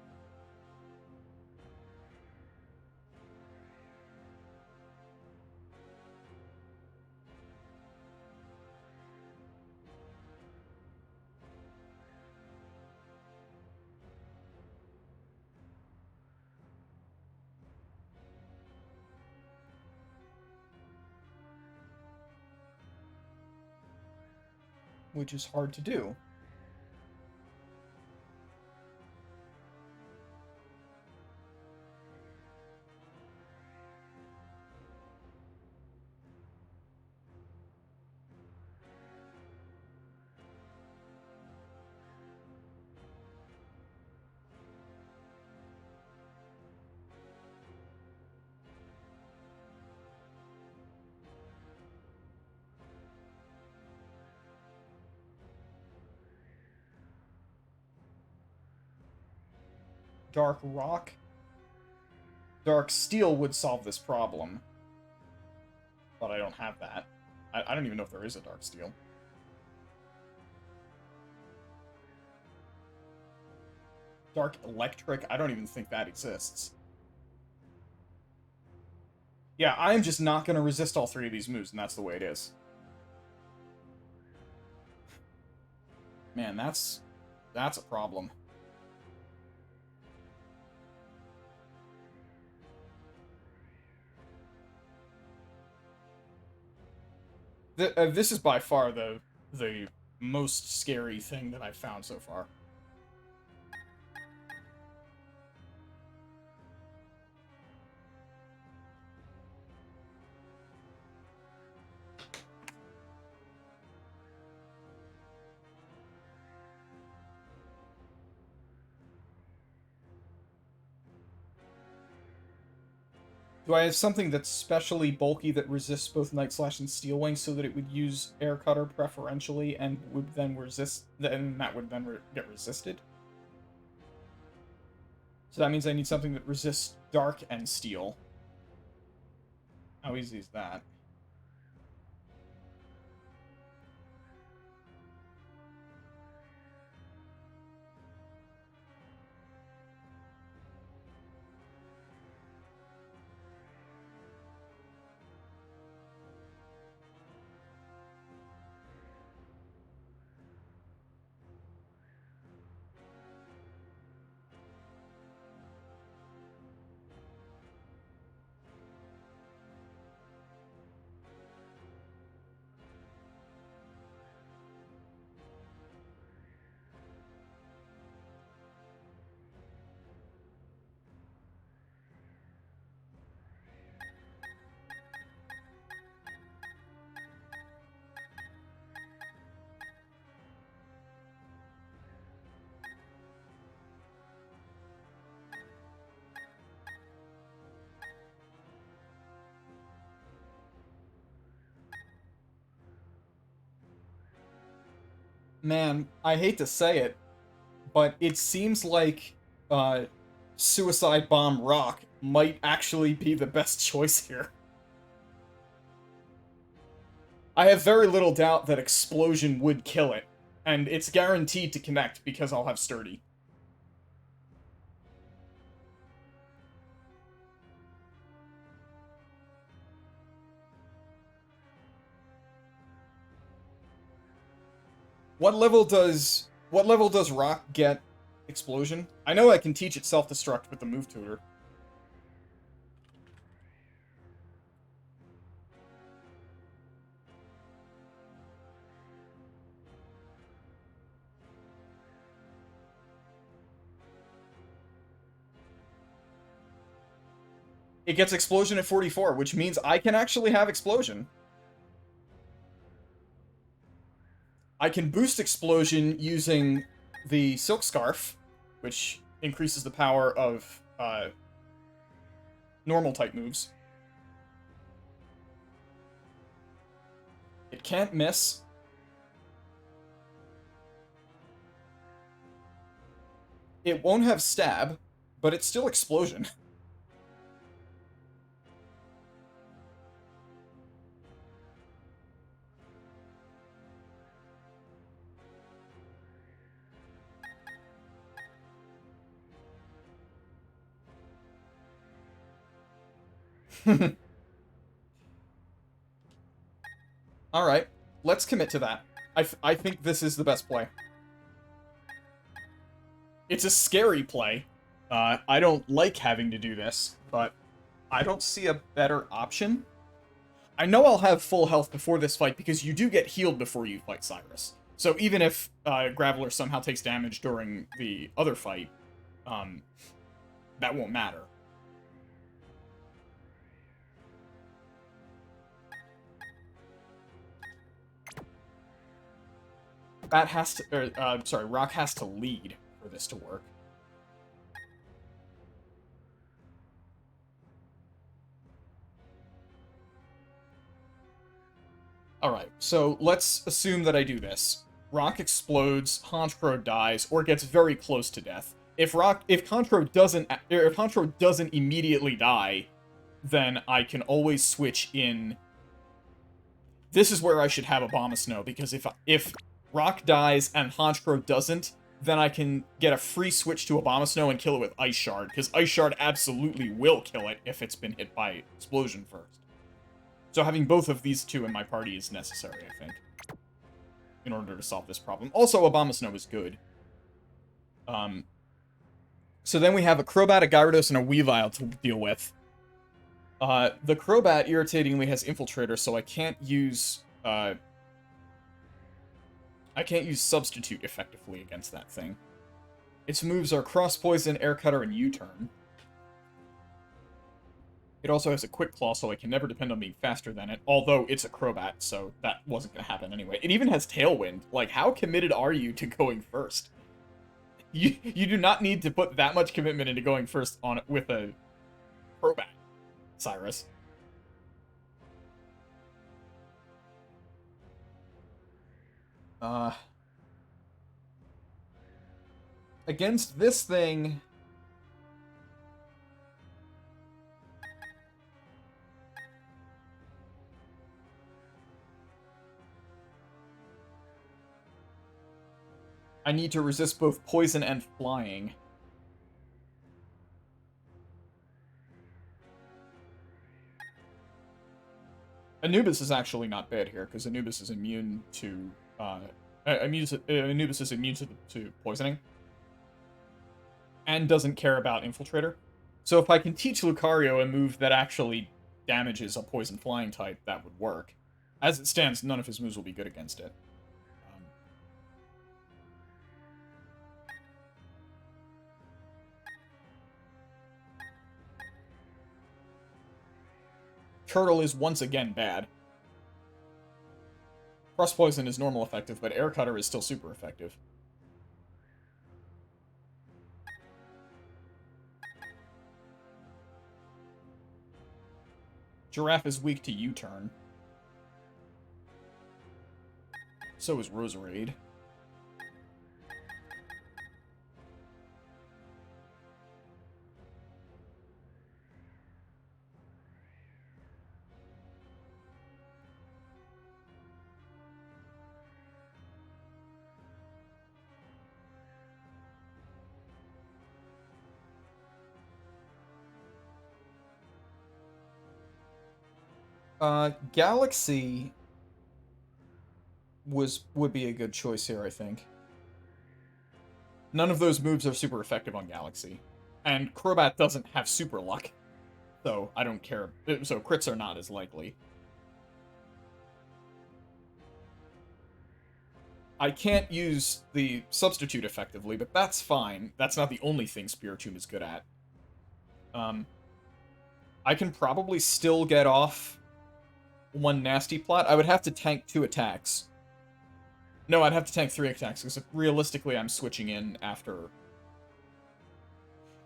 Which is hard to do. Dark Rock? Dark Steel would solve this problem. But I don't have that. I don't even know if there is a Dark Steel. Dark Electric? I don't even think that exists. Yeah, I'm just not going to resist all three of these moves, and that's the way it is. Man, that's a problem. This is by far the most scary thing that I've found so far. Do I have something that's specially bulky that resists both Night Slash and Steel Wing so that it would use Air Cutter preferentially and would then resist, then that would then get resisted? So that means I need something that resists Dark and Steel. How easy is that? Man, I hate to say it, but it seems like uh, Suicide Bomb Rock might actually be the best choice here. I have very little doubt that Explosion would kill it, and it's guaranteed to connect because I'll have Sturdy. What level does Rock get Explosion? I know I can teach it self-destruct with the move tutor. It gets Explosion at 44, which means I can actually have Explosion. I can boost Explosion using the Silk Scarf, which increases the power of normal type moves. It can't miss. It won't have Stab, but it's still Explosion. Alright, let's commit to that. I think this is the best play. It's a scary play. I don't like having to do this, but I don't see a better option. I know I'll have full health before this fight because you do get healed before you fight Cyrus. So even if Graveler somehow takes damage during the other fight, that won't matter. Rock has to lead for this to work. Alright, so let's assume that I do this. Rock explodes, Honchkrow dies, or gets very close to death. If Honchkrow doesn't immediately die, then I can always switch in. This is where I should have Abomasnow, because if Rock dies and Honchkrow doesn't, then I can get a free switch to Abomasnow and kill it with Ice Shard, because Ice Shard absolutely will kill it if it's been hit by Explosion first. So having both of these two in my party is necessary, I think, in order to solve this problem. Also, Abomasnow is good. So then we have a Crobat, a Gyarados, and a Weavile to deal with. The Crobat irritatingly has Infiltrator, so I can't use Substitute effectively against that thing. Its moves are Cross Poison, Air Cutter, and U-Turn. It also has a Quick Claw, so I can never depend on being faster than it, although it's a Crobat, so that wasn't going to happen anyway. It even has Tailwind. Like, how committed are you to going first? You do not need to put that much commitment into going first on with a Crobat, Cyrus. Against this thing... I need to resist both poison and flying. Anubis is actually not bad here, because Anubis is immune to... Anubis is immune to poisoning. And doesn't care about Infiltrator. So if I can teach Lucario a move that actually damages a poison flying type, that would work. As it stands, none of his moves will be good against it. Turtle is once again bad. Frost Poison is normal effective, but Air Cutter is still super effective. Giraffe is weak to U-Turn. So is Roserade. Galaxy would be a good choice here, I think. None of those moves are super effective on Galaxy. And Crobat doesn't have super luck, so I don't care. So crits are not as likely. I can't use the substitute effectively, but that's fine. That's not the only thing Spiritomb is good at. I can probably still get off one nasty plot. I would have to tank 2 attacks. No, I'd have to tank 3 attacks, because realistically I'm switching in after...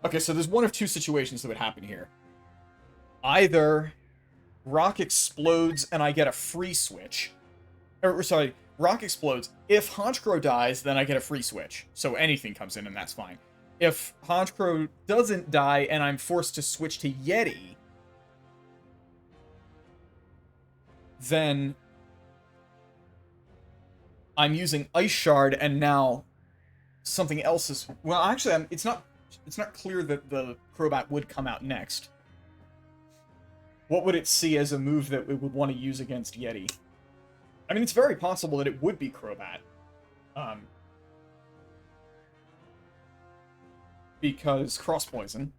Okay, so there's one of 2 situations that would happen here. Either Rock explodes and I get a free switch. Or, sorry, Rock explodes. If Honchkrow dies, then I get a free switch. So anything comes in and that's fine. If Honchkrow doesn't die and I'm forced to switch to Yeti, then I'm using Ice Shard and now something else is... Well, actually, it's not clear that the Crobat would come out next. What would it see as a move that it would want to use against Yeti? I mean, it's very possible that it would be Crobat. Because Cross Poison.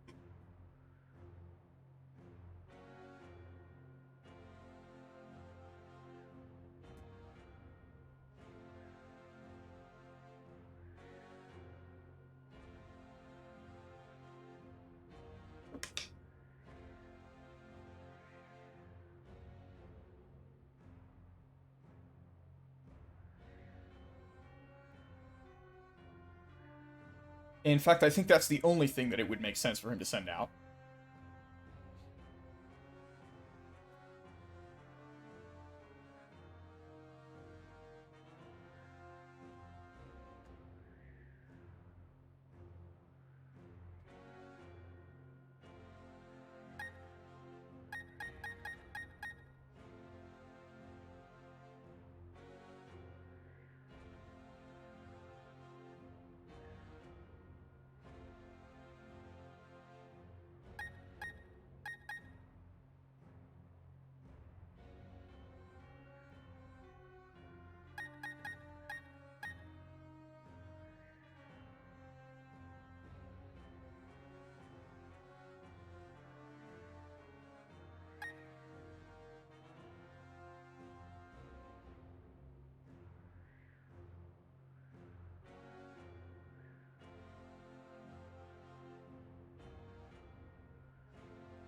In fact, I think that's the only thing that it would make sense for him to send out.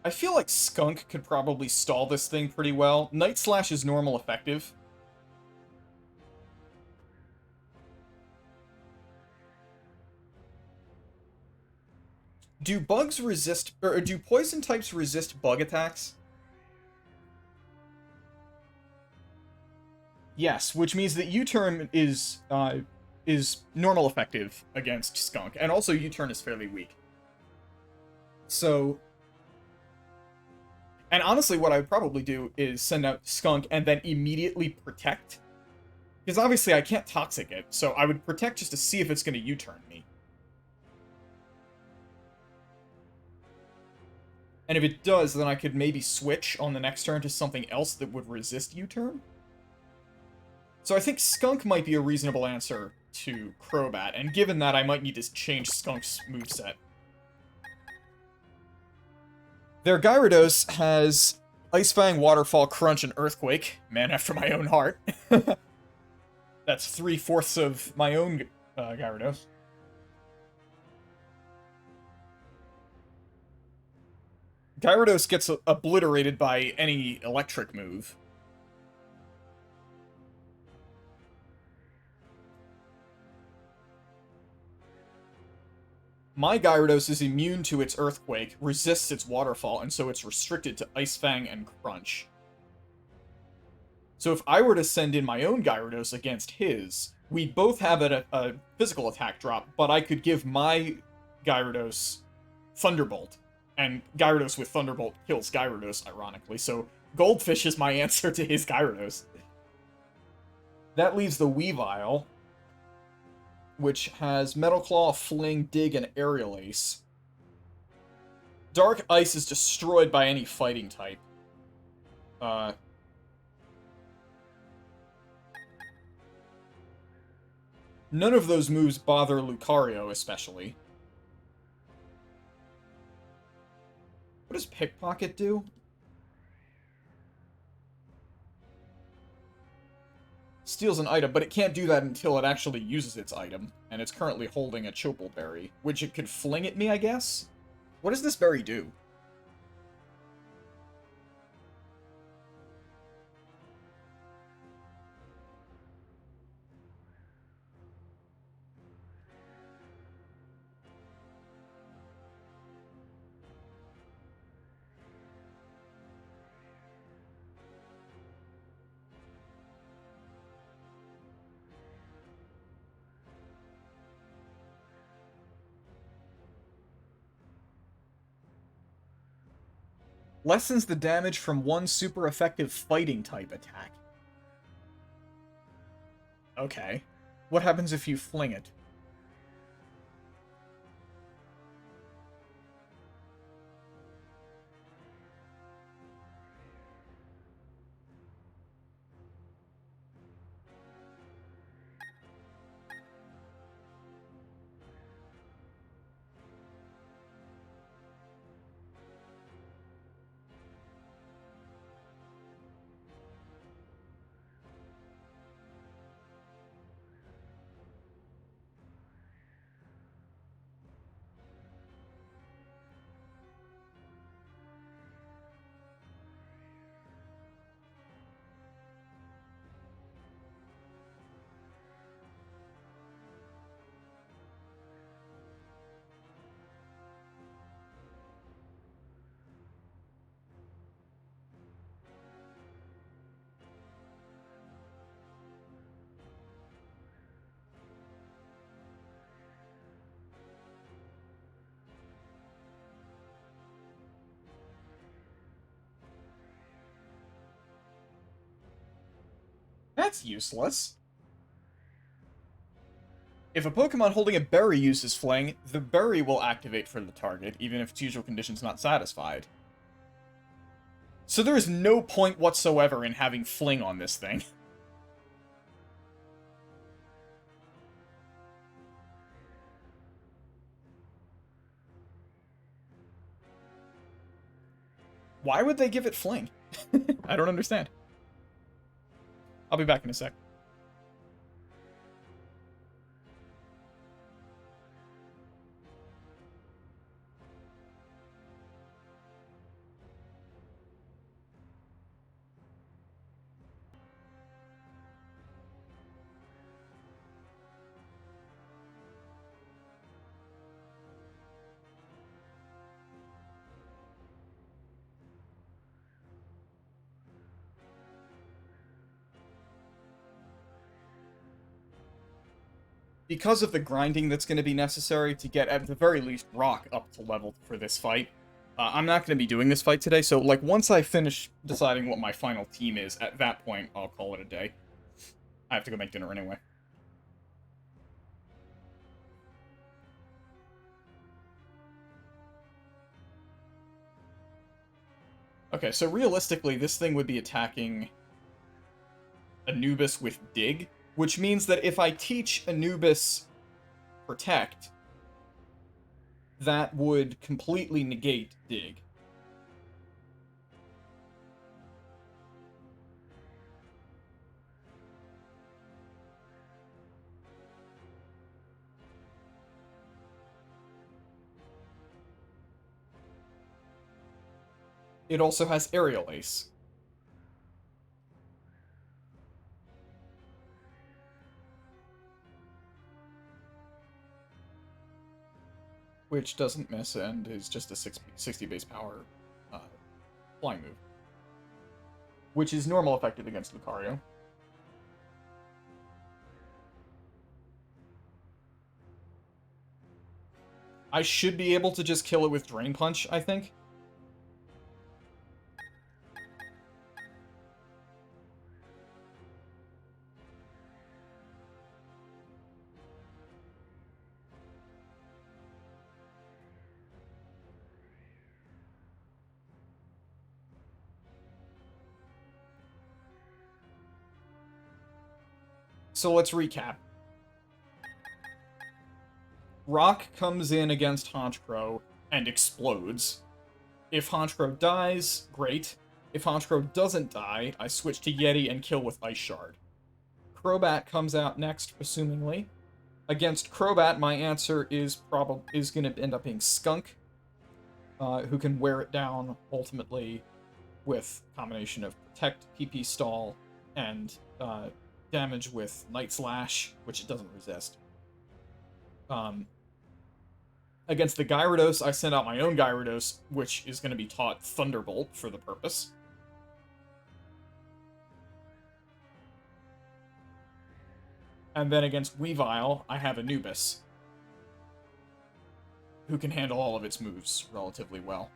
I feel like Skunk could probably stall this thing pretty well. Night Slash is normal effective. Do bugs resist, or do poison types resist bug attacks? Yes, which means that U-turn is normal effective against Skunk, and also U-turn is fairly weak. So, and honestly, what I would probably do is send out Skunk and then immediately protect. Because obviously I can't Toxic it, so I would protect just to see if it's going to U-turn me. And if it does, then I could maybe switch on the next turn to something else that would resist U-turn. So I think Skunk might be a reasonable answer to Crobat, and given that, I might need to change Skunk's moveset. Their Gyarados has Ice Fang, Waterfall, Crunch, and Earthquake. Man after my own heart. That's 3/4 of my own Gyarados. Gyarados gets obliterated by any electric move. My Gyarados is immune to its Earthquake, resists its Waterfall, and so it's restricted to Ice Fang and Crunch. So if I were to send in my own Gyarados against his, we'd both have a physical attack drop, but I could give my Gyarados Thunderbolt, and Gyarados with Thunderbolt kills Gyarados, ironically, so Goldfish is my answer to his Gyarados. That leaves the Weavile, which has Metal Claw, Fling, Dig, and Aerial Ace. Dark Ice is destroyed by any fighting type. None of those moves bother Lucario, especially. What does Pickpocket do? Steals an item, but it can't do that until it actually uses its item, and it's currently holding a Chople Berry, which it could fling at me, I guess? What does this berry do? Lessens the damage from one super effective fighting type attack. Okay. What happens if you fling it? That's useless. If a Pokemon holding a berry uses Fling, the berry will activate for the target, even if its usual condition's not satisfied. So there is no point whatsoever in having Fling on this thing. Why would they give it Fling? I don't understand. I'll be back in a sec. Because of the grinding that's going to be necessary to get, at the very least, Rock up to level for this fight, I'm not going to be doing this fight today, so, like, once I finish deciding what my final team is, at that point, I'll call it a day. I have to go make dinner anyway. Okay, so realistically, this thing would be attacking Anubis with Dig, which means that if I teach Anubis Protect, that would completely negate Dig. It also has Aerial Ace. Which doesn't miss and is just a 60 base power flying move. Which is normal effective against Lucario. I should be able to just kill it with Drain Punch, I think. So let's recap. Rock comes in against Honchkrow and explodes. If Honchkrow dies, great. If Honchkrow doesn't die, I switch to Yeti and kill with Ice Shard. Crobat comes out next, assumingly. Against Crobat, my answer is going to end up being Skunk, who can wear it down ultimately with a combination of Protect, PP Stall, and damage with Night Slash, which it doesn't resist. Against the Gyarados, I send out my own Gyarados, which is going to be taught Thunderbolt for the purpose. And then against Weavile, I have Anubis, who can handle all of its moves relatively well.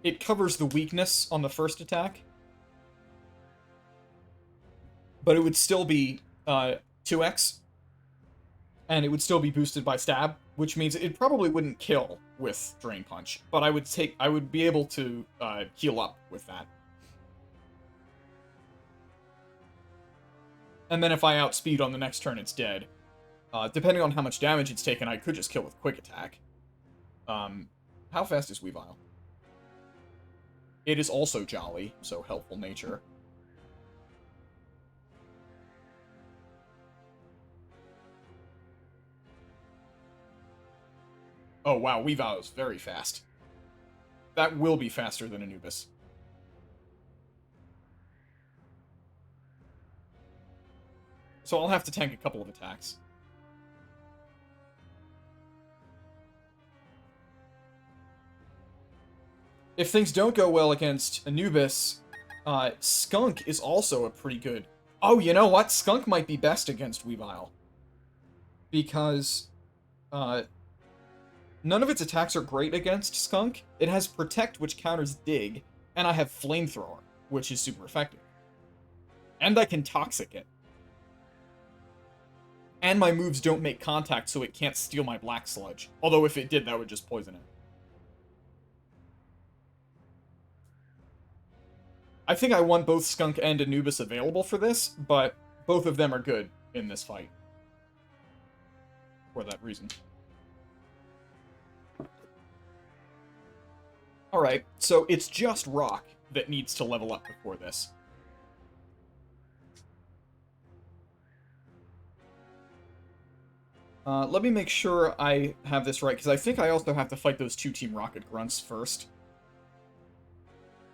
It covers the weakness on the first attack, but it would still be 2x, and it would still be boosted by Stab, which means it probably wouldn't kill with Drain Punch, but I would be able to heal up with that. And then if I outspeed on the next turn, it's dead. Depending on how much damage it's taken, I could just kill with Quick Attack. How fast is Weavile? It is also Jolly, so helpful nature. Oh wow, Weavile is very fast. That will be faster than Anubis. So I'll have to tank a couple of attacks. If things don't go well against Anubis, Skunk is also a pretty good... Oh, you know what? Skunk might be best against Weavile. Because none of its attacks are great against Skunk. It has Protect, which counters Dig, and I have Flamethrower, which is super effective. And I can Toxic it. And my moves don't make contact, so it can't steal my Black Sludge. Although if it did, that would just poison it. I think I want both Skunk and Anubis available for this, but both of them are good in this fight. For that reason. Alright, so it's just Rock that needs to level up before this. Let me make sure I have this right, because I think I also have to fight those two Team Rocket grunts first.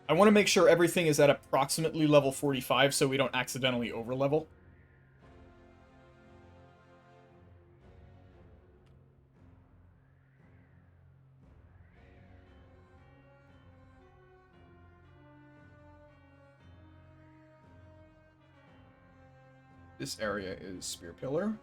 I want to make sure everything is at approximately level 45 so we don't accidentally overlevel. This area is Spear Pillar.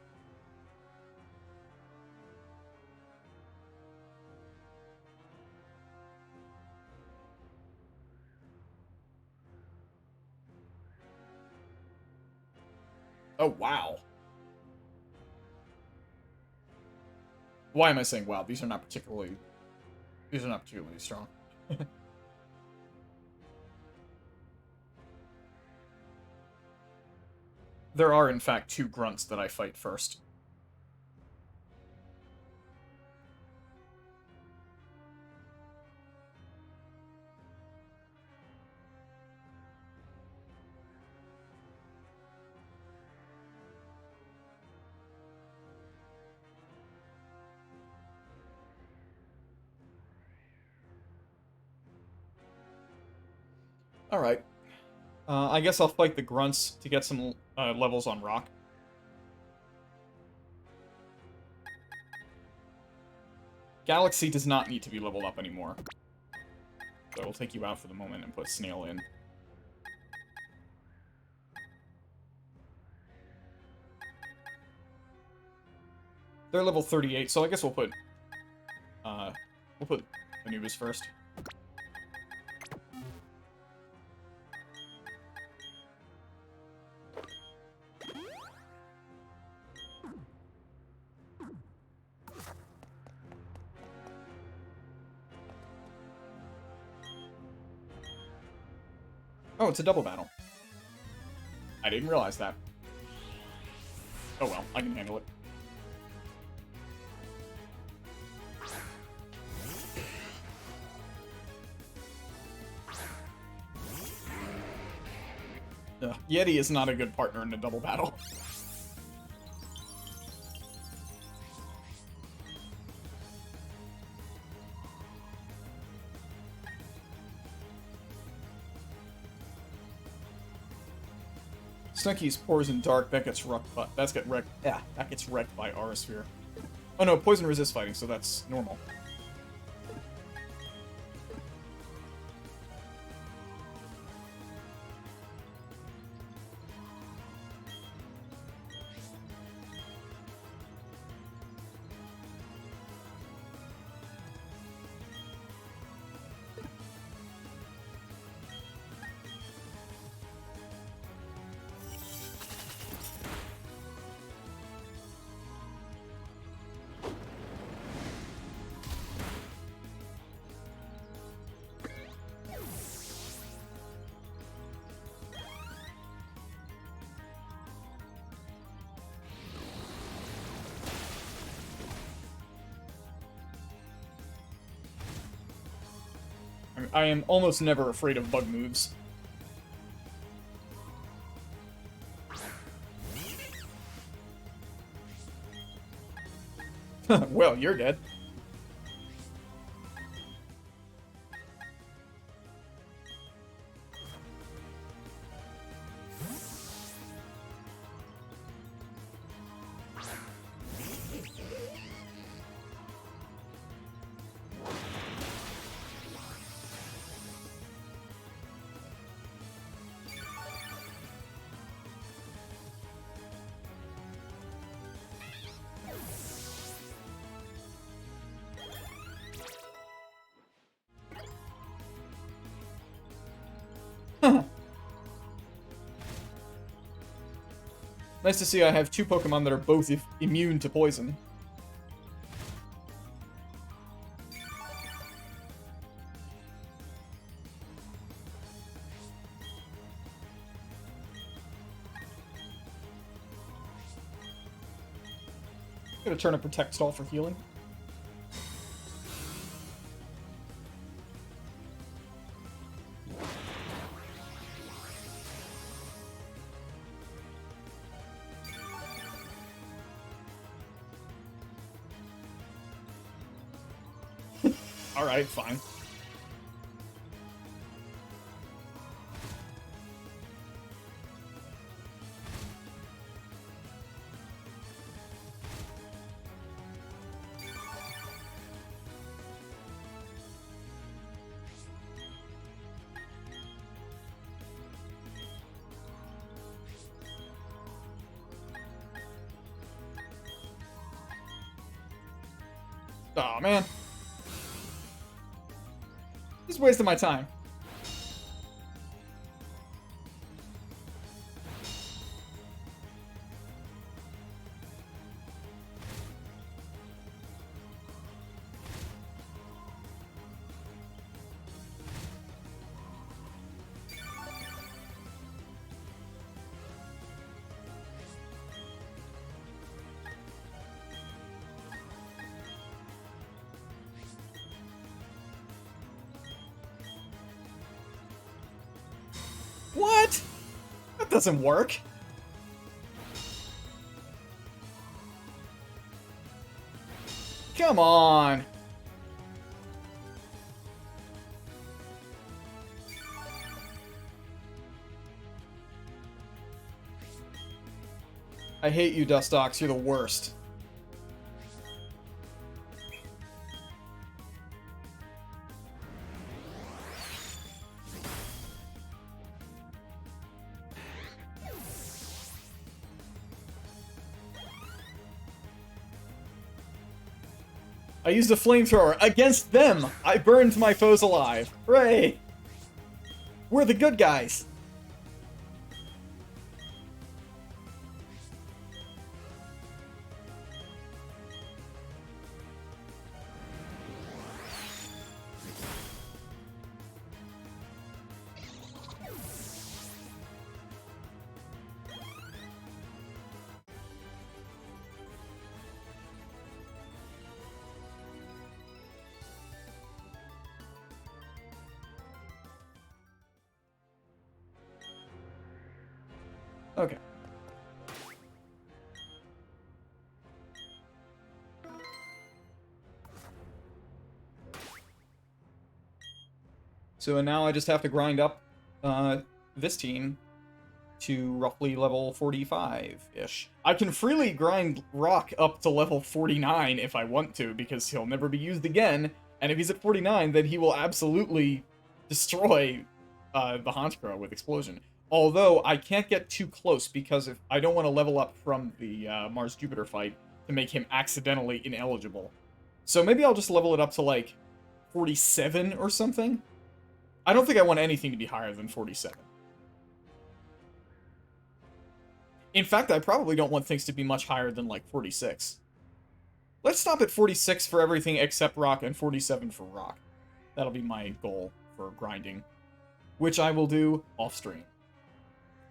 Oh, wow. Why am I saying wow? These are not particularly strong. There are, in fact, two grunts that I fight first. Alright. I guess I'll fight the grunts to get some levels on Rock. Galaxy does not need to be leveled up anymore. So we'll take you out for the moment and put Snail in. They're level 38, so I guess we'll put Anubis first. Oh, it's a double battle. I didn't realize that. Oh well, I can handle it. Yeti is not a good partner in a double battle. Snooky's Poison Dark, that gets wrecked by, that gets wrecked by Aura Sphere. Oh no, Poison resist fighting, so that's normal. I am almost never afraid of bug moves. Well, you're dead. Nice to see I have two Pokemon that are both immune to poison. Gonna turn a Protect Stall for healing. Alright, fine. Aw, man. Just wasting my time. What? That doesn't work. Come on. I hate you, Dustox. You're the worst. I used a flamethrower against them. I burned my foes alive. Hooray! We're the good guys. So now I just have to grind up this team to roughly level 45-ish. I can freely grind Rock up to level 49 if I want to, because he'll never be used again, and if he's at 49, then he will absolutely destroy the Honchkrow with Explosion. Although, I can't get too close, because if I don't want to level up from the Mars-Jupiter fight to make him accidentally ineligible. So maybe I'll just level it up to, like, 47 or something? I don't think I want anything to be higher than 47. In fact, I probably don't want things to be much higher than, like, 46. Let's stop at 46 for everything except Rock and 47 for Rock. That'll be my goal for grinding, which I will do off-stream.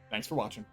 Thanks for watching.